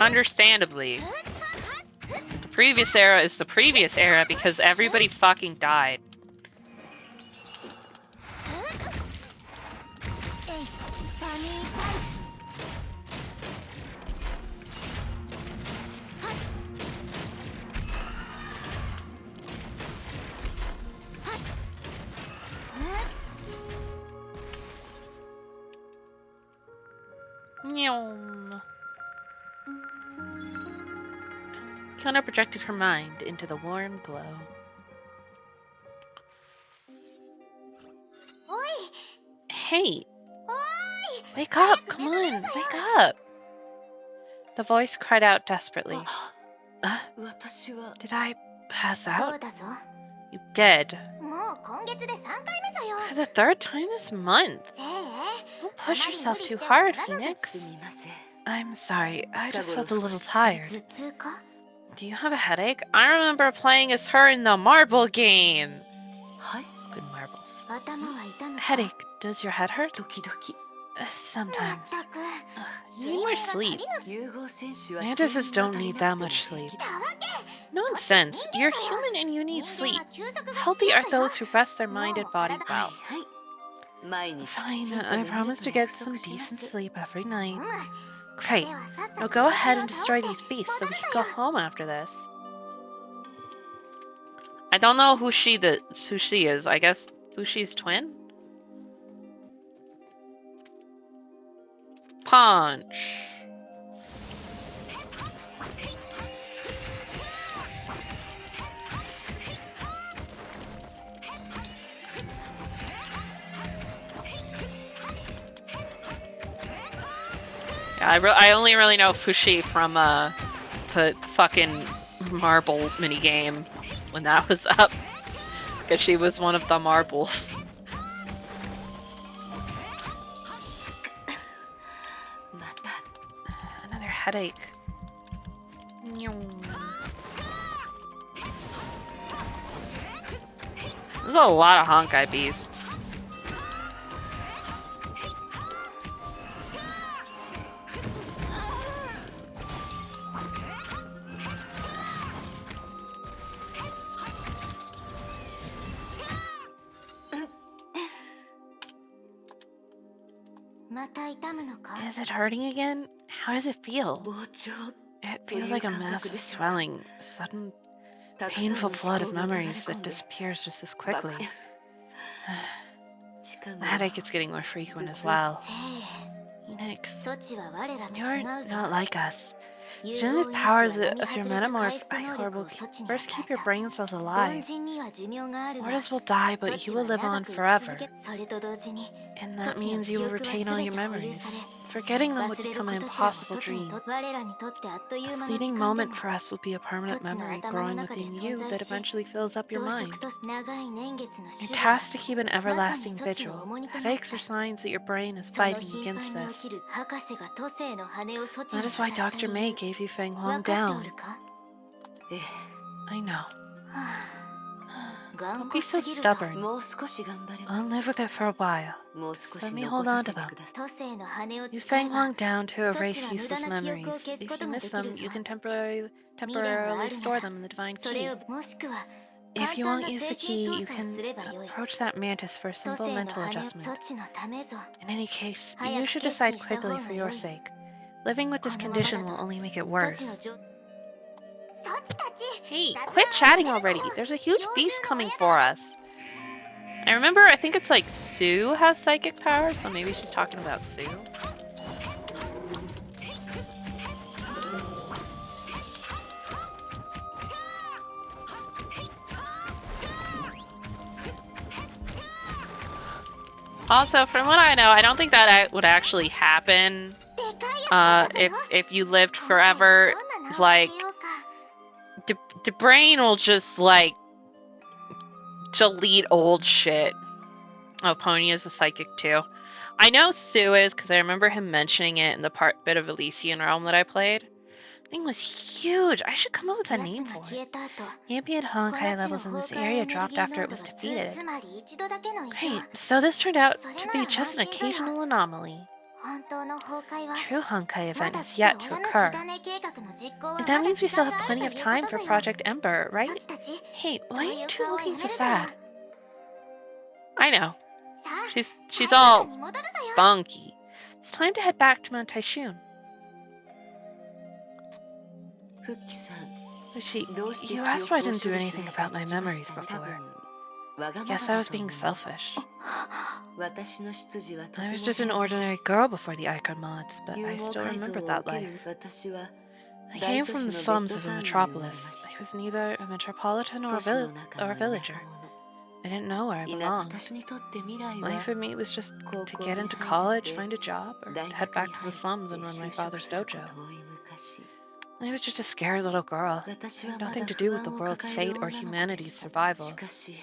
Understandably. The previous era is the previous era because everybody fucking died. Kiana projected her mind into the warm glow. Hey! Wake up! Come on! Wake up! The voice cried out desperately. Did I pass そう out? だぞ。 You did. もう今月で3回目ぞよ。 For the third time this month. せい Don't あま push り yourself 無理 too しては hard, ならぬ。 す Phoenix. みません。 I'm sorry. I just felt a little 頭 tired. 痛か Do you have a headache? I remember playing as her in the marble game. はい。 Good marbles. 頭は痛むか Headache. Does your head hurt? 時々。 Sometimes. まったく You 睡 need more 眠が足 sleep. りぬ 融合選手は Mantises don't need that much sleep. Nonsense. You're human and you need 人間 sleep. は休息が Healthy 必 are 要ぞよ those who rest their mind and body は well. い。毎日き Fine, ちんと I 眠る promise と to get 約 some 束しま decent す。 sleep every night. うむ Great. ではさっさ Now と go 魔 ahead 獣 and を倒 destroy して these beasts 戻 so る we ぞ can go よ home after this. I don't know who she is. I guess Fushi's twin? Punch. Yeah, I only really know Fushi from the fucking marble minigame when that was up. Because she was one of the marbles. また Another headache. There's a lot of Honkai beasts. Is it hurting again? How does it feel? 膨張 It feels like a massive swelling, sudden たくさんの painful 思 flood 考 of が流れ memories 込 that んで disappears just as バカ quickly. 近 The 頃 headache is getting more frequent as well. せ Phoenix, い措置は我らと you're 違うぞ not like us. 融 Shouldn't 合 the 因 powers 子は of 並 your 外れた metamorph 回復 by 能 Core 力 will を措置に first 与 keep え your た brain cells 凡 alive? 人には寿命があるが Mortals will die, 措 but 置 you は will live 長 on く生き続 forever. けそれと同時に And 措 that 置の means 記 you will 憶は retain all 全 your て保有 memories. され Forgetting them will 忘れる become こ an とすらも impossible 措置に dream. と我らにとってあっという間 A の時 fleeting 間で moment も for us will be a 措 permanent 置の memory 頭の growing 中で within 存 you 在 that し eventually fills up your 増 mind. 殖と長い年月の You're 種類は tasked to keep an まさに everlasting 措置の vigil. 重荷となっ Headaches are た signs that your brain is その fighting 頻 against 繁に起 this. きる博士が都政の羽を措置 That に is why 渡した Dr. 理 May 由 gave you Feng 分 Huang かってお down. るか え I know. はあ Don't 頑固 be す so ぎるぞ stubborn. もう少し頑張れ I'll ます live with it for a while. もう少 Let し me 残 hold さ on せ to て them. ください 都政の羽を Use 使え Feng ば Huang down to 措置 erase は無 useless 駄な記憶を memories. 消す If こ you とが miss できる them, ぞ you can 未練があ temporarily るな store ら them in the divine それ key. をもしくは If 簡 you 単 won't な use 精 the 神 key, 操 you 作すれば can よい approach that mantis for a 都 simple 政の mental 羽を adjustment. 措置のためぞ In any case, 早 you く should 決 decide 心した方 quickly が for よ your い sake. Living with this このまま condition だ will と only make it 措 worse. 置の状措置たち Hey, 雑談 quit は chatting やめるぞ already. There's a huge 猟 beast 銃の coming 親 for 玉 us. I remember, I think it's like Sue has psychic powers, so maybe she's talking about Sue. Also, from what I know, I don't think that would actually happen でかいやつだったぞよ if you lived 今回は forever. どんな名を Like, つけようか the brain will just, like, delete old shit. Oh, Pony is a psychic too. I know Sue is because I remember him mentioning it in the bit of Elysian Realm that I played. The thing was huge. I should come up with a 奴 name が for 消 it. えた後 Ambient こ Honkai の地の levels in 崩 this 壊エ area ネル dropped ギー after 濃 it 度 was がつ defeated. まり一度だけの異常 Great. So this turned out to それな be ら just an 安心ぞよ occasional anomaly. 本当の崩壊は True Honkai ま event だ has 来て yet お to らぬ occur. 火種計画の実行は And ま that だ means we 時 still 間 have がある plenty と of いうこ time と for ぞよ Project Ember, そ right? っちたち Hey, そ why う are い you う two 顔は looking や so めるぞ sad? I know. さあ She's タイ she's ガー all に戻るぞよ funky. It's time to head back to Mount Taishun. フッキさん She, どうして you 記 asked 憶 why を I didn't 処 do 理し anything ないか about my 聞きま memories したね多 before. 分わがま Guess ま I だ was と思 being います selfish. 私の出自はとて I も was just an 平凡で ordinary す girl before the Icon mods, but 勇 I 猛 still 改造 remembered を that 受け life. る私は I 大 came 都 from 市 the のベッ slums ド of タ the ウンに生まれ metropolis. まし I た was neither a metropolitan 都市の中 or a の田舎 villager. 者 I didn't know where I 今 belonged. 私にとって未来 Life は for me was just to 高校 get に into 入っ college, て find a job, or 大 head 学 back に to 入 the って slums and run 就 my 職 father's すること dojo. 遠い昔 I was just a scared little girl. It 私 had はま nothing だ to 不 do with the 安を world's 抱える fate or 女の子で humanity's した survival. しかし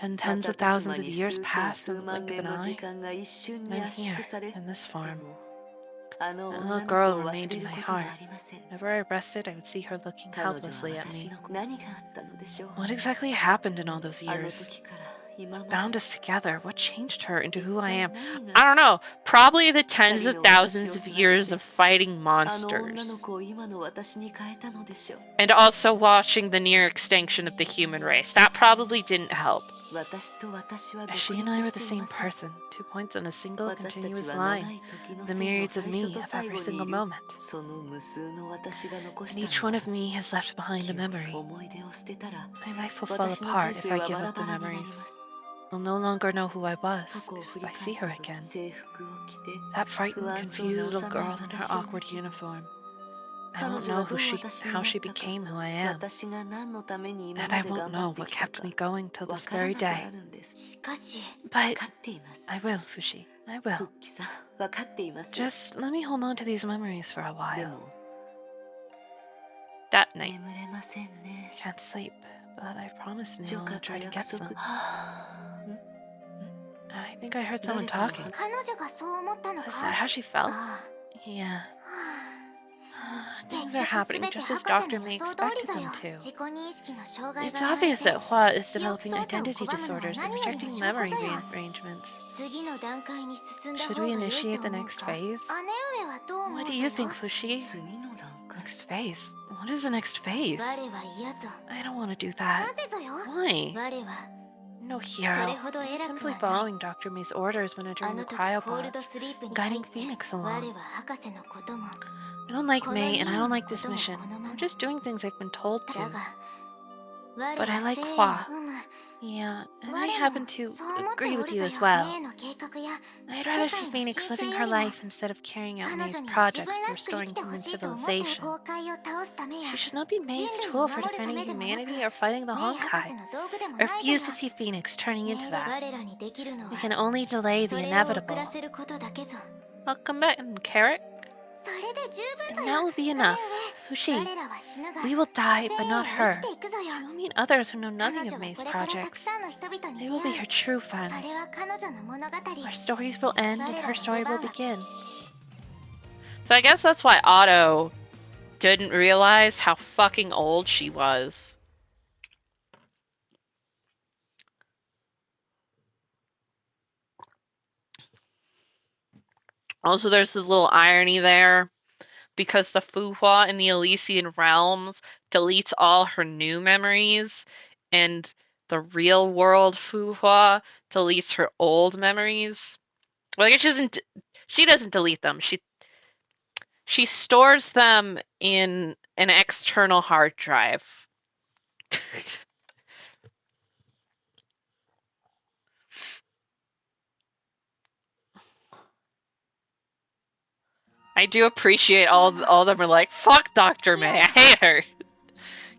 And tens of 瞬く thousands 間 of に years 数千 passed 数 in the 万 blink of 年 an の時 eye. 間が一瞬に And 圧 here, 縮され in this で farm, もあの that 女 little の子 girl を remained 忘れ in る my ことが heart. ありません Whenever I rested, I would see her looking 彼女は helplessly at 私 me. の何があったのでしょう What exactly happened in all those あの years? 時から今ま Bound で us together. What changed her into 一 who I 体 am? 何 I が don't know. Probably the 二 tens 人 of の私 thousands を of つなげ years て of fighting あの女 monsters. の子を今の私に変えたのでしょう And also watching the near extinction of the human race. That probably didn't help. 私と私は独 She 立 and I were し the てい same ません person, 2 points on a single 私たち continuous は長 line. い時の The 線の myriads of 最初 me と at 最 every 後に single いる moment. その無数の私が残し And た each の one は of me has left behind 記 a 憶 memory. 思い出を捨てたら My life will fall 私の apart 人 if I 生は give バラ up バ the ラになりま memories. す I'll no longer know who I was 過去を振 if り I see 返 her った時 again. 制服を着て That frightened, 不安そうな confused little 幼い girl in her 私を見 awkward て uniform. I 彼 won't 女は know どう how 私に she なった became か who I am. 私が何のために今 And ま I で won't 頑張 know って what きた kept か me going till わ this から very なく day. なるんですしかし分 But かっています I will, Fushi. I ク will. ッキーさん分かっています Just let me hold on to these memories for a で while. も That night, 眠れませんね I can't sleep, but I promised ジョ Neil カ I'll と try to 約 get 束 some. ん I think I heard someone 誰かの talking. 彼女がそう思ったの Is か that how she felt? あ Yeah. あ Things 結 are 局 happening 全て just as 博士 Dr. の May 予想通り expected ぞ them よ to. 自己認識の障害 It's が生まれ obvious て that Hua is 記憶 developing 操作を identity 拒むのは disorders and 何よりの projecting 証拠 memory ぞよ rearrangements. 次の段階に進んだ方 Should が we 良いと initiate the 思う next か phase? 姉上はどう思う What ぞ do よ you think, Fushi? 次の段階 Next phase? What is the next phase? 我は嫌ぞ I don't want to do な that. ぜぞよ Why? 我は No そ hero. れほど偉く Simply はない following Dr. May's orders when あ entering の the 時コールド cryopods, スリープに入 guiding って Phoenix 我 along. は博士のことも I don't like この May 任 and I 務 don't の like こ this とも mission. 好ま We're ぬ just doing things I've been told だ to. が我 But I は like 正義 Hua. の有無 Yeah, and 我 I も happen to そう思って agree お with る you ぞ as よ well. 例の計画や I'd rather 世 see 界の Phoenix 神 living 聖 her よりも life instead of carrying out 彼 May's 女には自 projects 分 for らしく生 restoring きてほ human しいと思っている civilization. 崩壊を倒すためや She should not be 人 May's 類 tool を for 守るた defending めでもなく humanity or fighting the メイ博 Honkai. 士の道具でも I ないぞ refuse よ to see Phoenix turning into that. 我らにできるのは We can only delay そ the れを遅 inevitable. らせることだけぞ Welcome back, Carrot. それで十分ぞ And よ that will be 姉 enough. 上 Fushi, 我らは死ぬが we will die, 正 but 義 not を her. 生きていくぞよ She will meet others who know 彼 nothing 女 of は May's これからた projects. くさんの人々に They 出 will be 会 her う true そ friends. れは彼女の物語 Our stories will end and her story will begin. So So I guess that's why Otto didn't realize how fucking old she was. Also, there's this little irony there, because the Fuhua in the Elysian realms deletes all her new memories, and the real world Fuhua deletes her old memories. Well, I guess she doesn't delete them. She stores them in an external hard drive. I do appreciate all of them are like, fuck Dr. May, I hate her.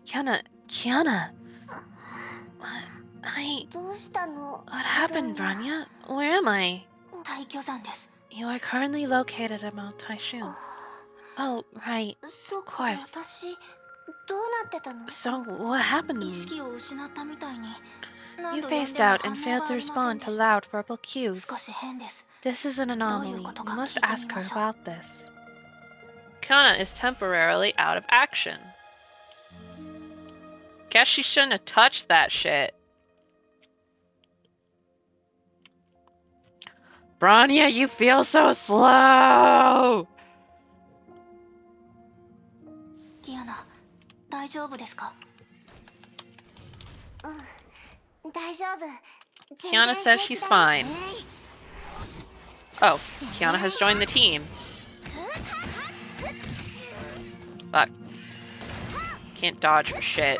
Kiana. What? どうしたの What happened, Branya? Where am I? 退去山です You are currently located at Mount Taishun. Oh, right. そっか course. 私どうなってたの So, what happened to 意 me? 識を失ったみたいに You phased out and failed to respond to loud verbal cues. 少し変です This is an anomaly. You どういうことか must 聞いてみ ask her ましょう。 about this. Kana is temporarily out of action. Guess she shouldn't have touched that shit. Branya, you feel so slow! キアナ大丈夫ですか大丈夫 Kiana says she's fine. Oh, Kiana has joined the team. Fuck. Can't dodge for shit.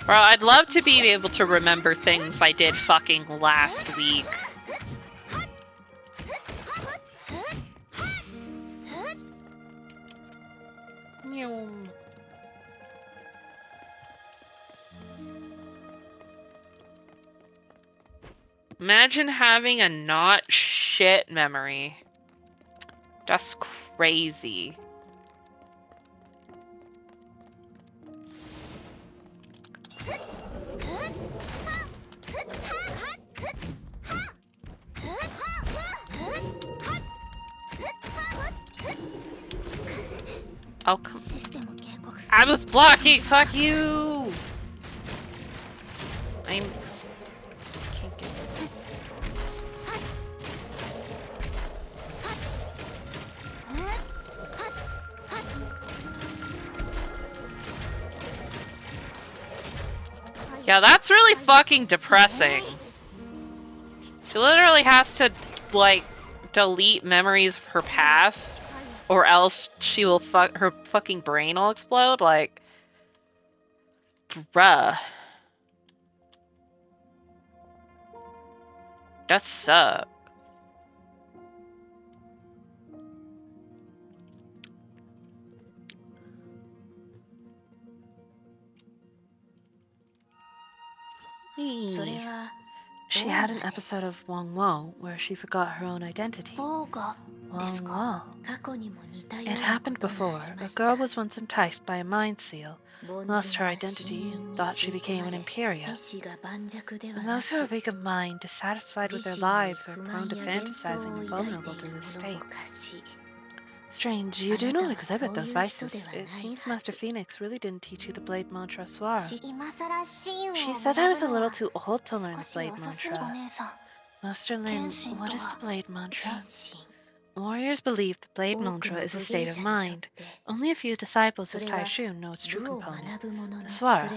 Bro, I'd love to be able to remember things I did fucking last week. Damn. Imagine having a not shit memory. That's crazy. Oh, come. I was blocking. Fuck you. I'm. Can't get. Yeah, that's really fucking depressing. She literally has to, like, delete memories of her past, or else she will her fucking brain will explode. Like, bruh. That sucks. She had an episode of Wong Wo where she forgot her own identity. Wong Wo. It happened before. A girl was once enticed by a mind seal, lost her identity, and thought she became an Imperia. And those who are weak of mind, dissatisfied with their lives, are prone to fantasizing and vulnerable to this state. Strange, you do not exhibit those vices. It seems Master Phoenix really didn't teach you the blade mantra Swara. She said I was a little too old to learn the blade mantra. Master Lin, what is the blade mantra? Warriors believe the blade mantra is a state of mind. Only a few disciples of Taishun know its true component, the Swara.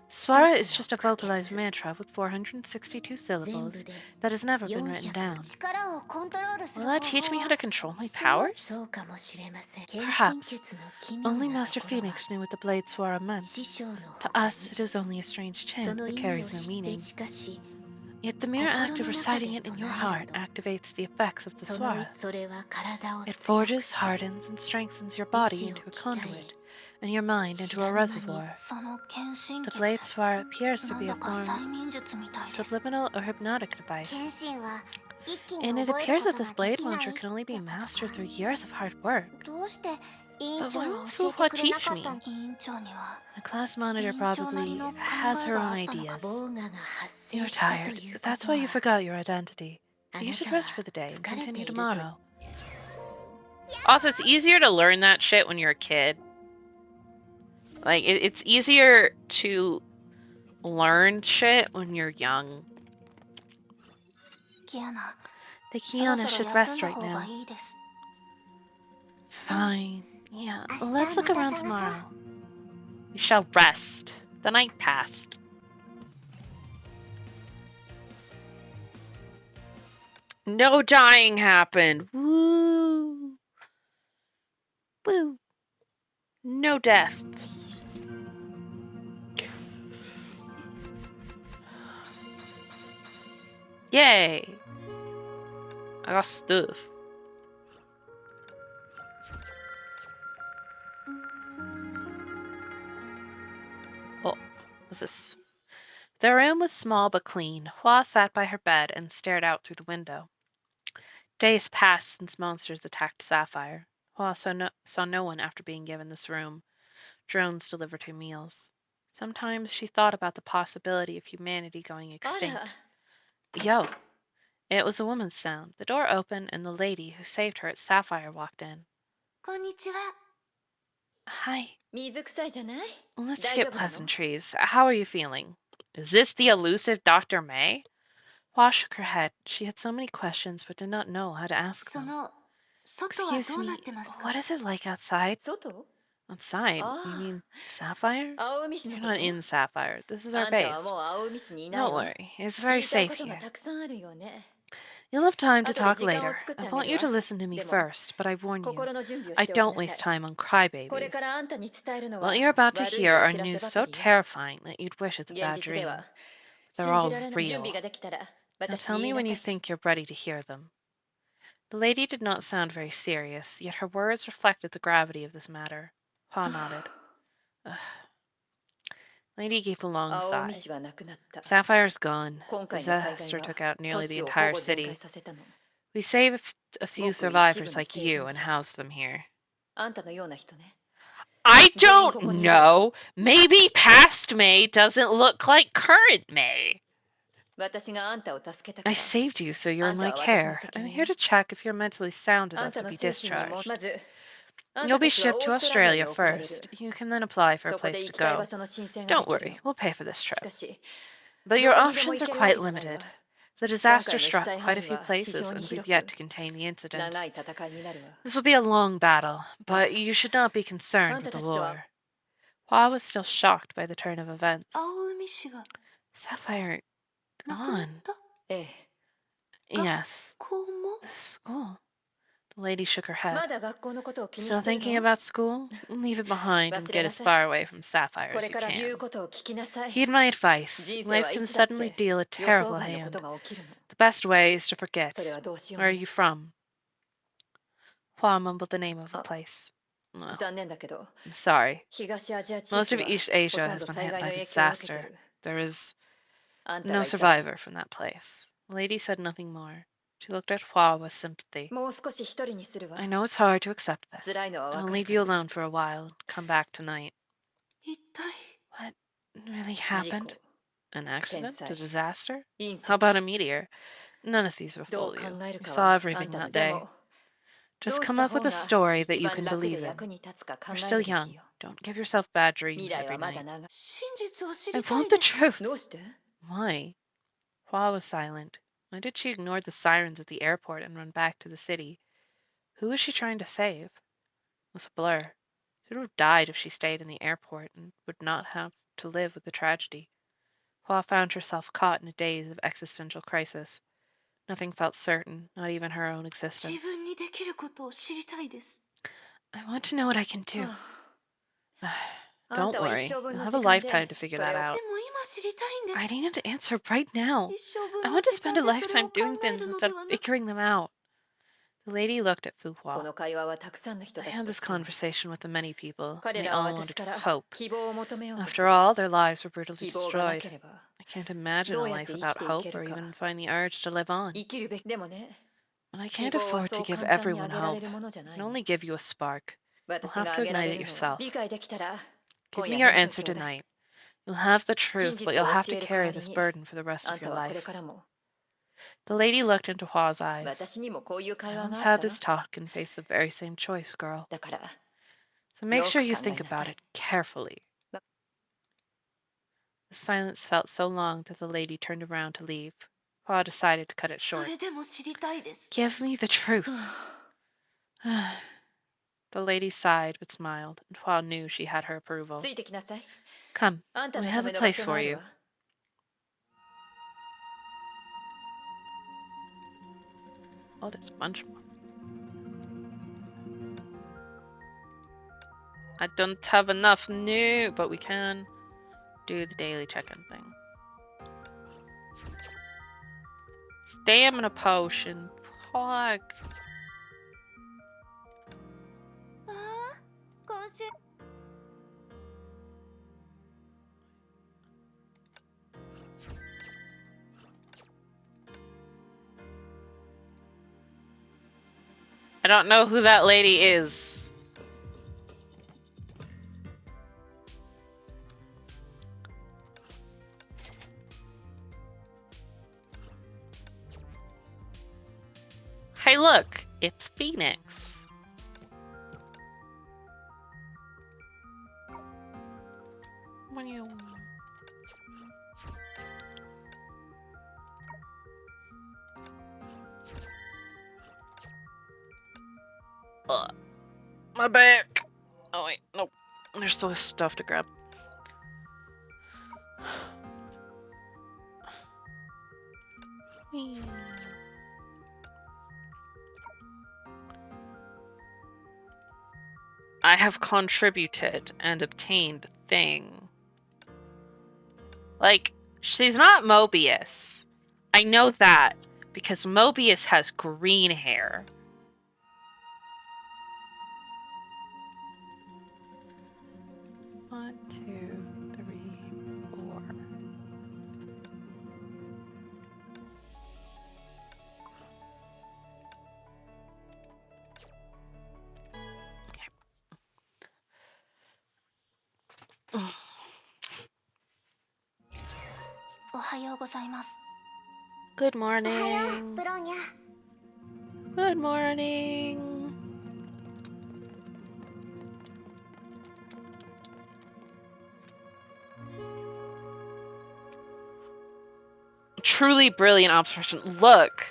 Swara is just a vocalized mantra with 462 syllables that has never been written down. Will that teach me how to control my powers? Perhaps. Only Master Phoenix knew what the blade Swara meant. To us, it is only a strange chant that carries no meaning. Yet the mere act of reciting it in your heart activates the effects of the Swara. It forges, hardens, and strengthens your body into a conduit, and your mind into a reservoir. The blade Swara appears to be a form subliminal or hypnotic device. And it appears that this blade mantra can only be mastered through years of hard work. But why won't Fuhua teach me? The class monitor probably has her own ideas. You're tired. That's why you forgot your identity. You should rest for the day and continue tomorrow. Also, it's easier to learn that shit when you're a kid. Like, it's easier to learn shit when you're young. The Kiana should rest right now. Fine. Yeah, let's look around tomorrow. We shall rest. The night passed. No dying happened. Woo! Woo! No deaths. Yay! I got stuff. Oh, what's this? Their room was small but clean. Hua sat by her bed and stared out through the window. Days passed since monsters attacked Sapphire. Hua saw no one after being given this room. Drones delivered her meals. Sometimes she thought about the possibility of humanity going extinct. Yo! It was a woman's sound. The door opened and the lady who saved her at Sapphire walked in. Hi. Let's skip pleasantries. How are you feeling? Is this the elusive Dr. May? Hua shook her head. She had so many questions but did not know how to ask them. Excuse me, what is it like outside? Outside? You mean Sapphire? You're not in Sapphire. This is our base. Don't worry. It's very safe here. You'll have time to talk later. I want you to listen to me first, but I warn you, I don't waste time on crybabies. What you're about to hear are news so terrifying that you'd wish it's a bad dream. They're all real. Now tell me when you think you're ready to hear them. The lady did not sound very serious, yet her words reflected the gravity of this matter. Hua nodded. Ugh. Lady gave a long 青 sigh. 海市はなくなった。 Sapphire's gone. 今回の災害 Disaster は took out nearly 都 the 市を entire ほぼ全壊 city. させたの。 We saved a few ごく一部 survivors の like 生 you 存 and 者。 housed them here. あんたのような人ね。 I 全員 don't ここにいるわ。 know. Maybe past May doesn't look like current May. 私があんたを助けた I から。 saved you, so you're in my あんたは私の care. 責 I'm 任 here よ。 to check if you're mentally sound あん enough た to の be 精神にも discharged. まず、あん You'll た be たちは shipped オ to ーストラリア Australia に送られる。 first. You can then apply for a そこで place 行 to きたい場 go. 所の申請が Don't できる worry, の。 we'll pay for this し trip. かし、 But your どこにでも options 行 are けるわ quite けじゃないわ。 limited. The 今 disaster 回の被 struck 災 quite a 範囲 few は非 places, 常に and 広 we've yet く、 to contain the incident. 長い戦いになるわ。 This will be a long battle, but you should not be concerned あん with た the たちとは lore. Hua was still shocked by the turn of events. 青海市が Sapphire なくなっ gone. た。 ええ。 Yes, こうも the school. The lady shook her ま head. だ学校のことを気に Still してる thinking の？ about school? Leave it behind and 忘れ get な as さい。 far away from Sapphire こ as れ you から言う can. ことを聞きなさい。 Heed my advice. 人生 Life はい can つだっ suddenly て deal a 予想 terrible 外のこと hand. が起きるの。 The best way is to forget. それはどうしよう Where も are ない。 you from? Hua mumbled the name of a あ、 place. No, 残念だけど、 I'm sorry. 東アジア地 Most 域 of は East ほ Asia とん has ど been 災 hit 害 by の影響を受けて disaster. る。 There is あんた no が言った場所。 survivor from that place. The lady said nothing more. She looked at Hua with sympathy. もう少し一人にするわ。 I know it's hard to accept this. 辛いのは I'll わかる leave か you ら。 alone for a while and come back tonight. 一体 What really 事 happened? 故、 An accident? A 天災、 disaster? 隕 How 石。 about a meteor? None of these will どう fool 考 you. え You るか saw はあん everything たの。 that で day. も、 Just どうし come た up with 方 a が story that 一 you 番 can 楽 believe で役 in. に立つか考 You're え still るべき young. よ。 Don't give yourself bad 未 dreams 来は every まだ night. 長い。 真実を知 I りたい want で the す。 truth. どうして？ Why? Hua was silent. Why did she ignore the sirens at the airport and run back to the city? Who was she trying to save? It was a blur. She would have died if she stayed in the airport and would not have to live with the tragedy. Hua found herself caught in a daze of existential crisis. Nothing felt certain, not even her own 自 existence. 分にできることを知りたいです。 I want to know what I can do. あん Don't たは worry. 一生分 You'll の have 時 a 間で lifetime to figure そ that れを。 out. でも今知りたいんで I す。 need an answer right now. 一生 I 分の want to 時 spend 間 a でそれを lifetime 考 doing え things るの instead で of はなく、 figuring them out. The lady looked at Fu こ Hua. の会話はたくさんの人 I たち had と this しては。 conversation with the many people. 彼 They らは all 私 wanted から hope. 希望を求めようとす After る。 all, their lives were brutally 希望がな destroyed. ければ I can't imagine ど a うやっ life て生き without てい hope け or るか。 even find the urge to live on. 生きるべき。でもね、 But I 希 can't 望は afford そ to う give 簡単に everyone あげられ hope. るものじゃ I ない can の。 only give you a spark. You'll 私 have が to あげら ignite れ it るのは yourself. 理解できたら Give 今 me 夜 your 返事を answer ちょうだい。 tonight. You'll have the 真 truth, but 実 you'll を have 教 to える代 carry わり this に burden for the rest あ of んた your はこれ life. からも The lady looked into Hua's eyes. 私にもこういう会 I 話 once があ had ったわ。 this talk and faced the very same choice, girl. だから So make よ sure く you 考 think えなさ about い。 it carefully. The silence felt so long that the lady turned around to leave. Hua decided to cut it そ short. れでも知りたいです。 Give me the truth. The lady sighed but smiled, and Hua knew she had her approval. ついてきなさい。 Come, あんた we の have た a めの場 place 所が for ある you. わ。 Oh, there's a bunch more. I don't have enough new, but we can do the daily check-in thing. Stamina potion. Fuck. ああ、今週 I don't know who that lady is. Hey, look, it's Phoenix. What do you... My back. Oh wait, nope. There's still stuff to grab. I have contributed and obtained thing. Like, she's not Mobius. I know that because Mobius has green hair. 1, 2, 3, 4. Okay. おはようございます。 Good おはよう、 morning. ブローニャ。 Good morning. Truly brilliant observation. Look,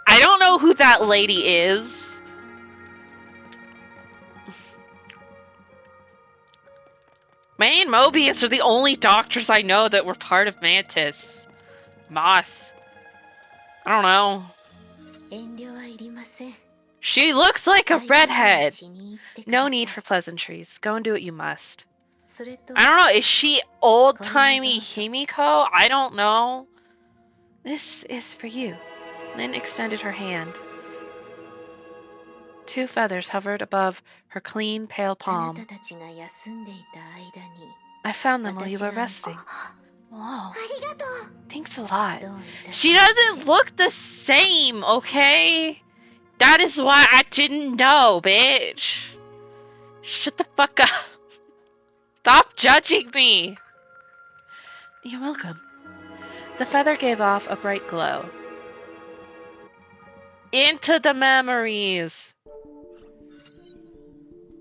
I don't know who that lady is. May and Mobius are the only doctors I know that were part of Mantis. Moth. I don't know. 遠慮はいりません。 She looks like a したいことを redhead. しに行ってくださ No い need for pleasantries. Go and do what you must. それと I don't know. Is she old-timey Go. Himiko? I don't know. This is for you. Lynn extended her hand. 2 feathers hovered above her clean, pale あな palm. たたちが休んでいた間に I found them while you were 私が resting. Wow. ありがとう。 Thanks a lot. どういた She しまして doesn't look the same, okay? That is why I didn't know, bitch. Shut the fuck up. Stop judging me. You're welcome. The feather gave off a bright glow. Into the memories.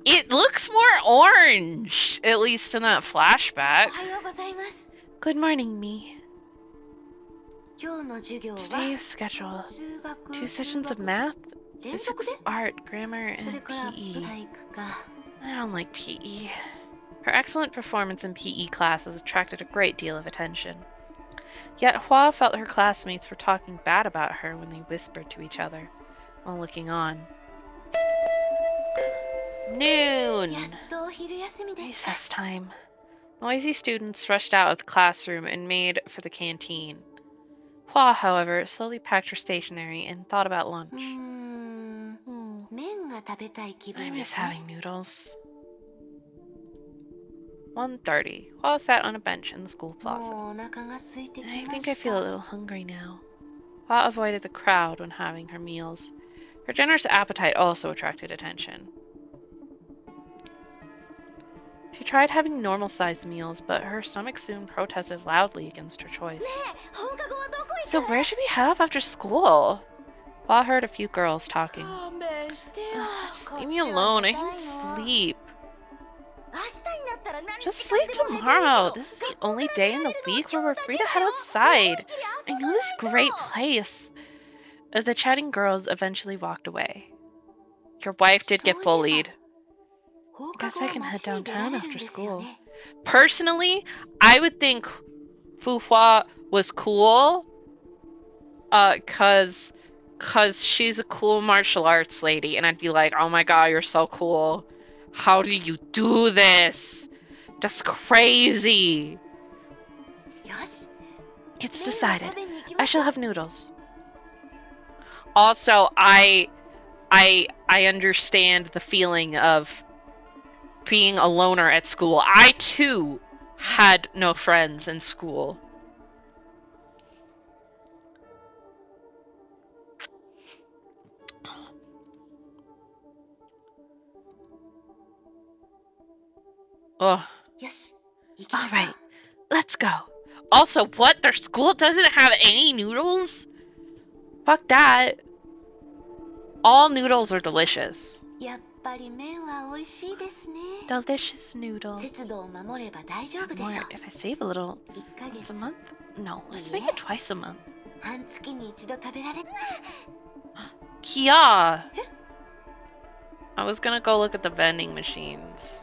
It looks more orange, at least in that お flashback. はようございます。 Good morning, me. 今日の授業は Today's schedule. 数学、 2 sessions of 数学 math, 連続 physics, で art, grammar, それ and から PE. 体育か。 I don't like PE. Her excellent performance in PE classes attracted a great deal of attention. Yet Hua felt her classmates were talking bad about her when they whispered to each other while looking on. Noon! やっとお昼休みですか。 Recess time. Noisy students rushed out of the classroom and made for the canteen. Hua, however, slowly packed her stationery and thought about lunch. 麺が食べたい気 I 分で miss すね。 having noodles. 1:30. Hua sat on a bench in the school も plaza. うお腹が空いてき I ま think I し feel a た。 little hungry now. Hua avoided the crowd when having her meals. Her generous appetite also attracted attention. She tried having normal-sized meals, but her stomach soon protested loudly against her choice. 放課後はどこ行 So where should we head off after school? Hua heard a few girls talking. 勘弁してよ。 Just leave me alone. I need sleep. 明日になったら何 Just 時間 sleep でも寝ていいけ tomorrow. ど This is the only day in the week where we're free to head outside. I know this great place. The chatting girls eventually walked away. Your wife did get bullied. 放課 Guess 後 I は can head 街に出ら downtown れるん after ですよ school. ね。 Personally, I would think Fu Hua was cool, cause she's a cool martial arts lady, and I'd be like, oh my god, you're so cool. How do you do this? That's crazy. よし、 It's 麺を decided. 食べに行き I ましょ shall う。 have noodles. Also, I understand the feeling of being a loner at school. I too had no friends in school. Ugh. よし、行きましょ Alright, う。 let's go. Also, what? Their school doesn't have any noodles? Fuck that. All noodles are delicious. やっぱり麺は美味しいですね。 Delicious noodles. 節度を守れば大丈夫で More しょう。 if I save a little 1ヶ once 月 a、month? No, let's Yeah. make it twice a month. 半月に一度食べられる。 Kia! I was gonna go look at the vending machines.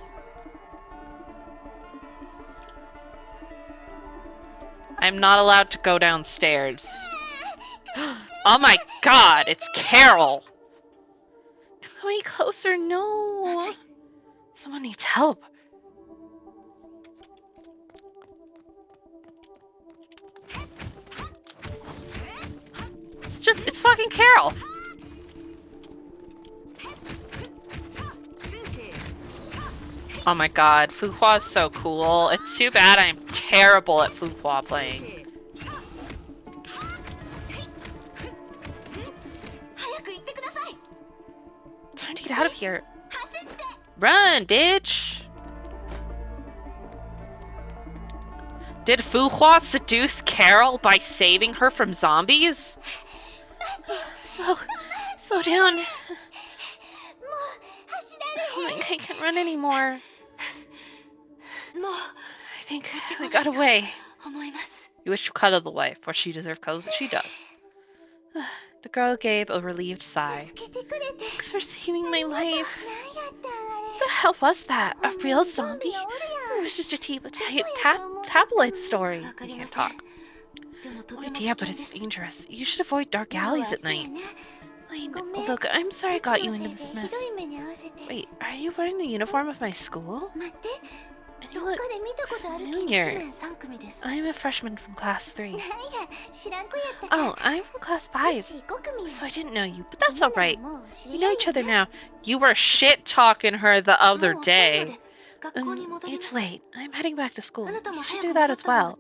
I'm not allowed to go downstairs. Oh my god, it's Carol! Come any closer, no! Someone needs help. It's fucking Carol! Oh my god, Fuhua is so cool. It's too bad I'm terrible at Fuhua playing. Time to get out of here. Run, bitch! Did Fuhua seduce Carol by saving her from zombies? Slow down. I don't think I can run anymore. I think we got away. You wish you cuddled the wife, for she deserves cuddles as she does. The girl gave a relieved sigh. Thanks for saving my life. What the hell was that? A real zombie? It was just a tabloid story. I can't talk. No idea, but it's dangerous. You should avoid dark alleys at night. Look, I'm sorry I got you into this mess. Wait, are you wearing the uniform of my school? And you look familiar. I'm a freshman from class 3. Oh, I'm from class 5. So I didn't know you, but that's alright. We know each other now. You were shit-talking her the other day. It's late. I'm heading back to school. You should do that as well.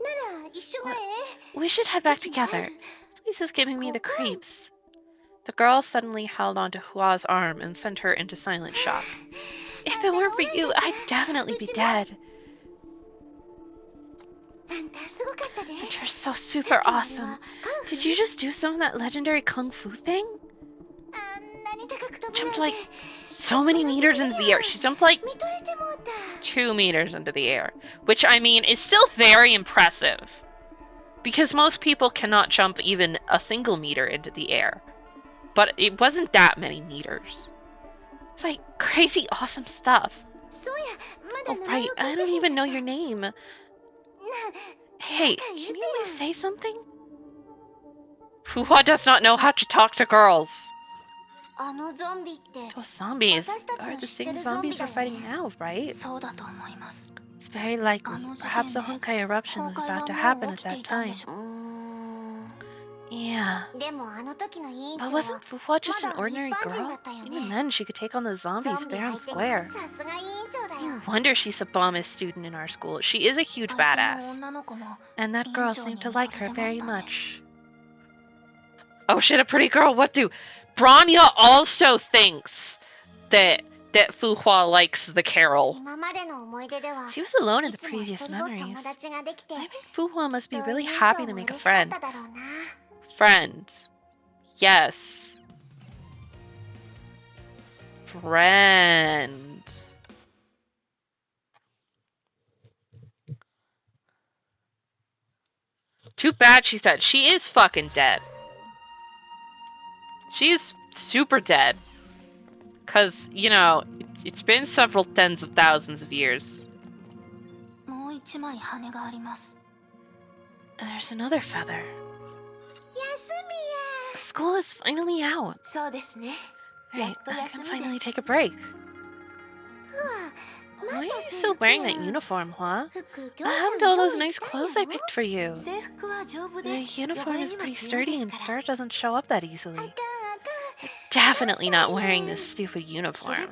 We should head back together. This is giving me the creeps. The girl suddenly held onto Hua's arm and sent her into silent shock. If it weren't for you, I'd definitely be dead. And you're so super awesome. Did you just do some of that legendary kung fu thing? Jumped like so many meters into the air. She jumped like 2 meters into the air. Which, I mean, is still very impressive. Because most people cannot jump even a single meter into the air. But it wasn't that many meters. It's like crazy awesome stuff. Oh right, I don't even know your name. Hey, can you at least say something? Fuhua does not know how to talk to girls. Those zombies are the same zombies we're fighting now, right? It's very likely. Perhaps a Honkai eruption was about to happen at that time. Yeah. But wasn't Fuhua just an ordinary girl? Even then, she could take on the zombies fair and square. No wonder she's a bombest student in our school. She is a huge badass. And that girl seemed to like her very much. Oh shit, a pretty girl, what do? Branya also thinks that Fuhua likes the Carol. She was alone in the previous memories. I think Fuhua must be really happy to make a friend. Friend. Yes. Friend. Too bad she's dead. She is fucking dead. She is super dead. Because, you know, it's been several tens of thousands of years. There's another feather. School is finally out. Right, I can finally take a break. Why are you still wearing that uniform, Hua? What happened to all those nice clothes I picked for you? The uniform is pretty sturdy and dirt doesn't show up that easily. You're definitely not wearing this stupid uniform.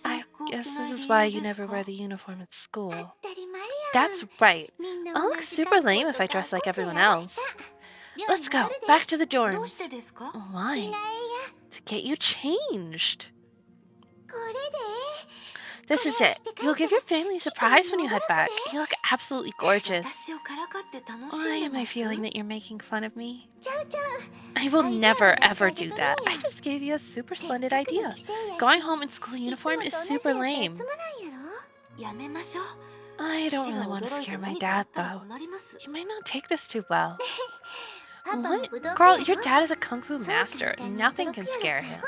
I guess this is why you never wear the uniform at school. That's right. I'll look super lame if I dress like everyone else. Let's go, back to the dorms. Why? To get you changed. This is it. You'll give your family a surprise when you head back. You look absolutely gorgeous. Why am I feeling that you're making fun of me? I will never ever do that. I just gave you a super splendid idea. Going home in school uniform is super lame. I don't really want to scare my dad, though. He might not take this too well. What? Girl, your dad is a kung fu master. Nothing can scare him.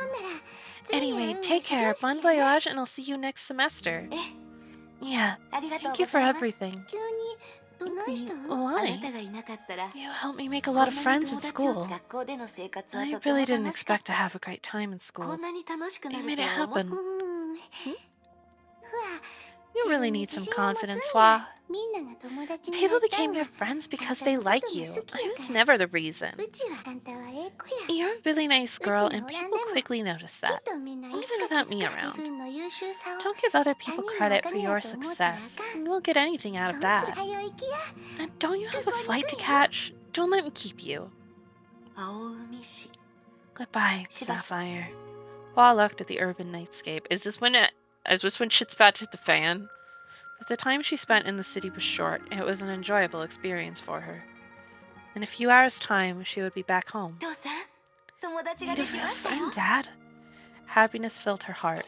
Anyway, take care, bon voyage, and I'll see you next semester. Yeah, thank you for everything. Why? You helped me make a lot of friends in school. I really didn't expect to have a great time in school. You made it happen. You really need some confidence, Hua. People became your friends because they like you. I was never the reason. You're a really nice girl, and people quickly notice that, even without me around. Don't give other people credit for your success. You won't get anything out of that. And don't you have a flight to catch? Don't let me keep you. Goodbye, Sapphire. Hua looked at the urban nightscape. Is this when shit's about to hit the fan? But the time she spent in the city was short, and it was an enjoyable experience for her. In a few hours' time, she would be back home. Made a real friend, Dad. Happiness filled her heart.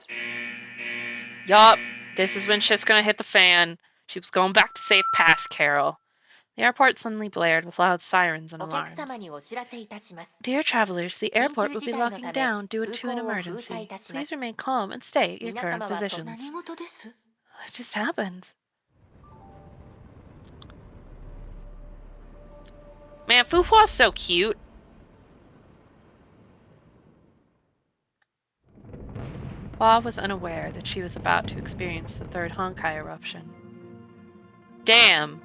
Yup, this is when shit's gonna hit the fan. She was going back to save past Carol. The airport suddenly blared with loud sirens and alarms. Dear travelers, the airport will be locking down due to an emergency. Please remain calm and stay at your current positions. What just happened? Man, Fuhua's so cute. Hua was unaware that she was about to experience the third Honkai eruption. Damn!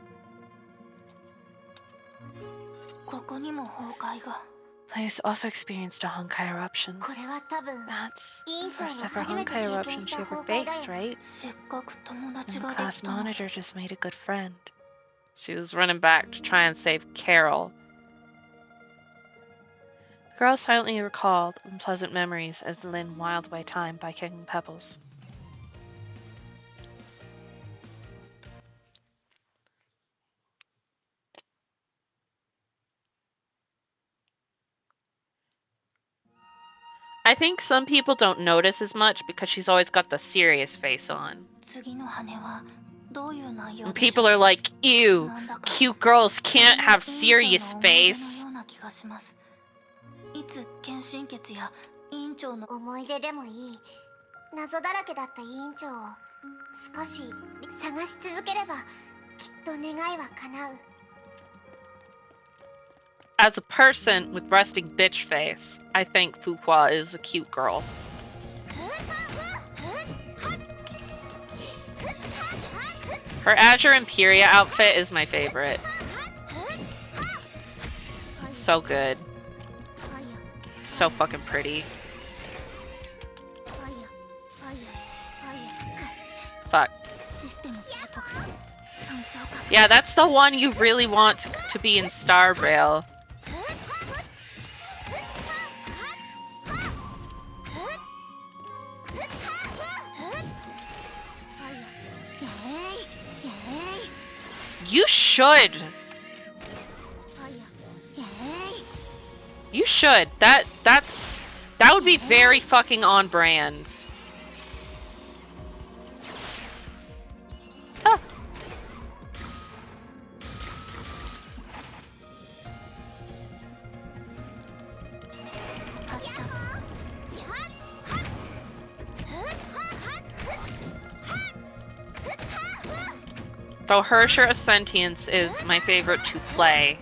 Place also experienced a Honkai eruption. That's the first ever Honkai eruption she ever faced, right? And the class monitor just made a good friend. She was running back to try and save Carol. The girl silently recalled unpleasant memories as Lin whiled away time by kicking pebbles. I think some people don't notice as much because she's always got the serious face on. And people are like, ew, cute girls can't have serious face. 思い出でもいい。謎だらけだった委員長を少し探し続ければきっと願いは叶う。As a person with resting bitch face, I think Fuhua is a cute girl. Her Azure Imperia outfit is my favorite. So good. So fucking pretty. Fuck. Yeah, that's the one you really want to be in Star Rail. You should. You should. That would be very fucking on brand. Ah. Though Hersher of Sentience is my favorite to play,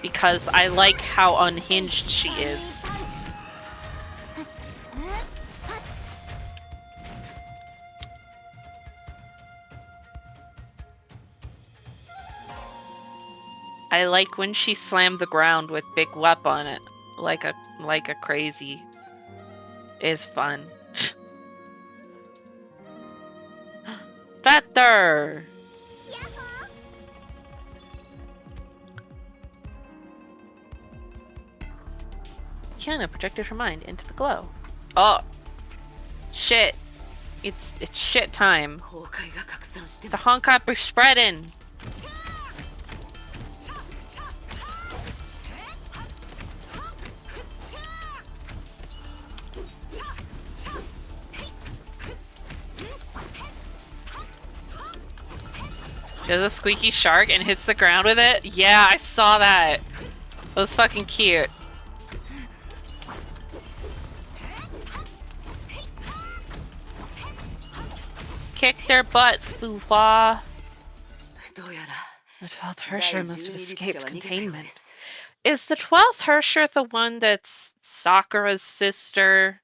because I like how unhinged she is. I like when she slammed the ground with big weapon on it, like a crazy. Is fun. Better. Kiana projected her mind into the glow. Oh, shit! It's shit time. The Honkai are spreading. Does a squeaky shark and hits the ground with it? Yeah, I saw that. It was fucking cute. Kick their butts, Fuhua. The 12th Hersher must have escaped containment. Is the 12th Hersher the one that's Sakura's sister?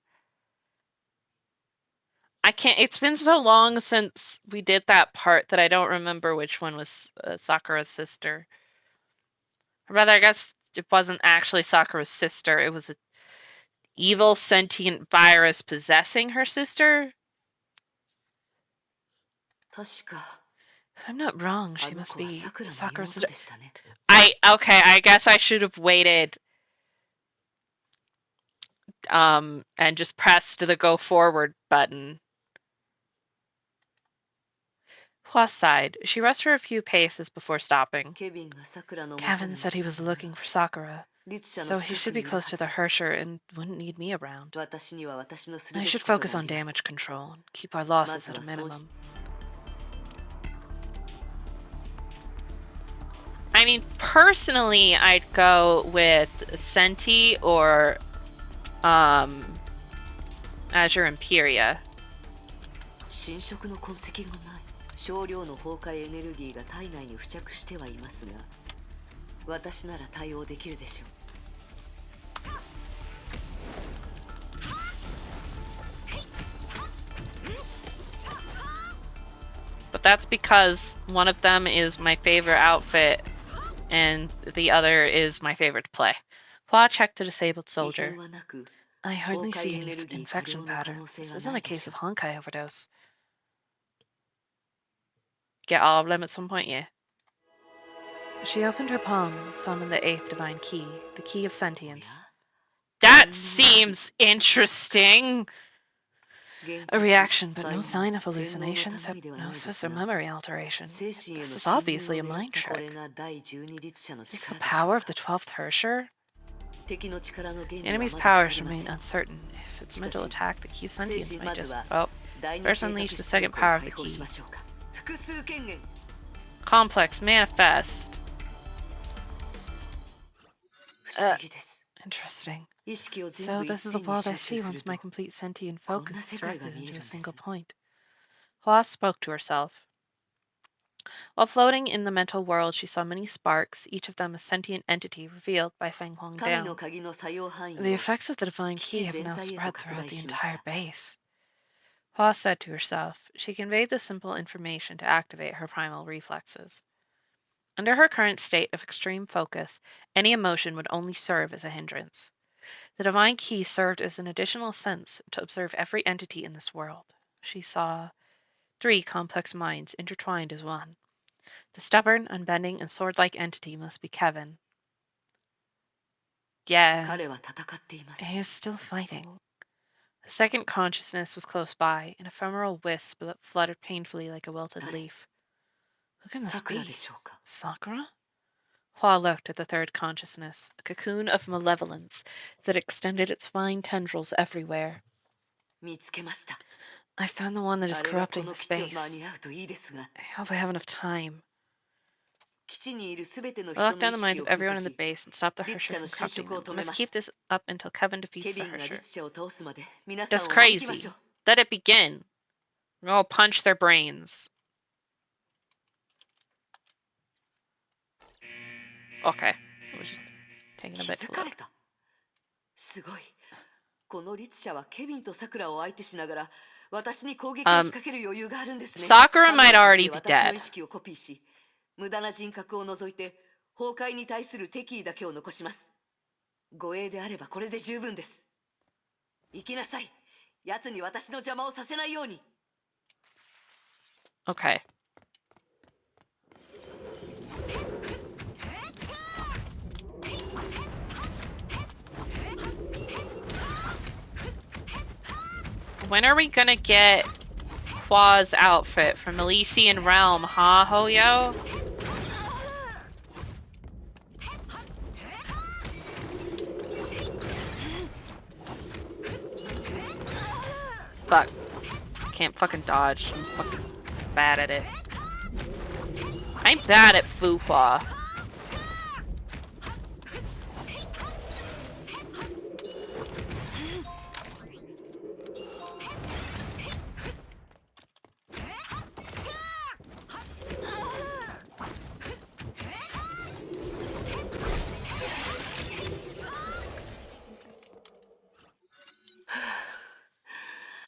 I can't. It's been so long since we did that part that I don't remember which one was Sakura's sister. Or rather, I guess it wasn't actually Sakura's sister. It was an evil sentient virus possessing her sister. 確か If I'm not wrong, あ she の must 子は be さくらの Sakura's 妹 sister. でしたね。 Okay, I guess I should have waited and just pressed the go forward button. Hua sighed. She rushed her a few paces before stopping. ケビンがさくらの元 Kevin に said he 行っ was たのな looking ら for Sakura, 律者の so he 近 should く be にいるは close to ず the です Hersher and wouldn't need me around. 私には私のする I べき should こと focus があ on ります damage control and keep our ま losses ず at a は損 minimum. 失 I mean, personally, I'd go with Senti or Azure Imperia. 侵食の痕跡がない少量の崩壊エネルギーが体内に付着してはいますが私なら対応できるでしょう But that's because one of them is my favorite outfit and the other is my favorite to play. Hua checked the disabled 異 soldier. 変はなく I hardly 崩壊 see エネ any ルギー infection 過量の可能 patterns. 性 This は isn't な a いで case しょ of う Honkai overdose. Get all of them at some point, yeah. She opened her palm and summoned the 8th divine key, the key of お sentience. や That seems interesting! 幻 A 覚 reaction, but 才 no 能 sign of 洗脳の hallucinations, 類ではないです hypnosis, or が memory alteration. 精神へ This の is 侵入 obviously を a 狙っ mind たこれ trick. が第12律者の Is this 力 the でしょ power う of the か 12th Hersher? 敵の力の原 The 理は enemy's まだわか powers りませ remain ん uncertain. If it's mental attack, the key of 精 sentience 神 might まず just... は Oh, 第二 first 計画 unleash the 出 second 力を power of 解 the 放 key. しましょうか複数権限 Complex, manifest. 不思議です Interesting. 意識を全 So 部一 this is the 点に world I 集中 see す once ると my complete sentient こん focus な is 世界が directed 見え into る a んで single す point. Hua spoke to herself. While floating in the mental world, she saw many sparks, each of them a sentient entity revealed by Feng 神の Huangdao. 鍵の作用範囲 The を effects of the divine 基 key 地 have 全 now 体へと spread 拡 throughout 大 the しまし entire た base. Hua said to herself. She conveyed the simple information to activate her primal reflexes. Under her current state of extreme focus, any emotion would only serve as a hindrance. The divine key served as an additional sense to observe every entity in this world. She saw 3 complex minds intertwined as one. The stubborn, unbending, and sword-like entity must be Kevin. Yeah, 彼は戦っています he is still fighting. The second consciousness was close by, an ephemeral wisp that fluttered painfully like a wilted leaf. Who can this さくら be? でしょうか Sakura? Hua looked at the third consciousness, a cocoon of malevolence that extended its fine tendrils everywhere. 見つけました I found the one that is あれがこ corrupting の the 基地を space. 間に合うといいですが I hope I have enough time. 基地にいるすべての I 人 locked の down 意 the minds 識を of 封 everyone 鎖 in the し base and stop the 律 Hersher 者の from 侵 corrupting 食を them. 止 We め must ます keep this up until Kevin ケ defeats the ビンが Hersher. 律者を倒すまで皆さん That's を招きまし crazy. ょう Let it begin. We're gonna punch their brains. Okay. We're just taking a 気 bit づ to か look. れたすごいこの律者はケビンとさくらを相手しながら私に攻撃を仕掛ける余裕があるんですね Sakura 神の might 鍵 already で be 私の dead. 意識をコピーし無駄な人格を除いて崩壊に対する敵意だけを残します護衛であればこれで十分です行きなさい奴に私の邪魔をさせないように Okay. When are we gonna get Hua's outfit from Elysian Realm, huh, Hoyo? Fuck. Can't fucking dodge. I'm fucking bad at it. I'm bad at Fu-Hua.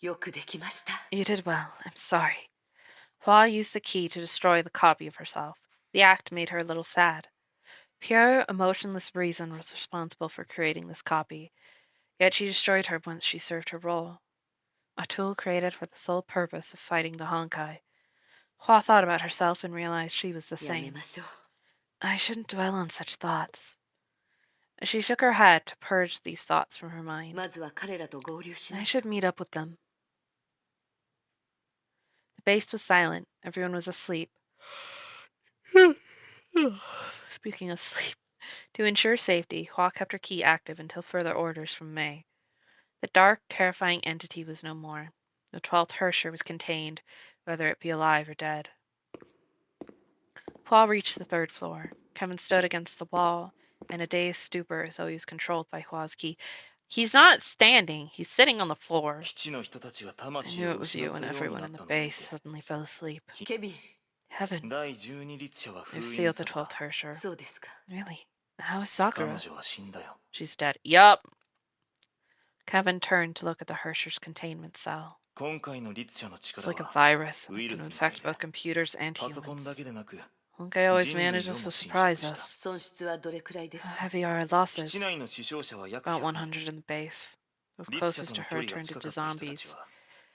よくできました。 You did well. I'm sorry. Hua used the key to destroy the copy of herself. The act made her a little sad. Pure, emotionless reason was responsible for creating this copy, yet she destroyed her once she served her role. A tool created for the sole purpose of fighting the Honkai. Hua thought about herself and realized she was the やめ same. ましょう。 I shouldn't dwell on such thoughts. She shook her head to purge these thoughts from her mind. まずは彼らと合流しな I いと。 should meet up with them. The base was silent. Everyone was asleep. Speaking of sleep, to ensure safety, Hua kept her key active until further orders from Mei. The dark, terrifying entity was no more. The 12th Hersher was contained, whether it be alive or dead. Hua reached the 3rd floor. Kevin stood against the wall, in a dazed stupor as though he was controlled by Hua's key. He's not standing, he's sitting on the floor. 基地の人たちが I 魂 knew を it was 失 you っ when たように everyone な in っ the たのを見 base て suddenly fell asleep. ケビン、 Heaven, 第12律者は I've 封印 sealed さ the れた 12th Hersher. そうですか。 Really? How is 彼 Sakura? 女は死んだよ She's dead. Yup. Kevin turned to look at the Hersher's containment cell. 今回の律者の It's 力 like a は virus that ウイ can ルスみたい infect で both computers and パソコン humans. だけでなく Honkai always 人類を manages も to 侵 surprise 食した us. 損失はどれくらいです How か？ heavy are our 基 losses? 地内の死傷者は約 About 100人 100 in the base. Those 律者 closest と to の距 her 離が turned 近 into かった人た zombies. ちは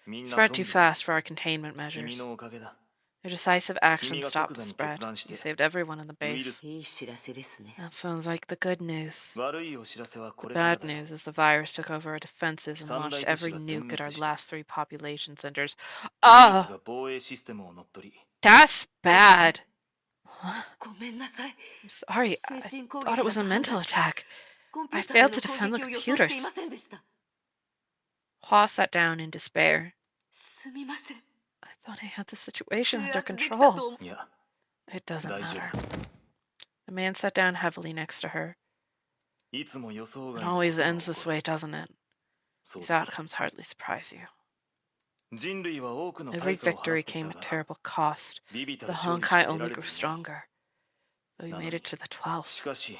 みんな Spread ゾン too ビになっ fast for our containment た君 measures. のおかげだ Your decisive action 君が stopped 即 the 座に spread. 決断し You て saved everyone in the ウイ base. ルスいい知らせですね。 That sounds like the good news. 悪いお知らせはこ The れから bad だよ news is the virus took over our defenses and 三 launched 大都市 every が全 nuke at 滅 our した last 3 population centers. ウイルス Oh, が防衛システムを乗っ取り that's bad. Huh? ごめんなさい。 I'm sorry. 精 I 神攻 thought 撃 it だ was と a 判 mental 断し、 attack. コンピュ I ーターへ failed の to 攻 defend the 撃を予想していま computers. せんでした。 Hua sat down in despair. すみません。 I thought I had the 制 situation under 圧できた control. と思う。いや It doesn't 大丈 matter. 夫だ The man sat down heavily next to her. いつも予想 It 外のこ always とが ends 起 this こる way, doesn't it? そう These だ outcomes hardly surprise you. 人類は多くの Every 対価を払 victory ってき came た at が terrible cost. ビビた The る勝利しか Honkai 得ら only れ grew ていない stronger. Though we Na made no it to the し 12th. かし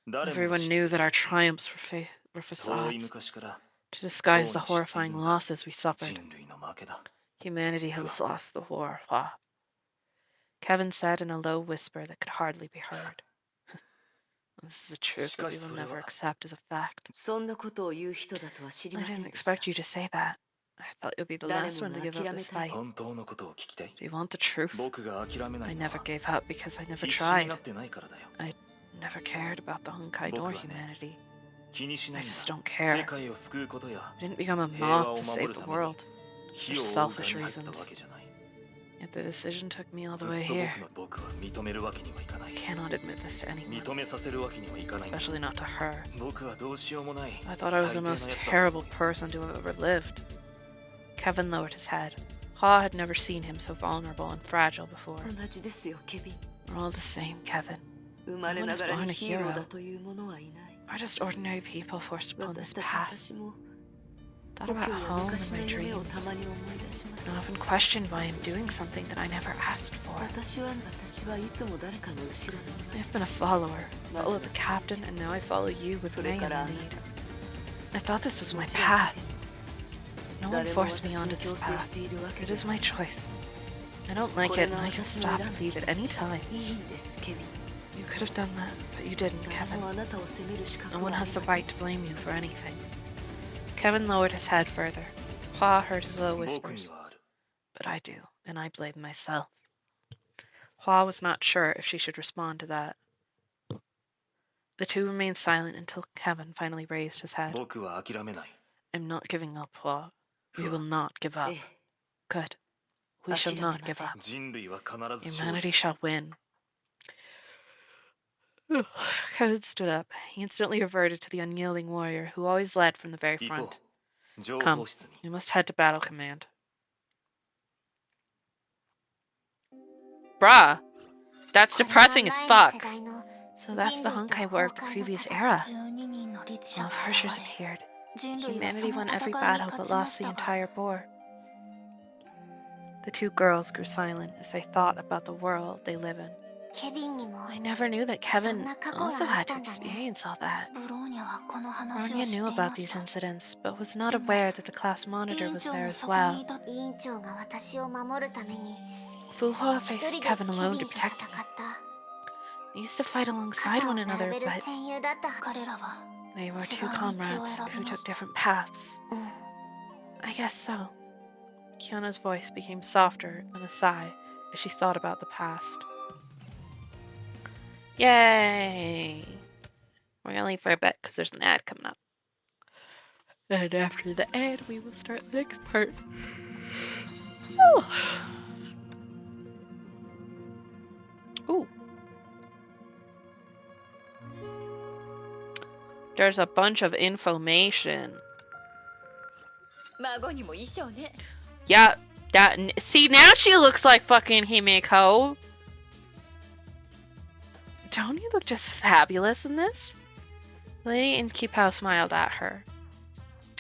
誰もが Everyone 知っ knew て that い our る triumphs were 遠い facades 昔から to disguise the とうに知っている horrifying んだ losses we suffered. 人類の負けだ Humanity has lost the war. Hua. Kevin said in a low whisper that could hardly be heard. This is a truth that we will never accept as a fact. そんなことを言う人だとは知り I ません didn't でした。 expect you to say that. I thought you'd be the 誰 last も one to が give up 諦め this たい。 fight. 本当のことを聞きたい Do you want the truth? 僕が諦めな I いの never は gave up because I never 必死に tried. なってないからだよ I never cared about the Honkai nor 僕はね humanity. 気にしな I いん just だ don't 世 care. 界を救うことや I didn't become a 平和 moth を to 守 save る the ために world. 火を For 追う selfish 側に入ったわ reasons. けじゃない Yet the decision took me all ず the っ way と here. 僕は認めるわけにはいかない I cannot admit this to anyone, 認めさせるわけにはいかないんだ especially not to her. 僕はどうしようもない I thought I was 最 the 低なや most つだと terrible 思うよ person to have ever lived. Kevin lowered his head. Hua had never seen him so vulnerable and fragile before. 同じですよ、ケビン。 We're all the same, Kevin. 生まれながらにヒーローだというものはいない。 We're just ordinary people forced upon 私 this たち path. 私も Thought 故 about 郷や home 昔 and の my 夢を dreams. たまに思い出します And often questioned why I'm doing something that I never asked for. 私はいつも誰かの後ろにいまし I've た been a follower, followed the captain, and now I follow you with May in the lead. I thought this was my もちろん path. No one 誰も forced me 私 onto に this 強制し path. ているわけ It で is は my choice. I don't like これ it, が and I can 私の stop 選 and んで leave き at た any 道 time. ですいいんですケビン You could have done that, but you didn't, 誰 Kevin. もあなたを責める資格 No は one あり has the ません right to blame you for anything. Kevin lowered his head further. Hua heard his low 僕 whispers. にはある But I do, and I blame myself. Hua was not sure if she should respond to that. The two remained silent until Kevin finally raised his head. 僕は諦めない I'm not giving up, Hua. We will not give え up. え Good. We shall not give up. 人類は必ず勝利 Humanity する shall win. Kevin stood up. He instantly reverted to the unyielding warrior who always led from the very 行こ front. う情 Come, 報室に we must head to Battle Command. Bruh, that's depressing as fuck. So that's the Honkai War of the previous era. 12人の律 Well, 者が Hershers 現れ appeared. 人類はそ Humanity の won 戦い every に battle 勝 but ちま lost し the たが entire war. The two girls grew silent as they thought about the world they live in. ケビンにも I never knew that Kevin そんな過去が also あっ had to たんだね。 experience all that. ブローニャはこの話を Ronya 知って knew いま about し these た。 incidents, but was not aware that the class 委 monitor 員 was 長 there も as そこ well. にいた。委員長が私を守るために Fuhua 一 faced 人で Kevin ケ alone ビ to ンと protect 戦っ him. た They used to fight alongside 肩を one 並 another, べる but 戦友だった。 彼らは they were two 違う道を comrades 選び who ま took した。 different paths. うん I guess so. Kiona's voice became softer and a sigh as she thought about the past. Yay! We're gonna leave for a bit because there's an ad coming up. And after the ad, we will start the next part. Ooh. There's a bunch of information. 孫にも衣装ね。 Yeah, see, now she looks like fucking Himiko. Don't you look just fabulous in this? Lady in Kipao smiled at her.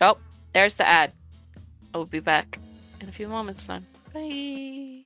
Oh, there's the ad. I'll be back in a few moments then. Bye.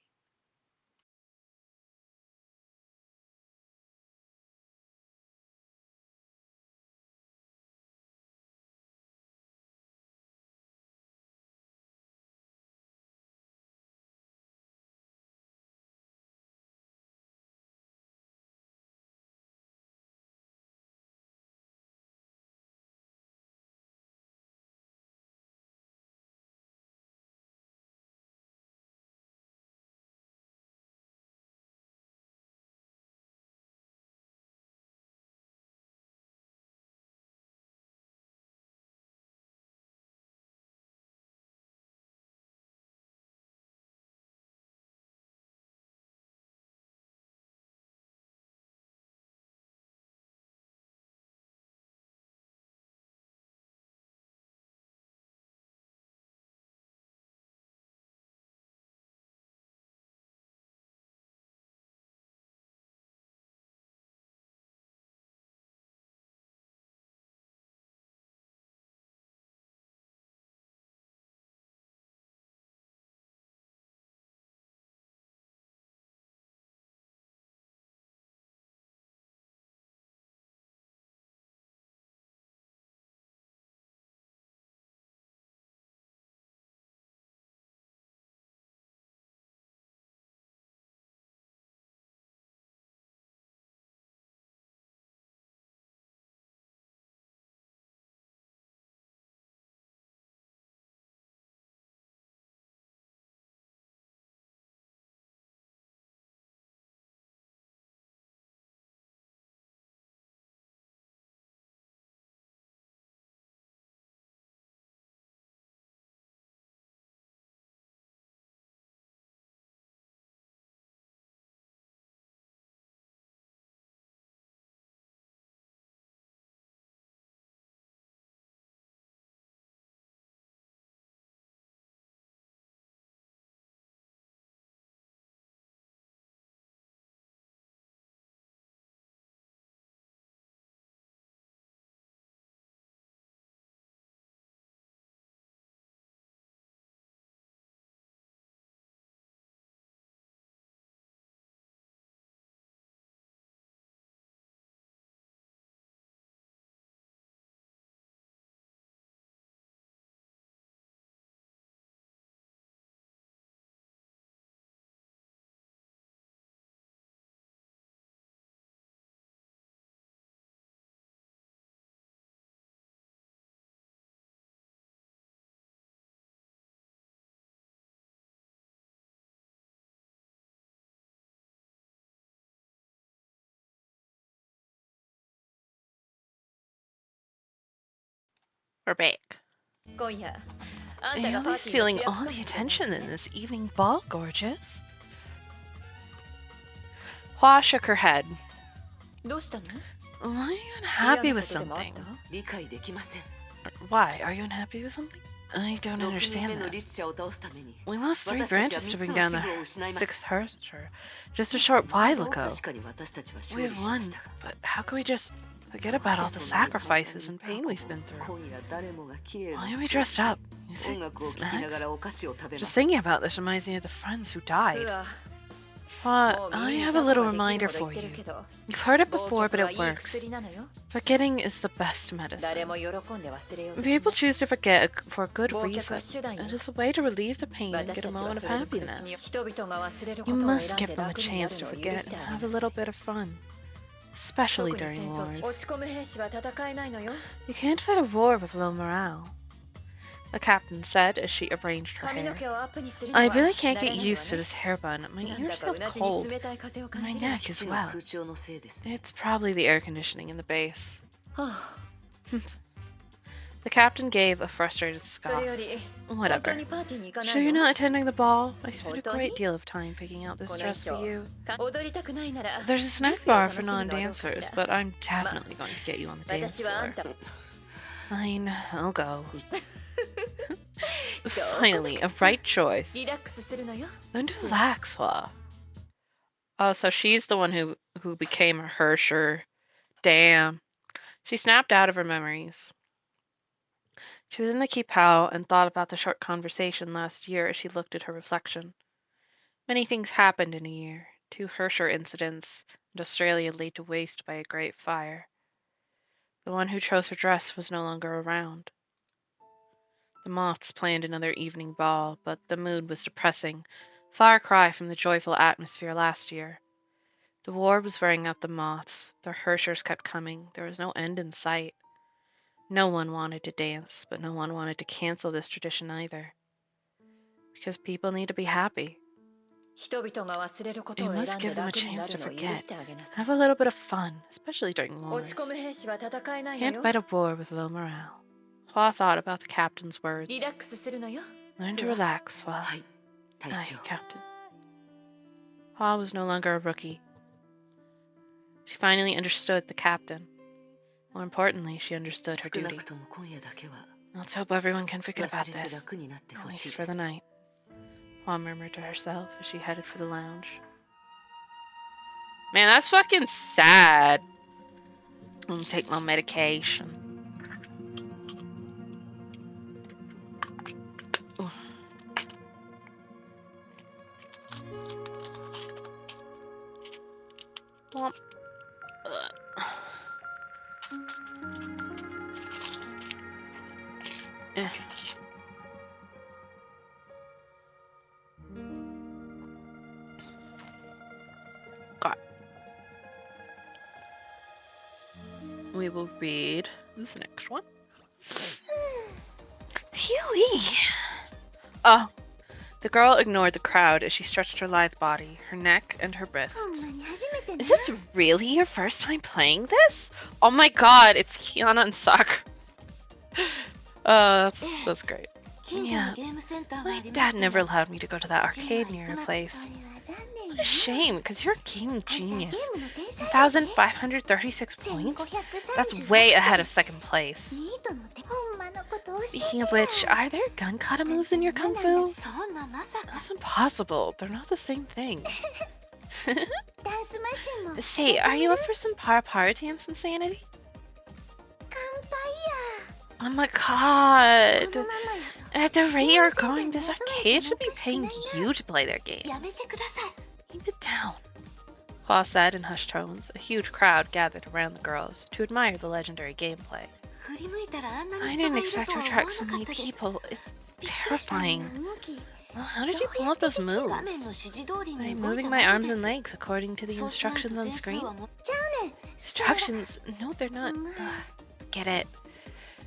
We're back. 今夜、あんたがパー Aoi's ティーの主 stealing 役 all かも the しれない attention in ね。 this evening ball, gorgeous. Hua shook her head. どうしたの？ Why are you 嫌 unhappy な with ことでもあっ something? た？理解できません。 Why? Are you unhappy with something? I don't 6人 understand 目の that. 律者を倒すために We lost three 私たちは branches to 3 bring つの down 支 the 部を失いまし sixth た。 Herster just a short 前 while の ago. 確かに私たちは We 勝利 have しま won, したが but how could we just forget about all the sacrifices and pain we've been through? 今夜誰もが綺麗な Why are we dressed up? 音 Music, 楽を聴きなが snacks? らお菓子を食べま Just す。 thinking about this reminds me of the friends who う died. わ、But I have a little reminder for you. You've heard it before, but it works. Forgetting is the best medicine. People choose to forget for a good reason. It is a way to relieve the pain and get a moment of happiness. You must give them a chance to forget and have a little bit of fun. Especially during wars. You can't fight a war with low morale, the captain said as she arranged her hair. I really can't get used to this hair bun. My ears feel cold. And my neck as well. It's probably the air conditioning in the base. The captain gave a frustrated scoff. Whatever. Sure you're not attending the ball? I spent a great deal of time picking out this dress for you. There's a snack bar for non-dancers, but I'm definitely going to get you on the dance floor. Fine, I'll go. Finally, a right choice. Learn to relax, Hua. Oh, so she's the one who became a Hersher. Damn. She snapped out of her memories. She was in the Kipao and thought about the short conversation last year as she looked at her reflection. Many things happened in a year. 2 Hersher incidents, and Australia laid to waste by a great fire. The one who chose her dress was no longer around. The moths planned another evening ball, but the mood was depressing, far cry from the joyful atmosphere last year. The war was wearing out the moths. The Hershers kept coming. There was no end in sight. No one wanted to dance, but no one wanted to cancel this tradition either. Because people need to be happy. You must give them a chance to forget. Have a little bit of fun, especially during wars. Can't fight a war with low morale. Hua thought about the captain's words. Learn to relax, Hua. Aye, Captain. Hua was no longer a rookie. She finally understood the captain. More importantly, she understood her duty. Let's hope everyone can forget about this, at least for the night. Hua murmured to herself as she headed for the lounge. Man, that's fucking sad. I'm gonna take my medication. Well, we will read this next one. Huey! Oh, the girl ignored the crowd as she stretched her lithe body, her neck, and her wrists. Is this really your first time playing this? Oh my god, it's Kiana and Sakura. That's great. Yeah, my dad never allowed me to go to that arcade near her place. What a shame, because you're a gaming genius. 1,536 points? That's way ahead of second place. Speaking of which, are there gun kata moves in your kung fu? That's impossible. They're not the same thing. Say, are you up for some para dance insanity? Oh my god. At the rate you're going, this arcade should be paying you to play their game. Keep it down. Hua said in hushed tones. A huge crowd gathered around the girls to admire the legendary gameplay. I didn't expect to attract so many people. It's terrifying. Well, how did you pull up those moves? By moving my arms and legs according to the instructions on screen? Instructions? No, they're not. Get it.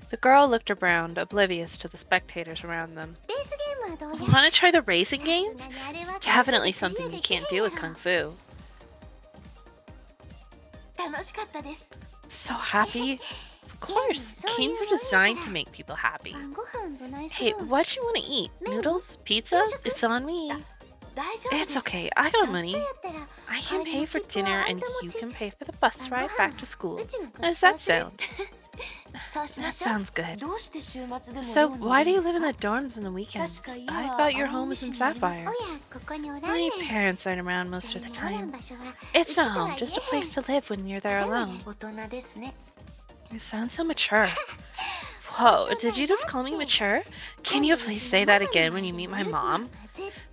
The girl looked around, oblivious to the spectators around them. Want to try the racing games? It's definitely something you can't do with Kung Fu. So happy? Of course, games are designed to make people happy. Hey, what do you want to eat? Noodles? Pizza? It's on me. It's okay, I got money. I can pay for dinner and you can pay for the bus ride back to school. How does that sound? That sounds good. So, why do you live in the dorms on the weekends? I thought your home was in Sapphire. My parents aren't around most of the time. It's not home, just a place to live when you're there alone. You sound so mature. Whoa, did you just call me mature? Can you please say that again when you meet my mom?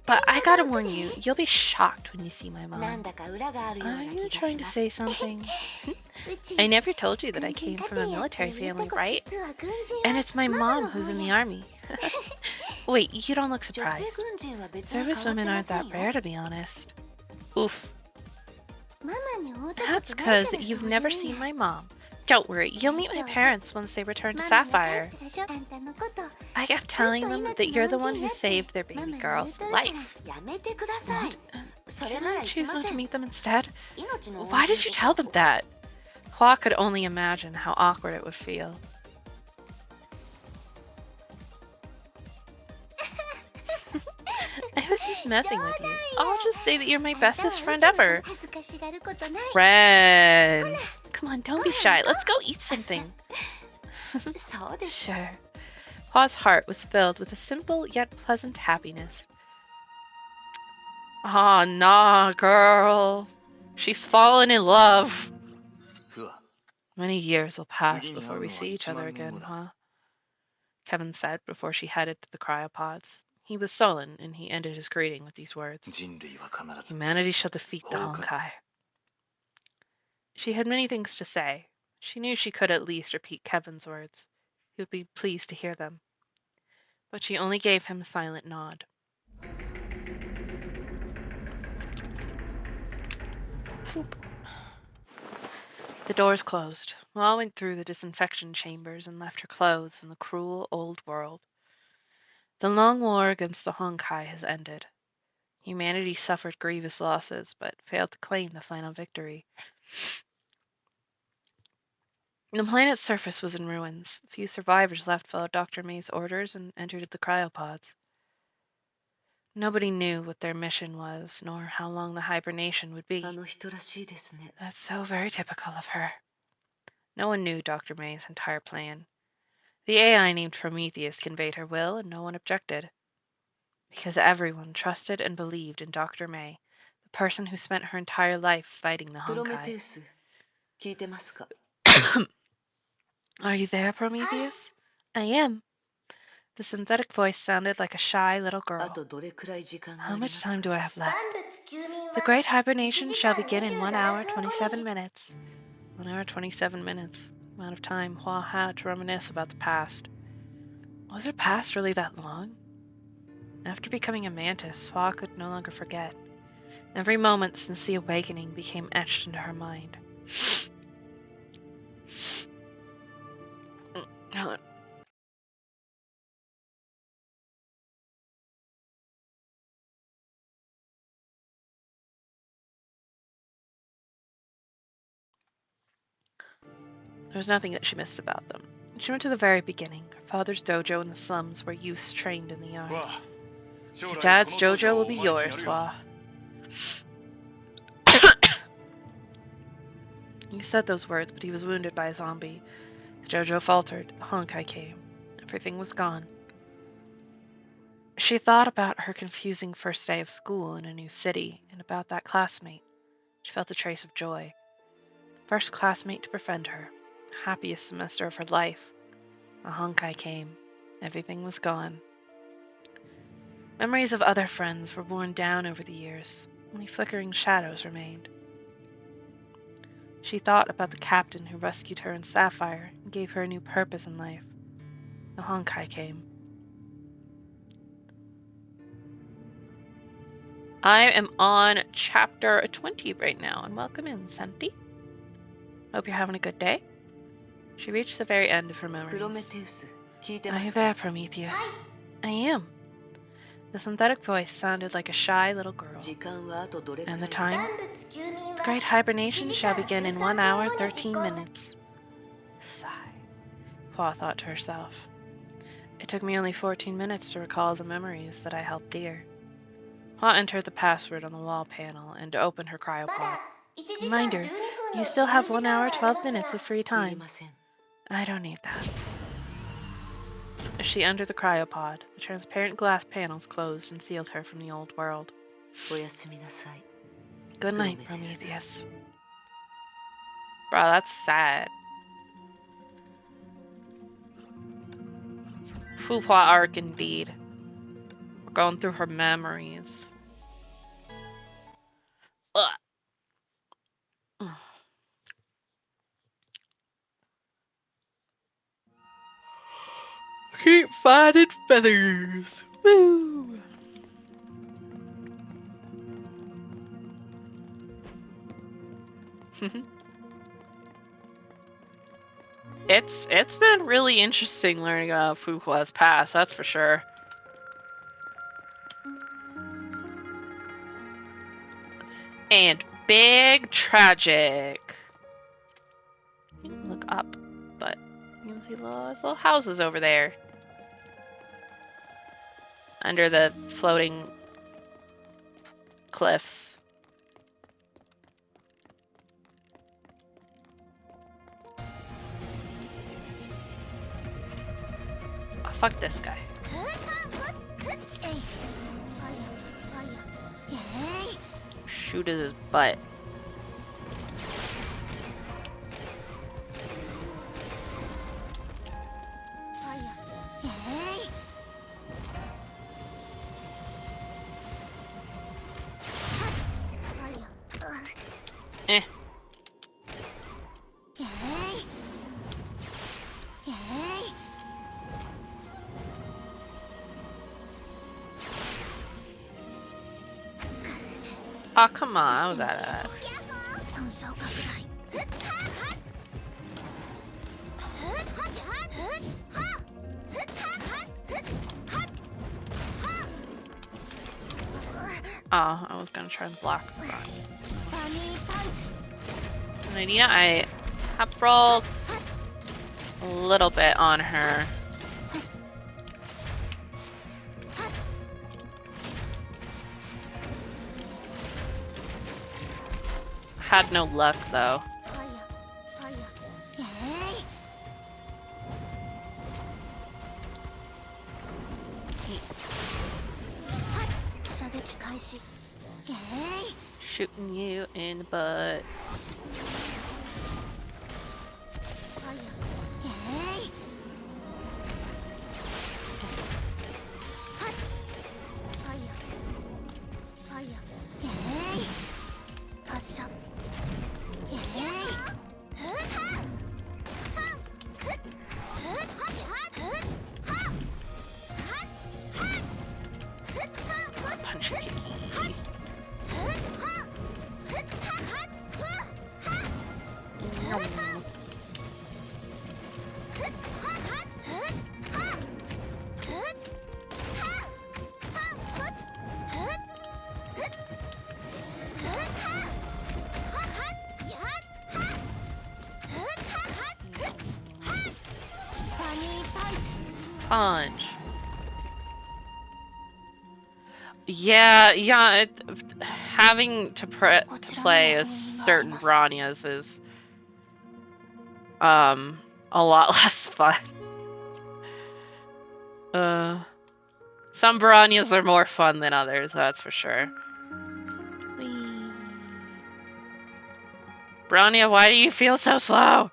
But I gotta warn you, you'll be shocked when you see my なん mom. だか裏があるよう Are な you 気が trying し to ます say something? I never told you that I came from a military family, right? And it's my mom who's in the army. Wait, you don't look 女性 surprised. 軍人は別に Service 変わっ women てま aren't せん that よ rare, to be honest. Oof. ママに会うたこ That's とない because から you've そう never 言うん seen や my mom. Don't worry, you'll meet my parents once they return to ママが帰 Sapphire. ったでしょあんたのこと I kept telling them that you're the one who saved their ママ baby に girl's 言うとるから life. やめてください What? それ Can なら I 行き choose ま not せ to ん meet them instead? 命の恩 Why 人 did you と tell か them that? Hua could only imagine how awkward it would feel. I was just messing with you. I'll just say that you're my あんたは bestest う friend ちのこと ever. 恥ずかしがることない Friend. Come on, don't be shy. Let's go eat something. そうです Sure. Hua's heart was filled with a simple yet pleasant happiness. Ah, nah, girl. She's fallen in love. ふわ Many years will pass 次に会 before う we のは see each 1 other 万年 again, 後だ Hua. Kevin said before she headed to the cryopods. He was sullen, and he ended his greeting with these words. 人類は必ず Humanity shall defeat the Honkai. Honkai. She had many things to say. She knew she could at least repeat Kevin's words. He would be pleased to hear them. But she only gave him a silent nod. Whoop. The doors closed. Ma went through the disinfection chambers and left her clothes in the cruel old world. The long war against the Honkai has ended. Humanity suffered grievous losses, but failed to claim the final victory. The planet's surface was in ruins. A few survivors left followed Dr. May's orders and entered the cryopods. Nobody knew what their mission was, nor how long the hibernation would あ be. の人らしいですね That's so very typical of her. No one knew Dr. May's entire plan. The AI named Prometheus conveyed her will, and no one objected. Because everyone trusted and believed in Dr. May, the person who spent her entire life fighting the プロメテ Honkai. ウス聞いてますか Are you there, Prometheus? I am. The synthetic voice sounded like a shy little あ girl. とどれくらい時間が How ありま much す time か do I have left? 万物休眠 The は great hibernation shall begin in 1 hour, 1 27 minutes. 1 hour, 27 minutes. Amount of time Hua had to reminisce about the past. Was her past really that long? After becoming a mantis, Hua could no longer forget. Every moment since the awakening became etched into her mind. Hold on. There was nothing that she missed about them. She went to the very beginning, her father's dojo in the slums where youths trained in the yard. わあ将 Your 来 dad's この道 dojo 場 will を be お前にや yours, るよ Hua. He said those words, but he was wounded by a zombie. The dojo faltered, the Honkai came. Everything was gone. She thought about her confusing first day of school in a new city, and about that classmate. She felt a trace of joy. The first classmate to befriend her. The happiest semester of her life. The Honkai came. Everything was gone. Memories of other friends were worn down over the years. Only flickering shadows remained. She thought about the captain who rescued her in Sapphire and gave her a new purpose in life. The Honkai came. I am on chapter 20 right now, and welcome in, Santi. Hope you're having a good day. She reached the very end of her プロメ memories. テウス聞いて Are ま you すか there, Prometheus? I am. The synthetic voice sounded like a shy little girl. 時間はあとどれくら And い the ですか time? 万物休眠 The は great hibernation shall begin in 1 hour, 13 13 minutes. Sigh. Hua thought to herself. It took me only 14 minutes to recall the memories that I held dear. Hua entered the password on the wall panel and opened her ま cryopod. だ1時間 Reminder, 12分 you の still 自 have 由時 1 hour, 間があり 12 ます minutes が of free いり time. ません I don't need that. As she entered the cryopod, the transparent glass panels closed and sealed her from the old world. おやすみなさい Good night, Prometheus. Prometheus. Bro, that's sad. Fuhua arc indeed. We're going through her memories. Ugh. Keep finding feathers. Woo! It's been really interesting learning about Fuhua's past, that's for sure. And big tragic. You can look up, but you can see little houses over there. Under the floating cliffs. Oh, fuck this guy. Shoot at his butt. Eh. Oh, come on, how was that? Oh, I was gonna try and block. An idea. I have rolled a little bit on her. Had no luck though. Shooting you in the butt. Punch kicky. Punch. Yeah. Having to play as certain Branyas is a lot less fun. Some Branyas are more fun than others, that's for sure. Whee. Branya, why do you feel so slow?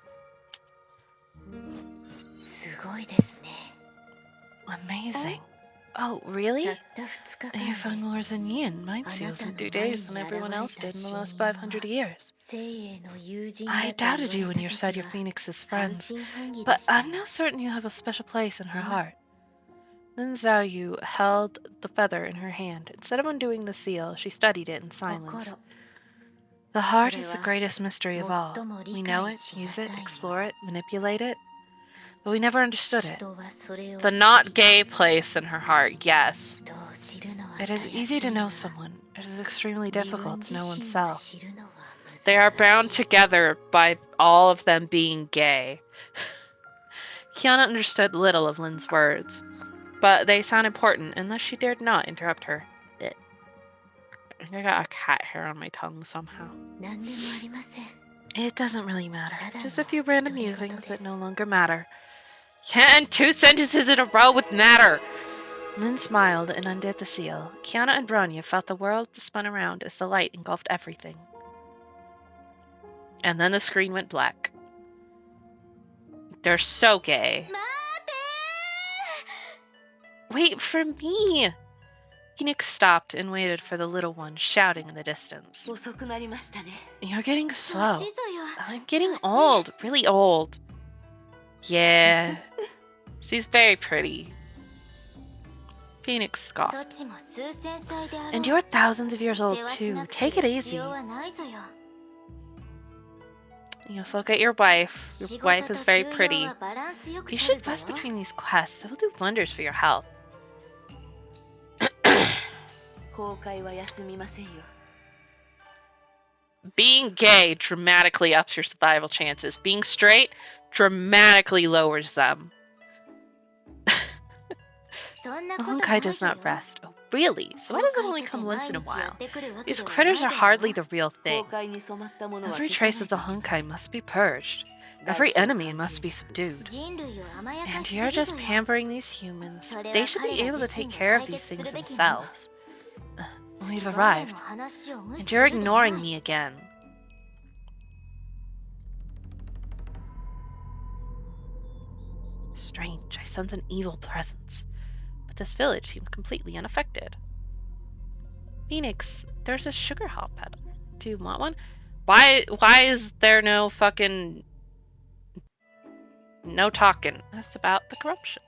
Amazing. Oh, really? You found more than Yin mind seals in 2 days than everyone else did in the last 500 years. I doubted you when you said you're Phoenix's friends, but I'm now certain you have a special place in her heart. Then Zhao Yu held the feather in her hand. Instead of undoing the seal, she studied it in silence. The heart is the greatest mystery of all. We know it, use it, explore it, manipulate it, but we never understood it. The not gay place in her heart, yes. It is easy to know someone. It is extremely difficult to know oneself. They are bound together by all of them being gay. Kiana understood little of Lin's words, but they sound important, and thus she dared not interrupt her. I think I got a cat hair on my tongue somehow. It doesn't really matter. Just a few random musings that no longer matter. And 2 sentences in a row with matter! Lin smiled and undid the seal. Kiana and Branya felt the world spun around as the light engulfed everything. And then the screen went black. They're so gay. Wait for me! Phoenix stopped and waited for the little one shouting in the distance. 遅くなりましたね。 You're getting slow. 年ぞよ I'm getting old. Really old. Yeah. She's very pretty. Phoenix そ scoffed. っちも数千歳であろう And you're thousands of years old 世話し too. なくす Take る it 必要 easy. はないぞよ Yes, look at your wife. 仕 Your 事 wife と is very 休養 pretty. はバランスよく You 取る should ぞ rest between these quests. It will do wonders for your health. 崩壊は休みませんよ。 Being gay dramatically ups your survival chances. Being straight dramatically lowers them. そんな The ことな Honkai い does ぞよ not rest. Oh, really? So why does it only 崩壊って come once in a 毎日や while? ってくるわけ These ではない critters だ are ろ hardly the real 崩 thing. 壊に染まったものは Every 消さ trace ない of the といけませ Honkai ん。 must be purged. 代 Every 償を enemy 関 must 係 be なく subdued. 人類を甘やか And しす you're ぎぞ just よ pampering these humans. それ They は should 彼 be ら able to 自 take 身が care of 解 these 決す things るべきもの themselves. We've 我ら arrived. の話を無視 And す you're るでな ignoring me again. Strange. I sense an evil presence. But this village seems completely unaffected. Phoenix, there's a sugar hop peddler. Do you want one? Why is there no fucking... No talking. That's about the corruption.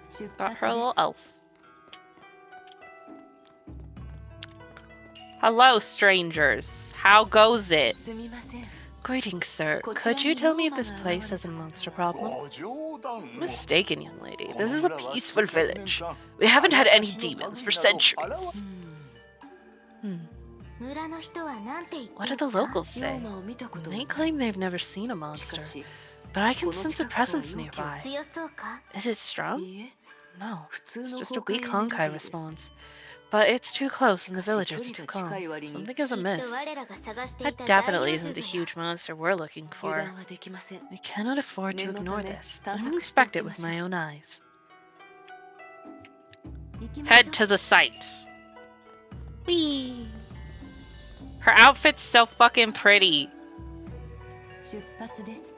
出 Got 発 her a で little す。 elf. Hello, strangers. How goes it? すみません。 Greetings, sir. Could you tell me if this place has a monster problem? ご冗談を Mistaken, young lady. This is a peaceful village. We haven't had any demons for centuries. Hmm. 村の人はなんて言って What い do た the locals 龍 say? 馬を見たことが They ない。 claim they've never seen a しか monster, し、 but I can この sense a 近くは presence 妖気 nearby. 強そうか Is it strong? いいえ、 No, 普通 it's の just a 崩 weak 壊エネルギ Honkai ーです。 response. But it's too close and the しかし、 villagers 距 are 離 too が近 calm. い割に Something is きっと amiss. 我らが探してい That た大 definitely 妖 isn't 獣 the ぞよ huge monster we're looking 油 for. 断はできません。 I cannot afford to 念の ignore ため this. 探 I 索 will してお inspect き it ま with しょう。 my own eyes. 行きましょ Head う。 to the site. Whee! Her outfit's so fucking pretty. 出発です。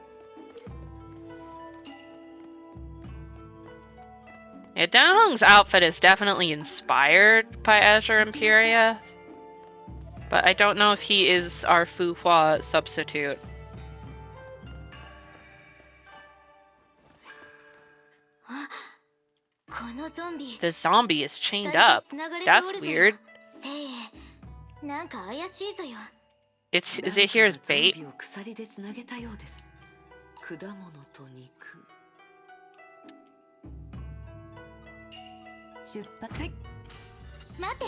Yeah, Danhong's outfit is definitely inspired by Azure Imperia. But I don't know if he is our Fuhua substitute. このゾンビ The zombie is 鎖 chained で up. 繋がれて That's おるぞよ weird. せいなんか怪しいぞよ Is 誰 it か here が as ゾン bait? ビを鎖でつなげたようです。果物と肉。出発。待って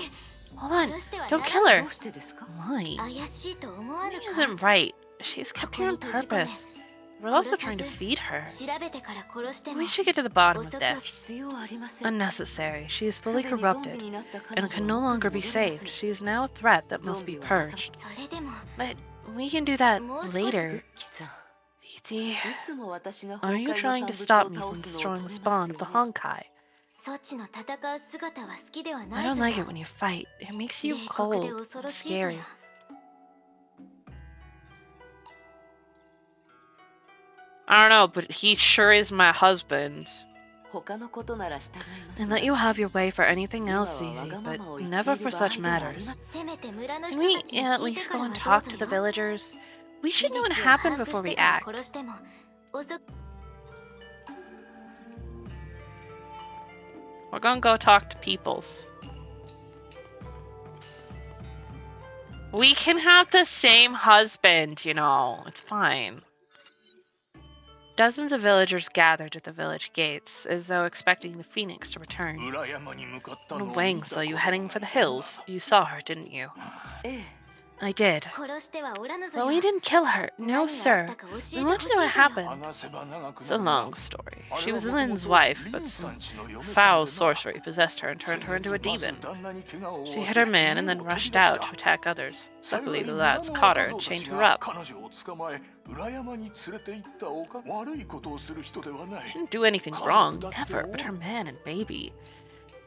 Hold on. 殺しては Don't な kill ら her. どうしてですか？ Why? 怪しいと思わぬ He か isn't right. She's kept here on purpose. We're also trying to feed her. 調べてから殺しても We should get to the bottom of 遅く this. 必要ありません。 Unnecessary. She is す fully でにゾンビ corrupted になった彼 and 女 can は no 元 longer に be 戻れませ saved. ん。 She is now a threat that must be ゾンビはわざ purged. それでも But we can do that もう少し later. ウッキさん、 BT, いつも私が are 崩 you 壊の trying 産 to 物 stop を me 倒 from すのを destroying 止 the めま spawn す of the よね。 Honkai? そっちの戦う姿は好きでは I ない don't ぞ like よ it when you fight. It makes you 冷酷で cold 恐 and ろしいぞ scary. よ I don't know, but he sure is my husband. 他のことなら従います And が let you have your way for anything 今は else わ easy, がま but まを言って never い for る場合 such ではあり matters. ません。せめて村の Can 人 we たちに at 聞いて least か go ら and はどう talk ぞ to the よ villagers? We 事 should 実 know を what 把 happened 握 before して we から act. 殺しても遅く We're gonna go talk to peoples. We can have the same husband, you know. It's fine. Dozens of villagers gathered at the village gates, as though expecting the phoenix to return. 裏山に向かったのを And 見 Wang た saw you ことが heading for the ないな hills. You saw her, didn't you? ええ、 I did. 殺してはおらぬぞ But よ we didn't kill her. 何 No, があっ sir. たか教 We えて want ほ to し know い what ぞよ happened. 話せば長く It's な a るが long story. あ She れは was もとも Lynn's と wife, リ but ンさ some んちの嫁さん foul でな sorcery possessed her and 先 turned her into a 月まず demon. 旦那に怪我を負わ She せ hit her man and 家 then を飛び rushed 出 out した to attack others. 幸 Luckily, い the 村 lads の caught her 若 and 造た chained ち her が up. 彼女を捕まえ裏山に連れて行ったおか悪いことをする人ではない She didn't do anything wrong, never, but her man and baby.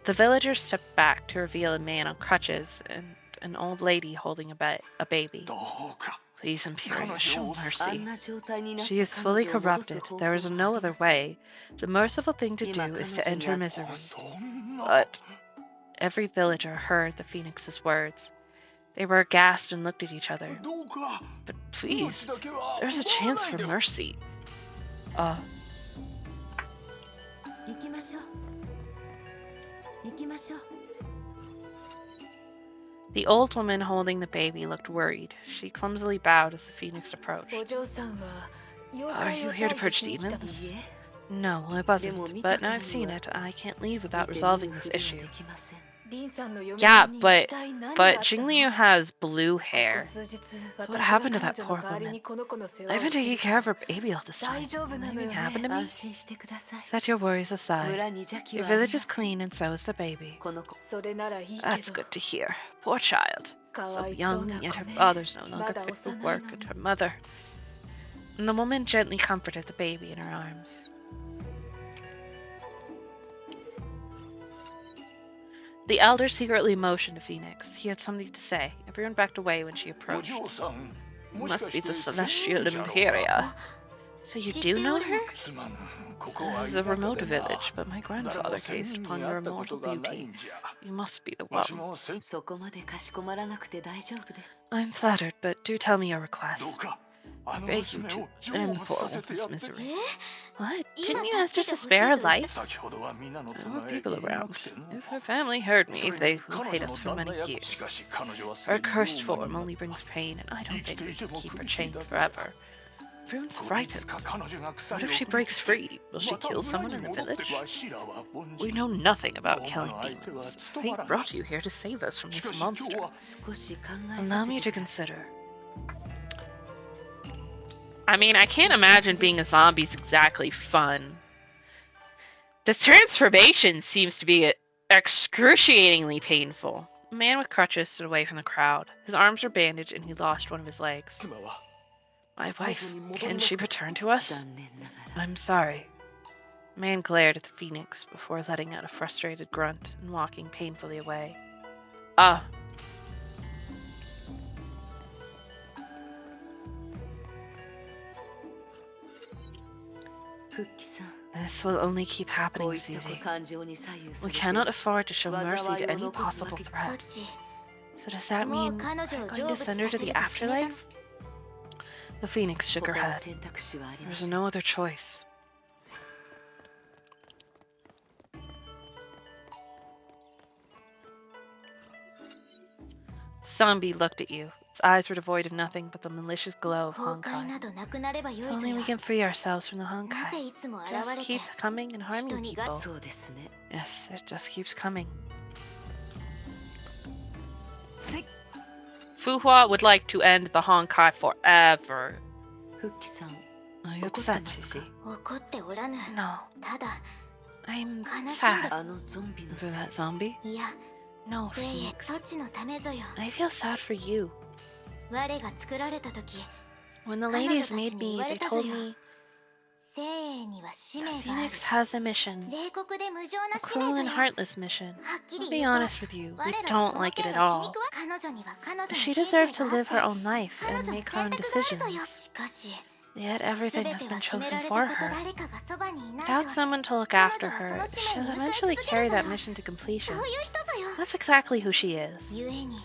The villagers stepped back to reveal a man on crutches and an old lady holding a baby. どうか Please, Imperial, show あ mercy. んな状態になっ She た is 彼 fully 女を戻す corrupted. 方法 There is は no あり other ません way. The merciful thing to 今 do is 彼 to 女 end に her あ misery. そんな But every villager heard the phoenix's words. They were aghast and looked at each other. どうか But 命 please, だけは there's a 奪わ chance ない for で mercy. 行きましょう行きましょう The old woman holding the baby looked worried. She clumsily bowed as the phoenix approached. お嬢さんは妖 Are 怪 you を here to 退 purge い 治しに来たの demons? いえ No, I wasn't. But now I've seen it. I can't leave 見 without て見 resolving ぬ this ふりは issue. できません リンさんの嫁 Yeah, さんに but 一体何があった but の Jingliu has blue ここ hair. 数日 What 私 happened が to that 彼女の poor 代わり woman? にこの子の世話 I've を been してい taking る care of her baby all this time. 大丈夫なの Anything よね happened to me? 安心してください Set your worries aside. 村に邪気 Your はありま village is せん clean and so is the baby. この子それならいいけ That's ど good to hear. Poor child. か So わいそう young, な yet 子 her ね father's no ま longer だ fit for 幼い work, の and に her mother. And the woman gently comforted the baby in her arms. The elder secretly motioned to Phoenix. He had something to say. Everyone backed away when she お approached. 嬢さん It もし must か be して the 仙 celestial 人じゃろうか Imperia. So you 知っ do てお know る her? のかすまぬここ This は is a 田舎 remote でな village, but my 誰も grandfather 仙 gazed 人 upon に your 会ったこ immortal とがない beauty. んじゃ You must be the わし one. も仙そこまでかしこまらなくて大丈夫です I'm flattered, but do tell me your request. どうかあの Beg you 娘 to を成 end 仏 for させて this やって misery. え What? 今 Didn't you ask 助 just けて to ほしい spare と her 言った life? 先ほどは皆の There were 唱え people 言えな around. くての If her family heard me, それ they に who 彼 hate 女 us の for 旦那 many や years. しかし彼女はす Our でに cursed 老婆 form になっ only brings pain, and I don't 生き think て we いて should も keep her 苦しい chained だけ forever. Everyone's こいつ frightened. か彼女が What 鎖 if を she 振り breaks 切って free? Will she また kill 村 someone に in the 戻って village? わしらは凡 We 人 know nothing about ローマ killing の相手は demons. 務ま Fate らない brought you here to save us from し this かし今日 monster. は少し考え Allow させ me て to ください consider. I mean, I can't imagine being a zombie is exactly fun. The transformation seems to be excruciatingly painful. A man with crutches stood away from the crowd. His arms were bandaged and he lost one of his legs. 妻は My wife, 元に戻り can ます she か？ return to us? 残念ながら I'm sorry. The man glared at the phoenix before letting out a frustrated grunt and walking painfully away. Ah. This will only keep こ happening, ういった Susie. 感情に左右さ We れて cannot afford to show 災 mercy い to を any 残すわ possible けです そっ threat. ち So does that もう mean 彼女 I'm を going 成 to 仏 send さ her せ to る the と決めた afterlife? The phoenix shook her 他の head. 選択肢はありま There's せん no other choice. Zombie looked at you. Its eyes were devoid of nothing but the malicious glow of 崩壊 Honkai. などなくなればよ If いぞ only よ we can free ourselves from the なぜ Honkai. いつも It 現 just れて keeps coming and harming 人にが people. そうですね Yes, it just keeps coming. Fuhua would like to end the Honkai forever. 復帰さん Are you 怒って upset, ますか Susie? 怒っておらぬ No, ただ I'm 悲しんで sad. あのゾンビの For せい that zombie? いや No, 聖へ Phoenix. そちのためぞよ I feel sad for you. 我が作られた時 When the ladies made me, they told me 聖へには使命がある Phoenix has a mission. 冷酷で無情な A 使命 cruel ぞ and よ heartless mission. はっき I'll り be 言うと honest with you, 我 we らは don't この like it 件 at の気 all. 肉は彼女には彼女の She 人生 deserved to があ live って her own life 彼 and 女の make 選 her own 択があるぞよ decisions. しかし Yet 全 everything て has は been 決め chosen られた for こと her. 誰かがそばにいない Without と someone to look 彼 after 女はそ her, の使 she'll 命に向かい eventually 続け carry るぞ that よ mission to completion. そういう人ぞよ That's exactly who she is. ゆえに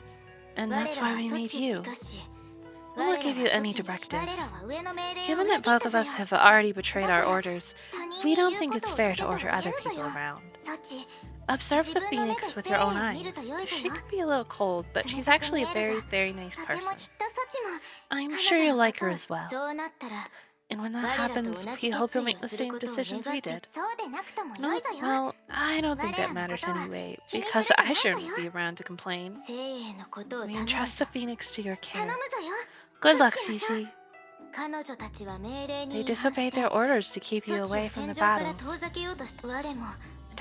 And 我 that's らは why we そ made ち you. しかし We won't give you any 我らは directives. は上の命令を Given 裏 that 切っ both た of ぞ us よ have already betrayed our だから orders, 他人 we に don't 言う think こ it's とを fair つけ to て order は other 言えぬぞ people よ around. そち Observe the 自分の目で phoenix with 聖 your 夜 own を eyes. 見ると良いぞ She よ could be a little cold, but she's 冷たく actually 見 a える very, が very nice とても person. きっとそちも I'm 彼 sure 女 you'll の like こ her とを as well. そうなったら And when that 我らと同 happens, じ we 決 hope you'll 意 make を the する same ことを decisions 願 we って did. そうでなくとも No, 良いぞよ well, I don't think that 我らの matters ことは anyway, 気にす because るで I ないぞ shouldn't よ be around to complain. 聖へのことを We 頼む entrust ぞ the phoenix to your 頼 care. むぞよ Good luck, 復帰の書 Cece. 彼女たちは命令 They に違反し disobeyed て their orders to keep そ you ちを away from 戦 the 場から battles. 遠ざけようとして我も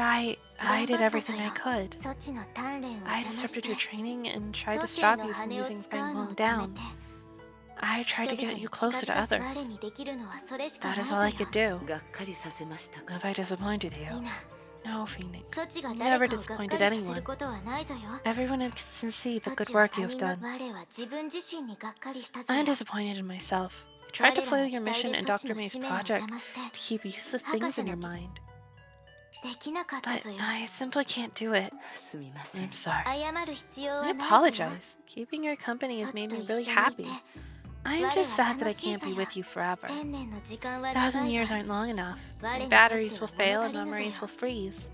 And I 頑 did 張ったぞ everything よ I could. そちの鍛錬を I 邪魔し disrupted て your training and tried to 土星 stop の you from 羽を using 使う Fang のを Hong 止め down. て I 人 tried to 々 get に you 近 closer づ to かす others. 我にできるのはそれしか That ない is ぞ all I よ could do. がっかりさせましたか Have I disappointed you? 皆 No, No, Phoenix. ソチが You 誰 never かをがっ disappointed かりさせ anyone. ることはないぞよ。 Everyone can see the ソ good チは work 他 you've 人の done. 我は自分自身にがっかりしたぞ I'm よ。 disappointed in myself. I tried to 我ら foil の your 期待 mission で and ソチ Dr. の May's 使命を project 邪魔して to keep useless 博 things 士 in の your mind. できなかった But ぞよ。 I simply can't do it. すみません I'm sorry. 謝る必要 I はないぞよ。 apologize. Keeping your company has ソチ made と me 一 really 緒にい happy. て I am 我 just は sad that 楽 I しい can't ぞ be よ。 with you forever. 1000年の時間は 1,000 長い years が aren't long enough. 我 My にとって batteries will は fail 物 and 足りぬぞ memories よ。 will freeze.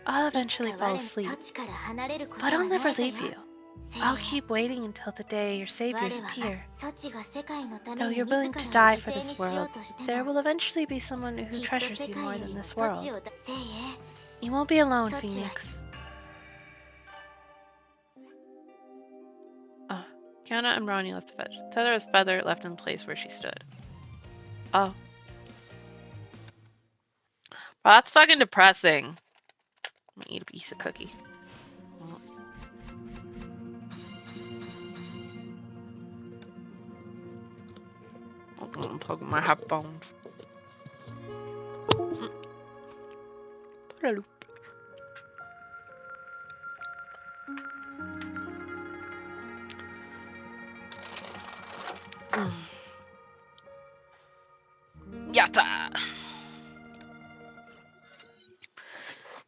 I'll いつ eventually か fall 我に asleep. ソチから離れること But は I'll な never いぞ leave よ。 you. せい I'll え keep waiting until the day your 我 saviors は appear. ソチが世界のため Though に you're 自ら willing を to 犠 die 牲 for に this しよう world, として there も will eventually be someone who きっと treasures 世 you 界 more より than も this ソチ world. をせいえ You won't be alone, Sochi wa- Phoenix. Oh, Kiana and Ronnie left the fetch. Tether was feather left in the place where she stood. Oh. Well, that's fucking depressing. I'm gonna eat a piece of cookie. I'm gonna plug my headphones. Put a loop. Yatta!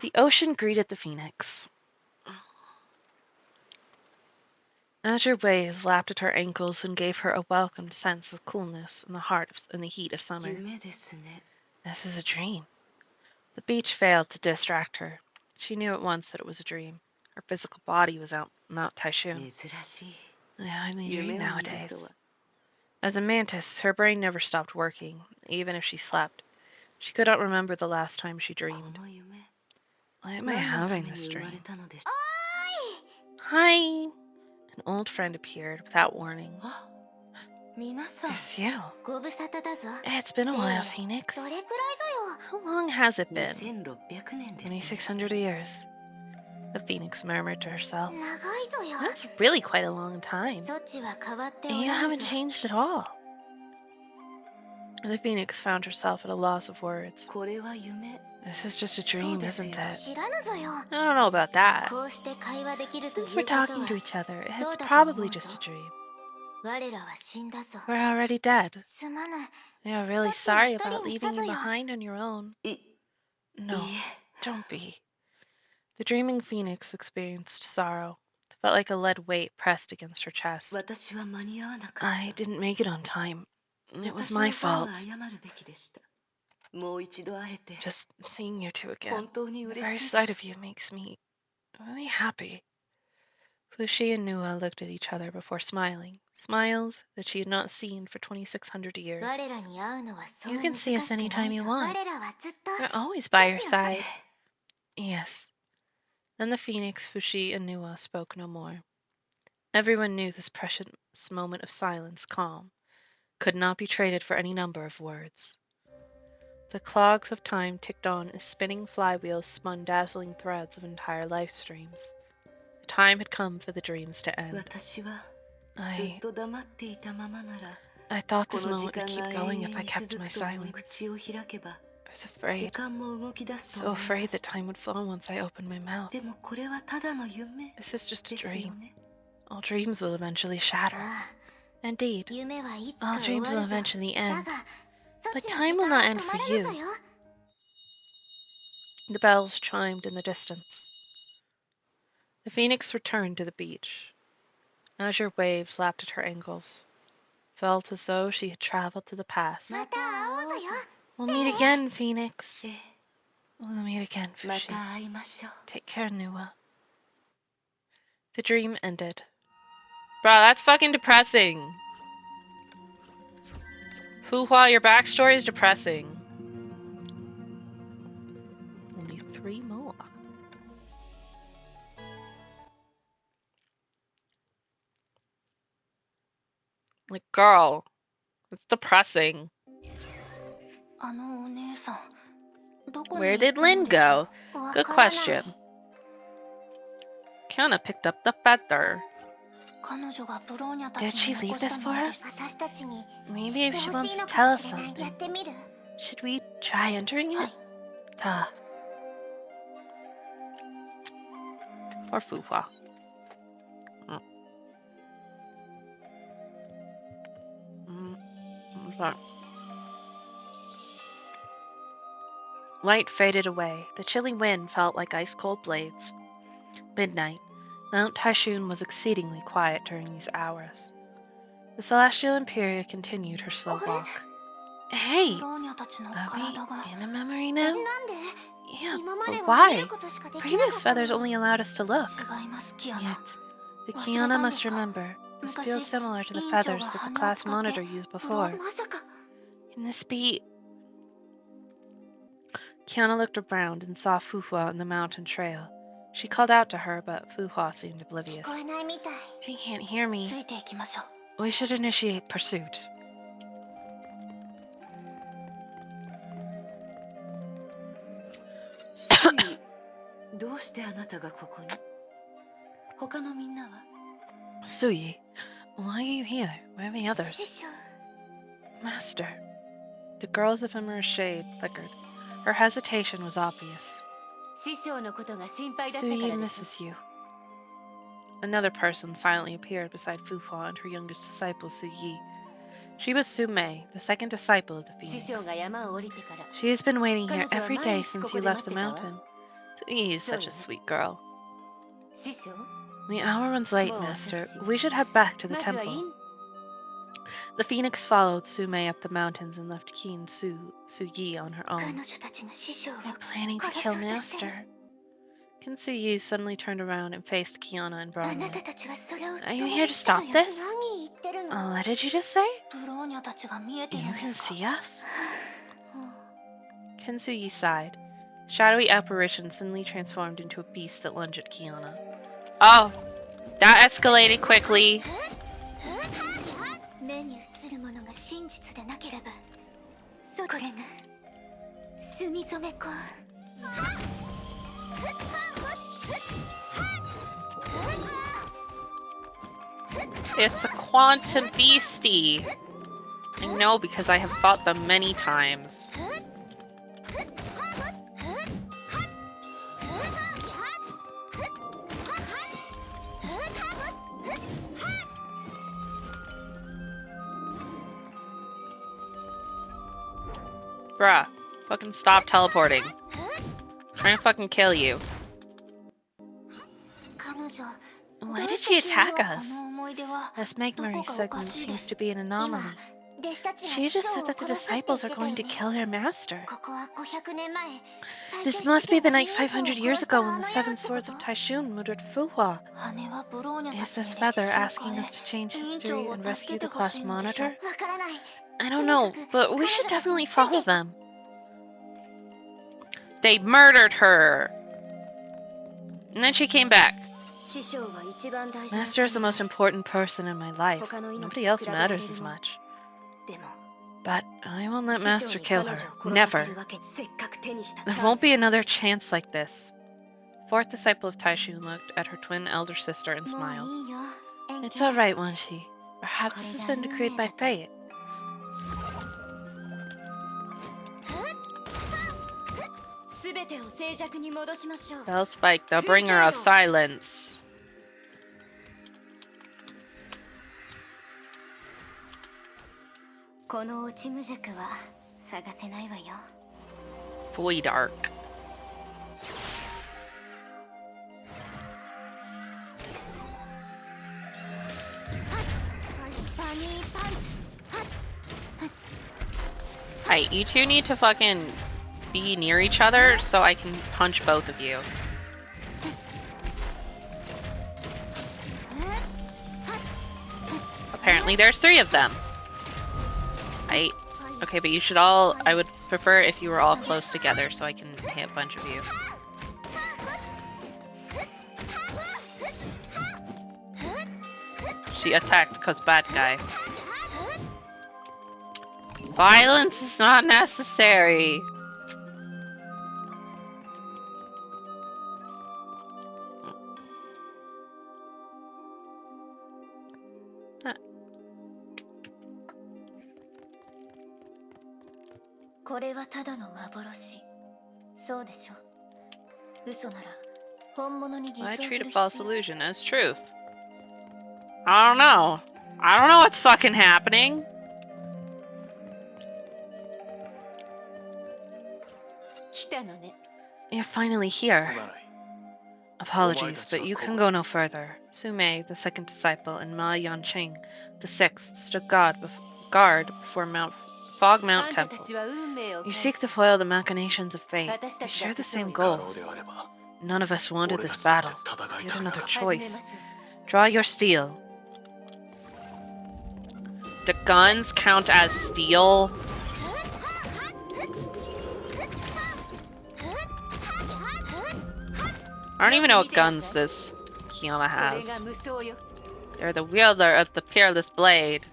The ocean greeted the Phoenix. Azure waves lapped at her ankles and gave her a welcome sense of coolness in the heat of summer. 夢ですね This is a dream. The beach failed to distract her. She knew at once that it was a dream. Her physical body was out Mount Taishun. 珍しい I only dream 夢を見る nowadays. とは As a mantis, her brain never stopped working, even if she slept. She could not remember the last time she こ dreamed. の夢 Why am I 何のた having め this に生ま dream? れたのでし Hi! An old friend appeared without warning. あ皆さん It's you. ご無沙汰だぞ。 It's been a while, せい Phoenix. どれくらいぞよ。 How long has it been? 2600年ですね 2600 years. The Phoenix murmured to herself. 長いぞよ。 That's really quite a long time. ソチは変わってお And you らぬ haven't ぞ。 changed at all. The Phoenix found herself at a loss of words. これは夢 This is just a dream, isn't it? 知らぬぞよ。 I don't know about that. こうして会話できるとい Since う we're ことは talking to each other, it's そうだと probably 思う just ぞ a dream. 我らは死んだぞ。 We're already dead. すまない。 We are really Sochi wa sorry hitori about ni leaving you shita zo yo. behind on your own. い No, い don't be. The dreaming Phoenix experienced sorrow. It felt like a lead weight pressed against her chest. え私は間に合わなかっ I た didn't make it on time. It was 私 my の方 fault. が謝るべきでしたもう一度会えて Just seeing you two again. 本当に The 嬉 very しい sight で of す you makes me really happy. Fushi and Nua looked at each other before smiling. Smiles that she had not seen for 2,600 years. 我らに会うのはそう You 難 can し see く us ない anytime ぞ。 you 我 want. らはずっと We're always by your Sochi no side. Yes. Then the Phoenix, Fushi, and Nua spoke no more. Everyone knew this precious moment of silence, calm, could not be traded for any number of words. The clogs of time ticked on as spinning flywheels spun dazzling threads of entire life streams. The time had come for the dreams to end. 私はずっ I と黙っていたままなら thought こ this の時 moment would 間 keep が永 going 遠 if I に kept 続 my くと思い silence. 口を開けば I was 時 afraid, 間も動き出すと so 思いま afraid し that た time would flow once I opened my mouth. でもこれはただの夢 This is just a ですよ dream. ね All dreams will eventually shatter. ああ Indeed, 夢はいつ all か終 dreams わ will るぞ。 eventually だ end. が、ソ But チの time 時 will 間は not end 止ま for らぬ you. ぞよ。 The bells chimed in the distance. The Phoenix returned to the beach. Azure waves lapped at her ankles. Felt as though she had traveled to the past. また会おうぞよ。 We'll meet again, Phoenix. ええ We'll meet again, ま Fushi. た会いましょう Take care, Nua. The dream ended. Bro, that's fucking depressing. Hoo-hwa, your backstory is depressing. Only 3 more. Like, girl, it's depressing. あのお姉さんどこに Where 行っ did たの Lynn でしょう go? わ Good からない question. Kiana picked up the feather. 彼女がブローニャた Did ち she に leave 残した this も for ので us? す私たちに Maybe 知っ if て she ほし wants い to のか tell も us しれない。や something, ってみる。 should we try entering it? はい Ah. Or Fuhua. Light faded away. The chilly wind felt like ice-cold blades. Midnight. Mount Taishun was exceedingly quiet during these hours. The Celestial Imperia continued her slow walk. Hey! Are we in a memory now? なんで Yeah, 今ま but では見 why? ることしかできなか Previous ったの feathers only allowed us to look. 違いますキア Yet, ナ the 忘れたん Kiana で must すか remember. This 昔 feels similar to the 委員長 feathers が that the 羽を class 使って monitor used ブロ before. まさか Can this be... Kiana looked around and saw Fuhua on the mountain trail. She called out to her, but Fuhua seemed 聞 oblivious. こえないみたい She can't hear つ me. いていきましょう We should initiate pursuit. スイどうしてあなたがここに他のみんなは Suyi, why are you here? Where are the 師 others? 匠 Master. The girl's ephemeral shade flickered. Her hesitation was obvious. 師匠のことが心配だったか Suyi らでしょ misses you. Another person silently appeared beside Fuhua and her youngest disciple, Suyi. She was Sumei, the second disciple of the 師 Phoenix. 匠が山を降りてから She has been waiting here 彼女は every 毎 day 日 since ここ you で left 待 the ってたわ mountain. Suyi is such a そうよね。 sweet girl. 師匠 The hour runs late, もう Master. 遅いし We should head back to the まずは temple. 院 The Phoenix followed Sumei up the mountains and left Keen Suyi on her 彼 own. 女たちが師匠を They're planning to 殺 kill そうとしてる Master. Kin Suyi suddenly turned around and faced Kiana and あな Bronwyn. たたちはそれを Are you 止め here に to 来たの stop よ this? 何言ってるの What did you just say? ブローニャたちが見えて You るんで can すか see us? Kin Suyi sighed. Shadowy apparition suddenly transformed into a beast that lunged at Kiana. Oh, that escalated quickly. 目に映るものが真実でなければこれが墨染め粉 It's a quantum beastie. I know because I have fought them many times. Bruh, fucking stop teleporting. Trying to fucking kill you. 彼女 Why did she attack こ us? の思い出は This ど Magmari こかおか segment しいで seems す to be an 今 anomaly. 弟子たちが She 師 just 匠 said を that the 殺すって言 disciples って are たよ going to ね kill their master. ここは500年前 This must be the night 500 years ago when the seven swords of Taishun murdered Fuhua. 羽はブローニャた Is ちに this 歴 feather 史を asking 変 us to change え委員 history 長を and 助 rescue けて the ほし class いのでしょ monitor? わからない I don't know, but we should 彼女たちに definitely ついて follow them. They murdered her! And then she came back. 師匠は一番大事な Master is the 存 most 在 important person in my life. 他の命 Nobody と else 比べられ matters る as もの much. でも But I won't let 師匠 Master に kill 彼女を her. 殺させ Never. るわけせっかく手にしたチ There ャン won't ス be another chance like this. Fourth disciple of Taishun looked at her twin elder sister and もう smiled. いいよ延 It's 期 alright, Wonshi. Perhaps this has been decreed by fate. 全てを静寂に戻しましょう Bell Spike, the bringer of silence. この落ち無弱は探せないわよ Void Arc. Alright, you two need to fucking be near each other so I can punch both of you. Apparently there's 3 of them. Right? Okay, but you should all... I would prefer if you were all close together so I can hit a bunch of you. She attacked because bad guy. Violence is not necessary. Ah. これはただの幻そうでしょ嘘なら I treat a false illusion as truth. I don't know. I don't know what's fucking happening. You're finally here. Apologies, but you can go no further. Sume, the second disciple, and Ma Yanqing, the sixth, stood guard before Fog Mount Temple. You seek to foil the machinations of fate. We share the same goals. None of us wanted this battle. You had another choice. Draw your steel. The guns count as steel? I don't even know what guns this Kiana has. They're the wielder of the peerless blade.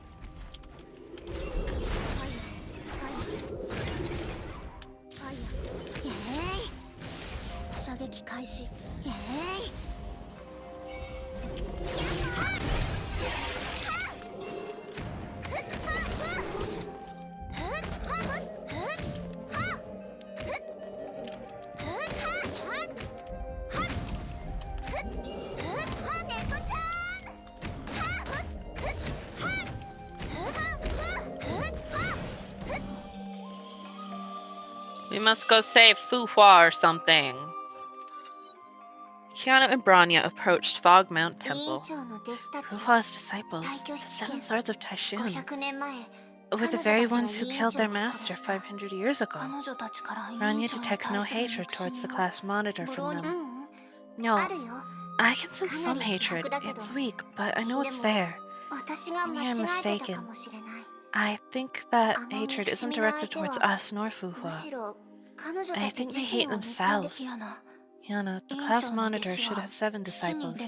We must go save Fu Hua or something. Kiana and Branya approached Fog Mount Temple. Fu Hua's disciples, the 7 Swords of Taishun, were the very ones who killed their master 500 years ago. Branya detects no hatred towards the class monitor from them. No, I can sense some hatred. It's weak, but I know it's there. Maybe I'm mistaken. I think that hatred isn't directed towards us nor Fu Hua. I think they hate themselves. Yana, the class monitor should have 7 disciples,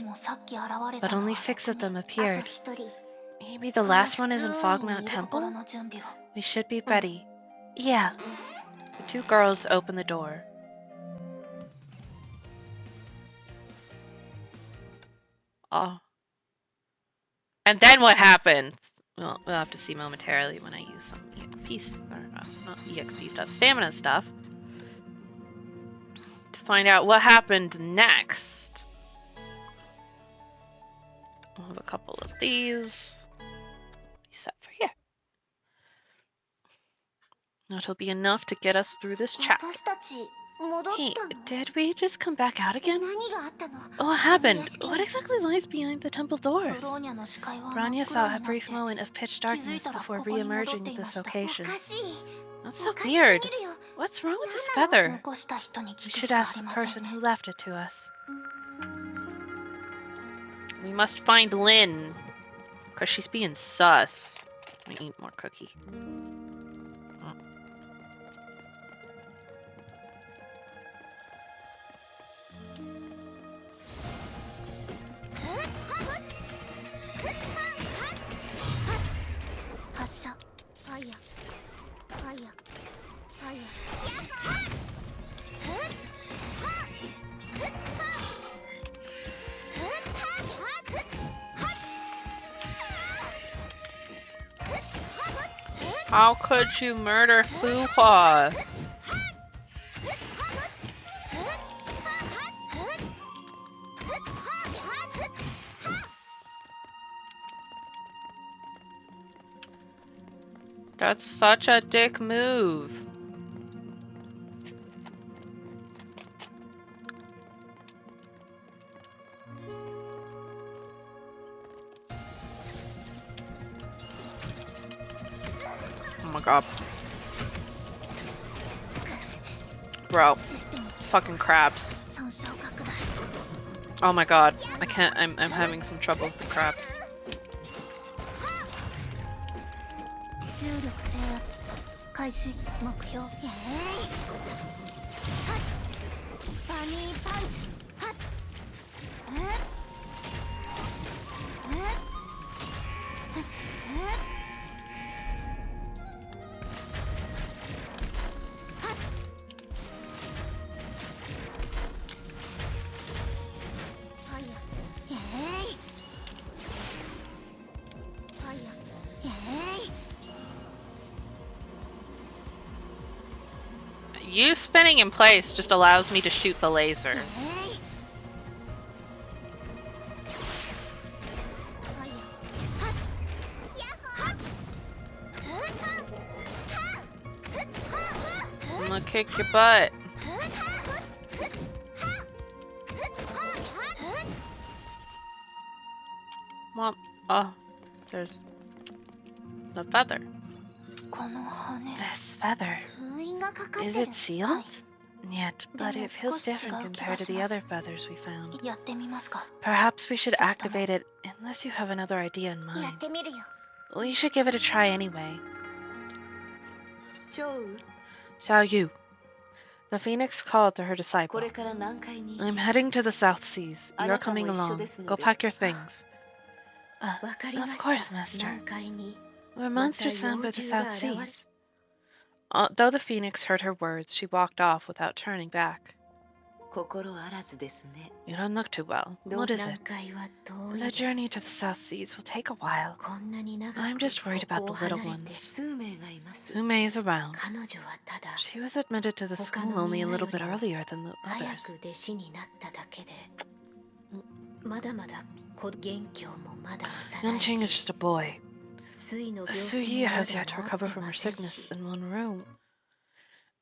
but only 6 of them appeared. Maybe the last one is in Fogmount Temple? We should be ready. Yeah. The 2 girls open the door. Oh. And then what happens? Well, we'll have to see momentarily when I use some EXP, not EXP stuff, stamina stuff, to find out what happened next. I'll have a couple of these. Set for here. That'll be enough to get us through this chapter. Hey, did we just come back out again? What happened? What exactly lies behind the temple doors? Branya saw a brief moment of pitch darkness before re-emerging at this location. That's so weird. What's wrong with this feather? We should ask the person who left it to us. We must find Lynn, because she's being sus. Let me eat more cookie. How could you murder Fu Hua? That's such a dick move. Oh my god. Bro. Fucking crabs. Oh my god. I can't, I'm having some trouble with the crabs. You spinning in place just allows me to shoot the laser. gonna kick your butt. Well, oh, there's the feather. This feather. 封印がかかっ Is てる it sealed? Yet, but it feels different compared to the other feathers we found. やってみますか。 Perhaps we should activate it unless you have another idea in やっ mind. てみるよ We should give it a try anyway. 蝶 Xiao Yu. The phoenix called to her こ disciple. れから南海に行 I'm きます heading to the South Seas. You're あなたも coming 一緒 along. ですの Go で。 pack your things. わかりま Of した course, master. 南海に We're ま monsters た found by 幼 the 獣 South が現れ Seas. Though the phoenix heard her words, she walked off without turning back. 心あらずですね You don't look too well. No, What is 南 it? 海は遠い The で journey す to the South Seas will take a while. こんなに長 I'm く just worried こ about こを the little 離れて ones. 数名がいます Sume is around. 彼女はただ She was admitted to the 他 school の only み a んな little よ bit りも earlier than the 早 others. く弟子になっただけでまだまだ元凶もまだ幼い Yunqing is し just a boy. 水の Su 病気 Yi もま has だ yet to 治っ recover て from ま her せん sickness し in one room.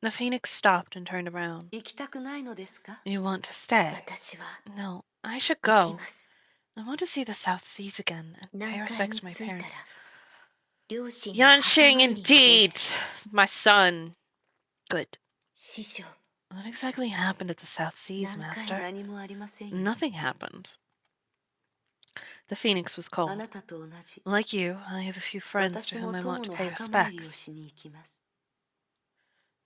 The phoenix stopped and turned around. 行きたくないのですか You want to stay? 私は No, I should 行き go. ます I want to see the South Seas again and pay 南海 respects に to my 着いたら parents. 両親の墓 Yunqing, 参りに indeed! My son. Good. 師匠 What exactly happened at the South Seas, 南海 Master? 何もありませんよ Nothing happened. The phoenix was あ cold. なたと同じ Like you, I have a few friends to 私 whom も I 友 want to の pay 墓参りを respects. しに行きます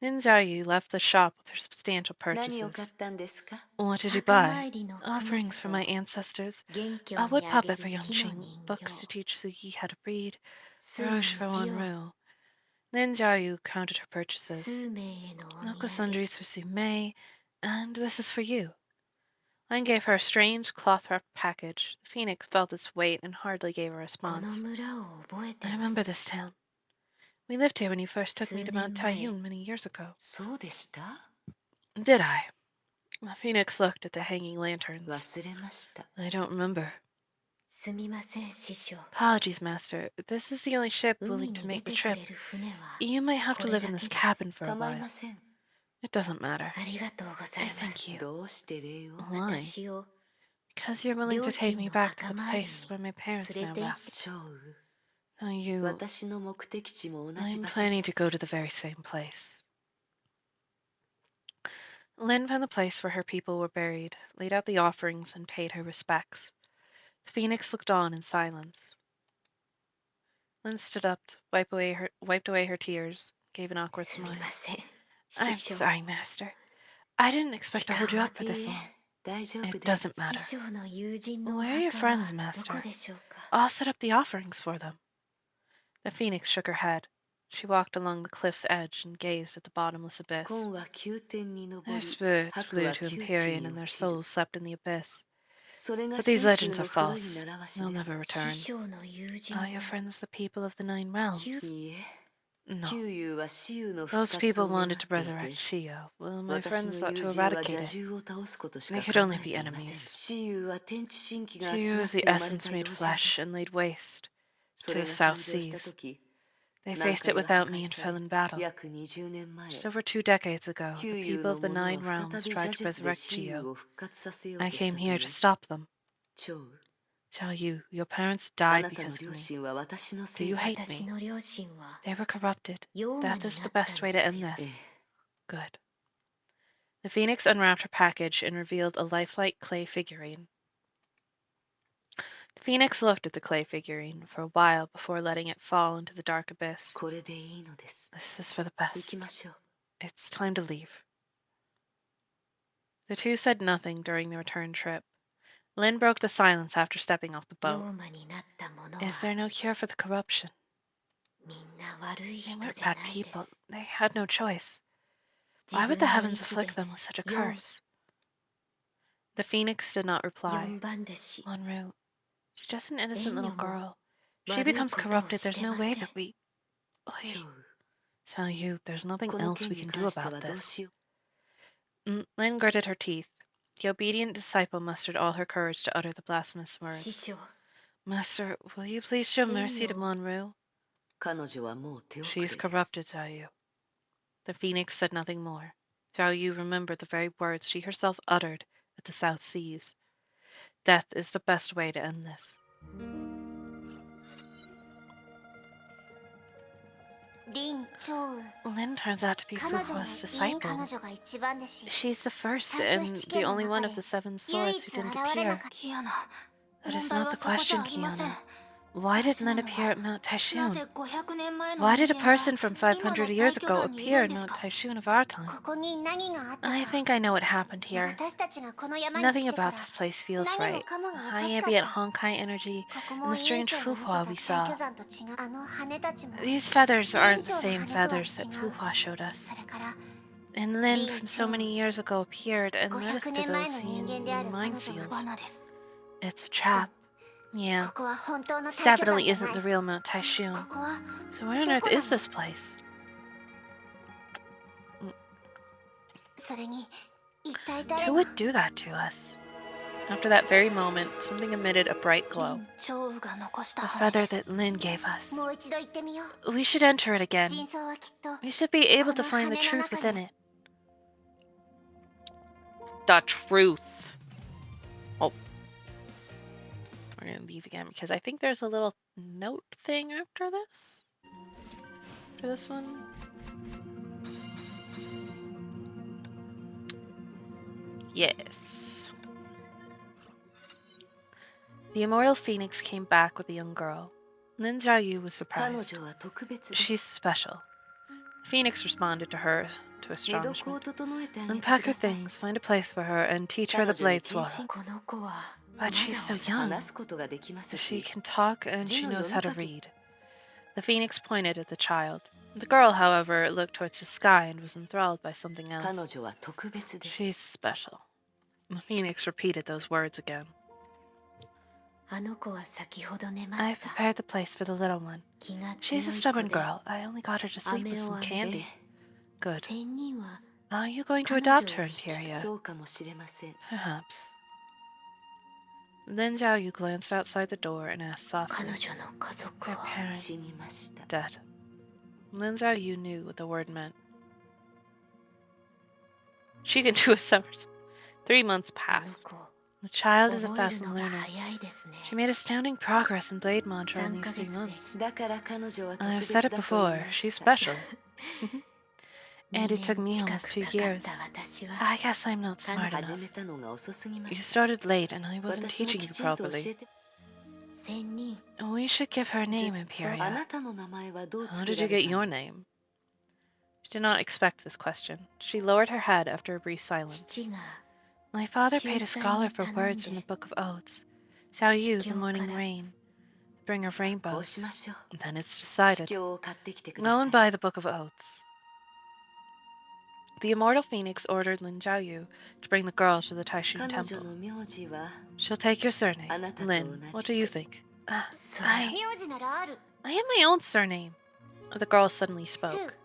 Nin Xiaoyu left the shop with her substantial 何を買 purchases. ったんですか What did you 墓 buy? 参りの供 Offerings 物 for と my ancestors, 元凶 a wood にあげ puppet る for 木の Yongqing, 人 books to 形 teach Sugi how to read, 数 brooch for の字を Wanru. Nin Xiaoyu counted her purchases. 数名へのお Milk 土産 sundries for Sumei, and this is for you. Lin gave her a strange cloth-wrapped package. The phoenix felt its weight and hardly gave a この response. 村を覚えて I ま remember す this town. We lived here when you first took me to Mount 数年前 Taiyun many years ago. そうでした Did I? The phoenix looked at the hanging lanterns. 忘れました I don't remember. すみません師匠 Apologies, Master. This is the only ship 海 willing に to 出 make the てく trip. れる船は You might have to これ live だ in け this です cabin for a 構い while. ません It doesn't matter. ありがとうございま Thank す you. どうして礼を Why? 私を Because you're willing to 両 take 親 me の back to 墓 the 参り place に where my parents 連れ now て行っ rest. て蝶 Now you... 私の目的地も同じ I'm 場所 planning で to す go to the very same place. Lin found the place where her people were buried, laid out the offerings, and paid her respects. The phoenix looked on in silence. Lin stood up, wiped away her tears, gave an awkward すみ smile. ません I'm 師匠 sorry, Master. I didn't expect to hold you up for い this い long. え大丈夫 It です doesn't matter. 師匠の友人のお Where are your 墓は friends, ど Master? こでしょうか I'll set up the offerings for them. The phoenix shook her head. She walked along the cliff's edge and gazed at the bottomless abyss. 今は宮殿に登 Their り spirits 白 flew は to 窮地 Empyrean に and their 落ちる souls slept in the abyss. それが But these 信州 legends の are 古い false. 習わし They'll です never 師 return. 匠の友人 Are は your friends the people of the Nine Realms? いいえ No. 旧友は死友の復 Those 活 people を願っ wanted て to いて resurrect Shio. Well, my 私 friends の sought 友 to 人は eradicate 邪 it. 獣を倒すことし They か could 考 only えて be いません enemies. 死友は天地神気が集 Shio まっ is the て生まれ essence た made 幼人で flesh and す laid waste そ to れ the が South 誕生した Seas. 時 They 南 faced it 海は破 without me 壊 and さ fell れ in battle. 約20年前 Just over 2 decades ago, 旧 the 友 people の of the 者 Nine は再 Realms び tried 邪 to 術で resurrect 死友 Shio. を復活させよう I とした came と here いう to stop them. 蝶 Tell you, your parents あ died なたの because of 両 me. 親は私の Do せい you で hate 私 me? の両親は They were corrupted. 妖魔 That に is な the った best ん way で to す end よ え this. え Good. The phoenix unwrapped her package and revealed a lifelike clay figurine. The phoenix looked at the clay figurine for a while before letting it fall into the dark abyss. これでいいのです This is for the 行 best. きましょう It's time to leave. The two said nothing during the return trip. Lin broke the silence after stepping off the boat. 妖魔になった者 Is は there no cure for the corruption? みんな悪い They 人 weren't じゃ bad ないで people. す They had no choice. 自 Why would 分 the の意 heavens 志 afflict で them with such a 4 curse? The phoenix did not reply. 4番弟子 Monroe, she's just an innocent little Enyo mo girl. If she 悪い becomes ことを corrupted, し there's て no ま way せん that we... 蝶 Oi, tell you, there's nothing この else 件 we に can do 関しては about どう this. しよ Lin gritted her teeth. The obedient disciple mustered all her courage to utter the blasphemous 師 words. 匠 Master, will you please show mercy to Enyo. Monroe? 彼女はもう手遅 She's れです corrupted, tell you. The phoenix said nothing more. Zhao Yu remembered the very words she herself uttered at the South Seas. Death is the best way to end this. Lin turns out to be Fuhua's disciple. She's the first and the only one of the 7 swords who didn't appear. That is not the question, Kiana. Why did Lin appear at Mount Taishun? Why did a person from 500 years ago appear in Mount Taishun of our time? I think I know what happened here. Nothing about this place feels right. High ambient Honkai energy and the strange Fuhua we saw. These feathers aren't the same feathers that Fuhua showed us. And Lin from so many years ago appeared and led us to those same minefields. It's a trap. Yeah. This definitely isn't the real Mount Taishun. So where on earth is this place? Who would do that to us? After that very moment, something emitted a bright glow. The feather that Lin gave us. We should enter it again. We should be able to find the truth within it. The truth. Oh. We're going to leave again because I think there's a little note thing after this. After this one. Yes. The immortal phoenix came back with a young girl. Lin Xiaoyu was surprised. She's special. Phoenix responded to her to astonishment. Unpack her things, find a place for her, and teach her the blade swallow. But she's so young. She can talk and she knows how to read. The phoenix pointed at the child. The girl, however, looked towards the sky and was enthralled by something else. She's special. The phoenix repeated those words again. I've prepared the place for the little one. She's a stubborn girl. I only got her to sleep with some candy. Good. Are you going to adopt her, Interior? Perhaps. Then Xiaoyu glanced outside the door and asked softly, her parents dead. Lin Xiaoyu knew what the word meant. She can do a somersault. 3 months passed. The child is a fast learner. She made astounding progress in Blade Mantra in these 3 months. I've said it before, she's special. And it took me almost 2 years. I guess I'm not smart enough. You started late and I wasn't teaching you properly. We should give her a name, Imperia. How did you get your name? She did not expect this question. She lowered her head after a brief silence. My father paid a scholar for words from the Book of Odes. Xiaoyu, the morning rain, bringer of rainbows. Then it's decided. Go and buy the Book of Odes. The immortal phoenix ordered Lin Xiaoyu to bring the girl to the Taishun temple. She'll take your surname. Lin, what do you think? I have my own surname. The girl suddenly spoke.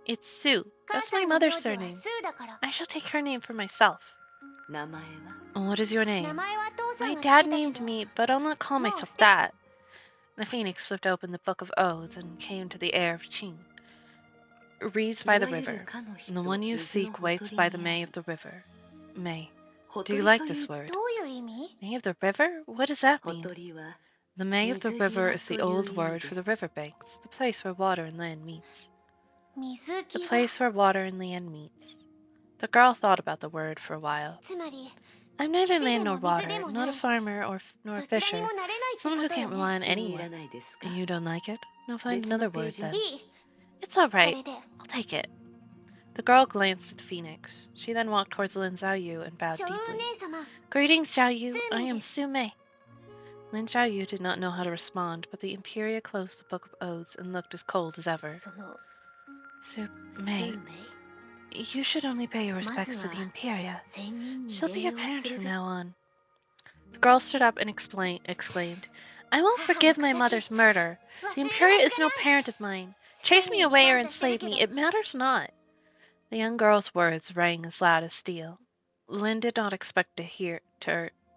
It's Sue. That's my mother's surname. I shall take her name for myself. What is your name? My dad named me, but I'll not call myself that. The phoenix flipped open the Book of Odes and came to the air of Qing. Reads by the river. The one you seek waits by the May of the river. May. Do you like this word? May of the river? What does that mean? The May of the river is the old word for the river banks, the place where water and land meets. The place where water and land meets. The girl thought about the word for a while. I'm neither land nor water, not a farmer nor a fisher, someone who can't rely on anyone. You don't like it? I'll find another word then. It's all right. I'll take it. The girl glanced at the phoenix. She then walked towards Lin Xiaoyu and bowed deeply. Greetings, Xiaoyu. I am Sume. Lin Xiaoyu did not know how to respond, but the Imperia closed the Book of Odes and looked as cold as ever. Sume. You should only pay your respects to the Imperia. She'll be your parent from now on. The girl stood up and exclaimed, I won't forgive my mother's murder. The Imperia is no parent of mine. Chase me away or enslave me, it matters not. The young girl's words rang as loud as steel. Lin did not expect to hear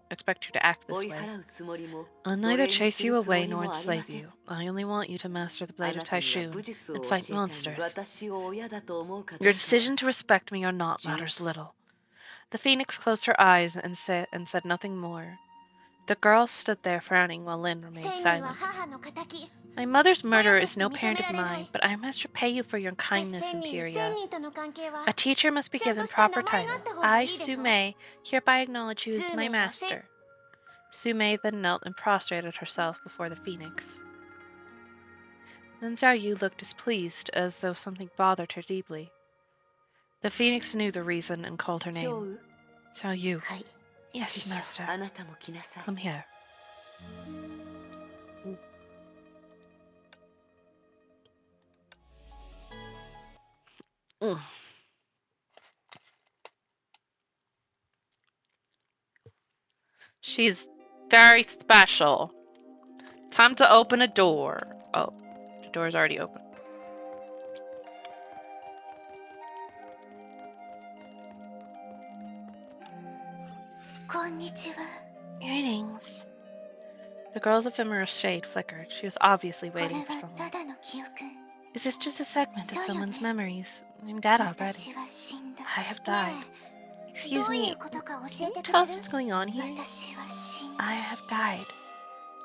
expect you to act 追 this い way. 払うつもりも I'll 奴 neither 隷に chase す you るつも away り nor もありま enslave せん you. I only want you to master the あ blade な of たには Taishun 武術 and を fight 教えてあげ monsters. 私を親だと思うかど Your うか decision to respect me or not matters little. The phoenix closed her eyes and said nothing more. The girl stood there frowning while Lin remained 1000人は silent. 母の敵 My mother's murderer 親と is して no 認 parent め of られない mine, but I must repay you for your しかし kindness, 1000 Imperia. 人との関係は A teacher must be ちゃんと given した proper 名前があ title. った方が I, いいでしょ Sume, hereby acknowledge you as my 数名はせ master. Sume then knelt and prostrated herself before the phoenix. Then Xiao Yu looked displeased, as though something bothered her deeply. The phoenix knew the reason and called her 少 name. 羽 Xiao Yu. はい Yes, 師匠 master. あなたも来なさい Come here. Mm. She's very special. Time to open a door. Oh, the door's already open. Greetings. The girl's ephemeral shade flickered. She was obviously これ waiting for は someone. ただの記憶 Is this just a segment of そうよね。 someone's memories? I'm dead 私 already. は死んだ I have ね died. え Excuse どうい me. うことか Can 教え you てく tell れ us る what's going on here? 私は死んだ I have died.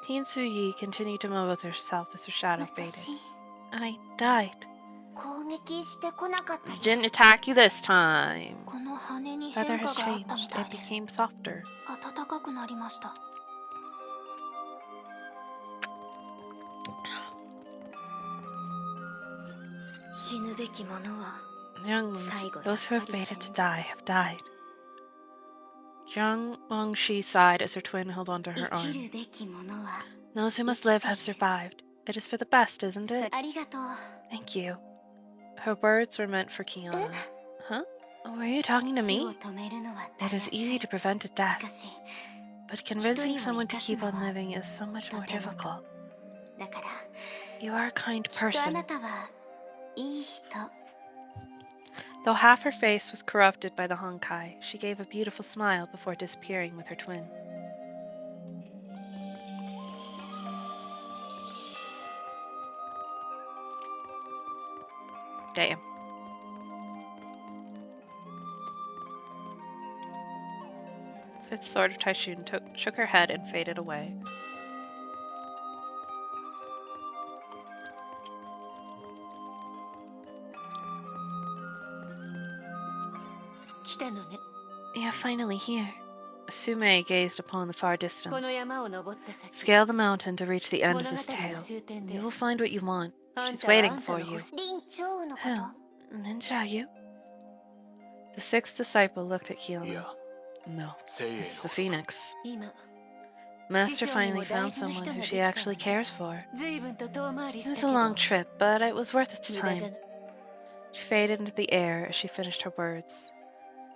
Teen Suyi continued to mull with herself as her shadow faded. 私 I died. 攻撃してこなかった I ね didn't attack you this time. この羽に Weather 変 has 化があったみ changed. たい It です became softer. 暖かくなりました死ぬべきものは Young ones, those who have fated to die have died. Jiang Mengshi sighed as her twin held onto 生 her き arm. るべきものは Those who must live have survived. It is for the best, isn't it? ありがとう Thank you. Her words were meant for Kiana. Huh? Were you talking to 死を me? 止めるのは It た is やす easy い to prevent a し death, かし but convincing someone to keep on 一人を生かすのは living is so much more とても difficult. だから You are a kind きっとあ person. なたはいい人 Though half her face was corrupted by the Honkai, she gave a beautiful smile before disappearing with her twin. Damn. Fifth Sword of Taishun shook her head and faded away. You're finally here. Sume gazed upon the far こ distance. の山を登った先 Scale the mountain to reach the end of 物語 this の tale. 終点で You will find what you want. あん She's たは waiting あんた for の you. 星 林長のこと Who? Ninja you? The sixth disciple looked at い Kiyomi. や No, 精鋭 it's の the phoenix. 今 Master 師匠に finally も found 大事な someone 人 who が she できた actually わね cares for. 随分と遠回り It した was け a ど long trip, but it was worth its 無駄じゃ time. ない She faded into the air as she finished her words.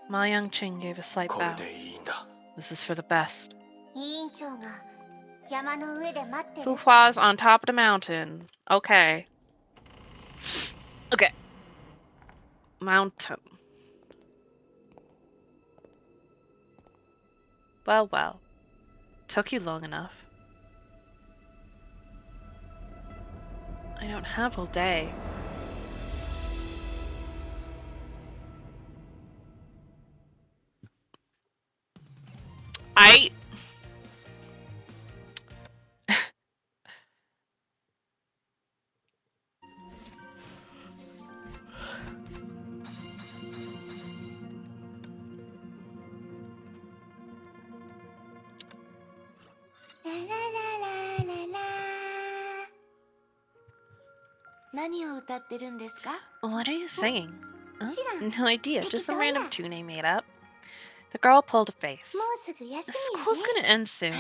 Ma Yangqing gave a slight これ bow. でいいんだ This is for the best. 委員長が山の上で待ってる Fuhua's on top of the mountain. Okay. Okay. Mountain. Well, well. Took you long enough. I don't have all day. I... La la la la la 何を歌ってるんですか What are you singing? Huh? Shira. No idea, just some random Tekitoya. tune I made up. The girl pulled a face. もうすぐ休 This みや school's で gonna end soon.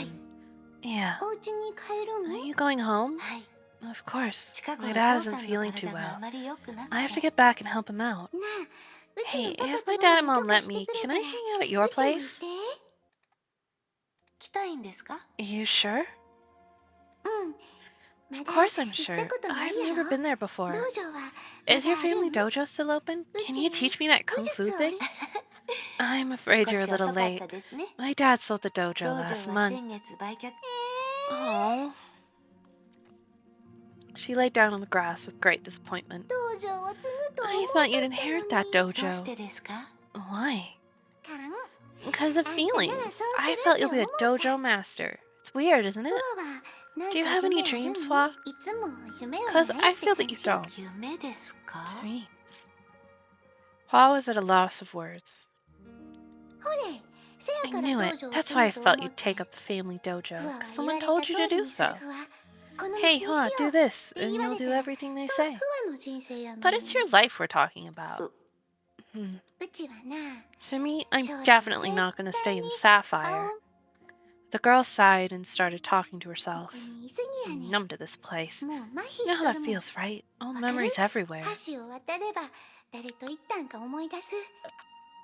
Yeah. お家に帰る Are の you going home? はい Of course. 近く My の dad 父さ isn't んの feeling 体 too があ well. まり良くなく I have to て get back and help him out. なあうち Hey, のパ if パ my と dad マ and マ mom に許可 let して me, くれ can た I ら hang out at your うちも行っ place? て来たいんですか You sure? うんま Of だ course I'm 行っ sure. たことない I've や never ろ been there 道 before. 場は Is ま your だある family ん dojo still open? Can you teach me that 武 kung 術 fu を thing? I'm afraid you're a 少し little 遅かっ late. たですね。 My dad sold the dojo 道場 last は month. 先月売却。 Oh. She laid down on the grass with great disappointment. 道場を継ぐと思 I う thought と you'd った inherit の that に。 どうし dojo. てですか？ Why? カン、 Because of あんたなら feelings. そう I す felt る you'll って be 思 a った。 dojo master. It's weird, isn't フ it? ワはなん Do you か have any 夢あるん？ dreams, Hua? いつも夢は Because ない I って feel 感 that you じ。 don't. 夢ですか？ Dreams. Hua was at a loss of words. ほれ、せ I やから knew 道 it. 場を That's 継 why ぐ I と felt 思っ you'd た。 take up the family フ dojo. ワは Because 言わ someone れ told た you 通 to り do にする so. フワ。この道 Hey, にしよ Hua, う do this, って言 and わ you'll れ do たら、 everything they そうフ say. ワの人生やの But に。 it's your life we're talking about. う うちはな、 For me, I'm 将来 definitely 絶 not going to 対 stay に in 青 Sapphire. The girl sighed and started talking to こ herself. こにいすぎや I'm ねん。 numb to this place. もう麻痺 You know し how と that るもん。 feels, right? All わかる？ memories everywhere. 橋を渡れば誰と行ったんか思い出す。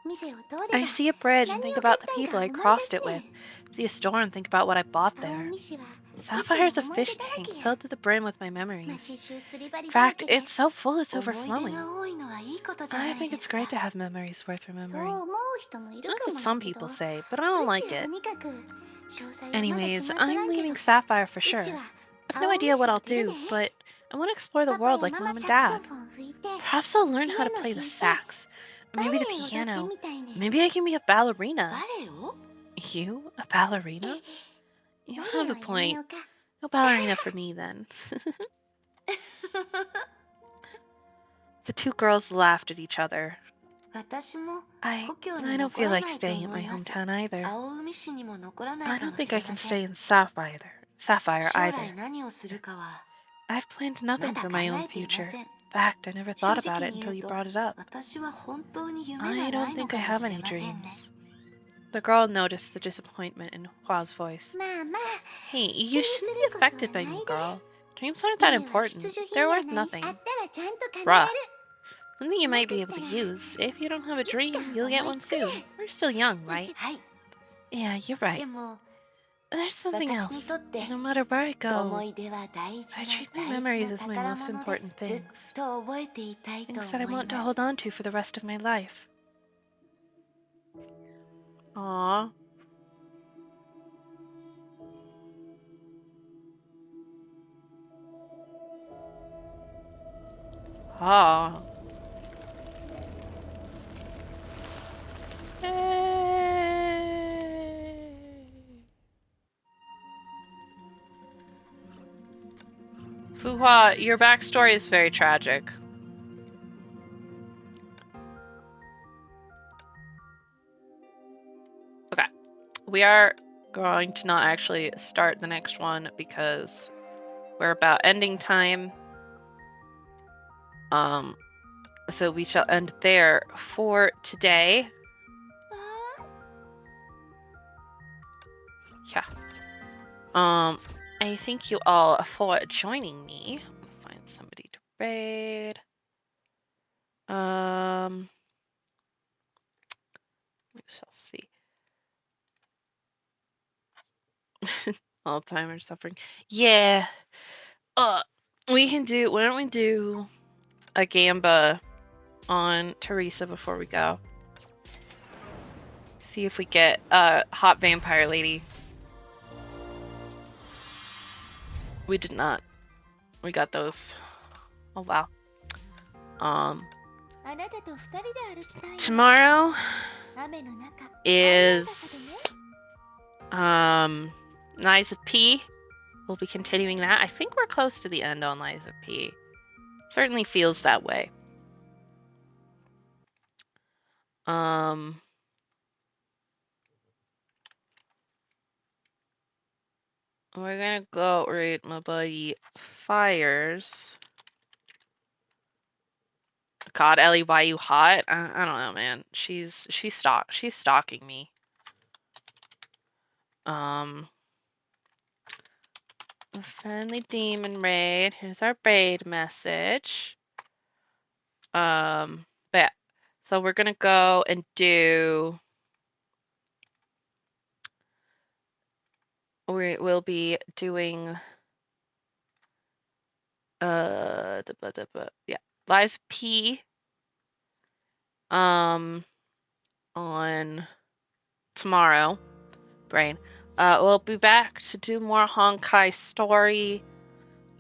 店を通れ I ば see a bridge and 何 think を買っ about the たん people か I 思い crossed 出 it すね with. ん。 See a store and think about what I bought 青 there. 海市はうち Sapphire's の a 思い出 fish だら tank けや。 filled to the brim with my memories. 街中釣り針 In だら fact, けで。 it's so full it's 思い出 overflowing. が多いのはいいことじゃな I い think で it's すか？ great to have memories worth そう remembering. 思う人もいる That's か what もや some けど、 people say, but I う don't ち like はと it. にかく詳細はまだ決 Anyways, まっとら I'm んけど、 leaving Sapphire for うち sure. は I have no 青 idea 海 what 市を I'll 出る do, で。 but I want to explore the パパ world や like ママ Mom and サクソ Dad. フォン吹いて、 Perhaps I'll learn ピ how ア to ノ play the 弾いて、 sax, or バレ maybe the エ踊って piano. みたいねん。 Maybe I can be a バ ballerina. レエを？ You? A ballerina? バ You レエ have a はやめ point. ようか。 No ballerina for me then. The two girls laughed at each other. 私も I 故郷 I に don't 残 feel ら like ないと staying at 思 my います。 hometown either. 青海市にも残らない I か don't もし think I れ can ませ stay ん。 in Sapphire 将 either. 来何をするかは I've planned ま nothing だ for 考 my own えていま future. せん。 In fact, I never 正 thought about 直 it に until 言う you と、 brought it up. 私は本当に夢 I がな don't いの think か I も have しれ any ませんね。 dreams. The girl noticed the disappointment in Hua's voice. まあまあ、 Hey, 気 you にす shouldn't る be ことは affected な by い me, で。 girl. Dreams aren't that 夢は important. 必需 They're 品や worth ないし、 nothing. あったらちゃんと叶え Bruh. る。 Something you な might か be っ able た to ら use. If you don't have a いつか dream, you'll 思 get い one つく soon. ね。 We're still young, う right? ち、はい。 Yeah, you're で right. も There's something 私に else. とって No matter where I 思 go, い出は大事 I な treat my 大事 memories な as my 宝 most 物です。 important ずっ things. と覚えていたいと Things that I 思い want to ます。 hold on to for the rest of my life. Aww. Aw. Yay. Fuhua, your backstory is very tragic. Okay. We are going to not actually start the next one because we're about ending time. So we shall end there for today. Yeah. I thank you all for joining me. Find somebody to raid. We shall see. Alzheimer's suffering. Yeah. We can do. Why don't we do a gamba on Teresa before we go? See if we get a hot vampire lady. We did not. We got those. Oh wow. あなたと二人で歩きたいの。 Tomorrow 雨の中。 is Lies of P. We'll be continuing that. I think we're close to the end on Lies of P. Certainly feels that way. We're gonna go raid my buddy Fires. God, Ellie, why you hot? I don't know, man. She's stalking me. A friendly demon raid. Here's our raid message. But yeah. So we're gonna go and do. We will be doing. Yeah, Lies P. on tomorrow, brain. We'll be back to do more Honkai story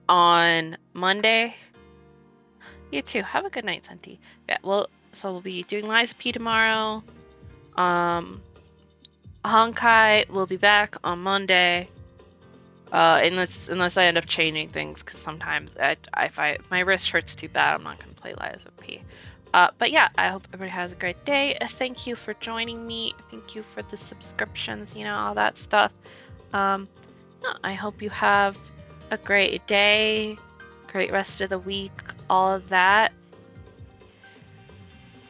on Monday. You too. Have a good night, Senti. Yeah, so we'll be doing Liza P tomorrow. Honkai will be back on Monday. Unless I end up changing things, because sometimes if my wrist hurts too bad, I'm not gonna play Liza P. But yeah, I hope everybody has a great day. Thank you for joining me. Thank you for the subscriptions, all that stuff. I hope you have a great day, great rest of the week, all of that.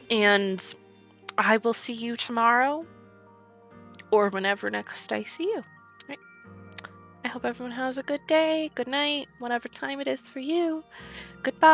And I will see you tomorrow or whenever next I see you. Right. I hope everyone has a good day, good night, whatever time it is for you. Goodbye.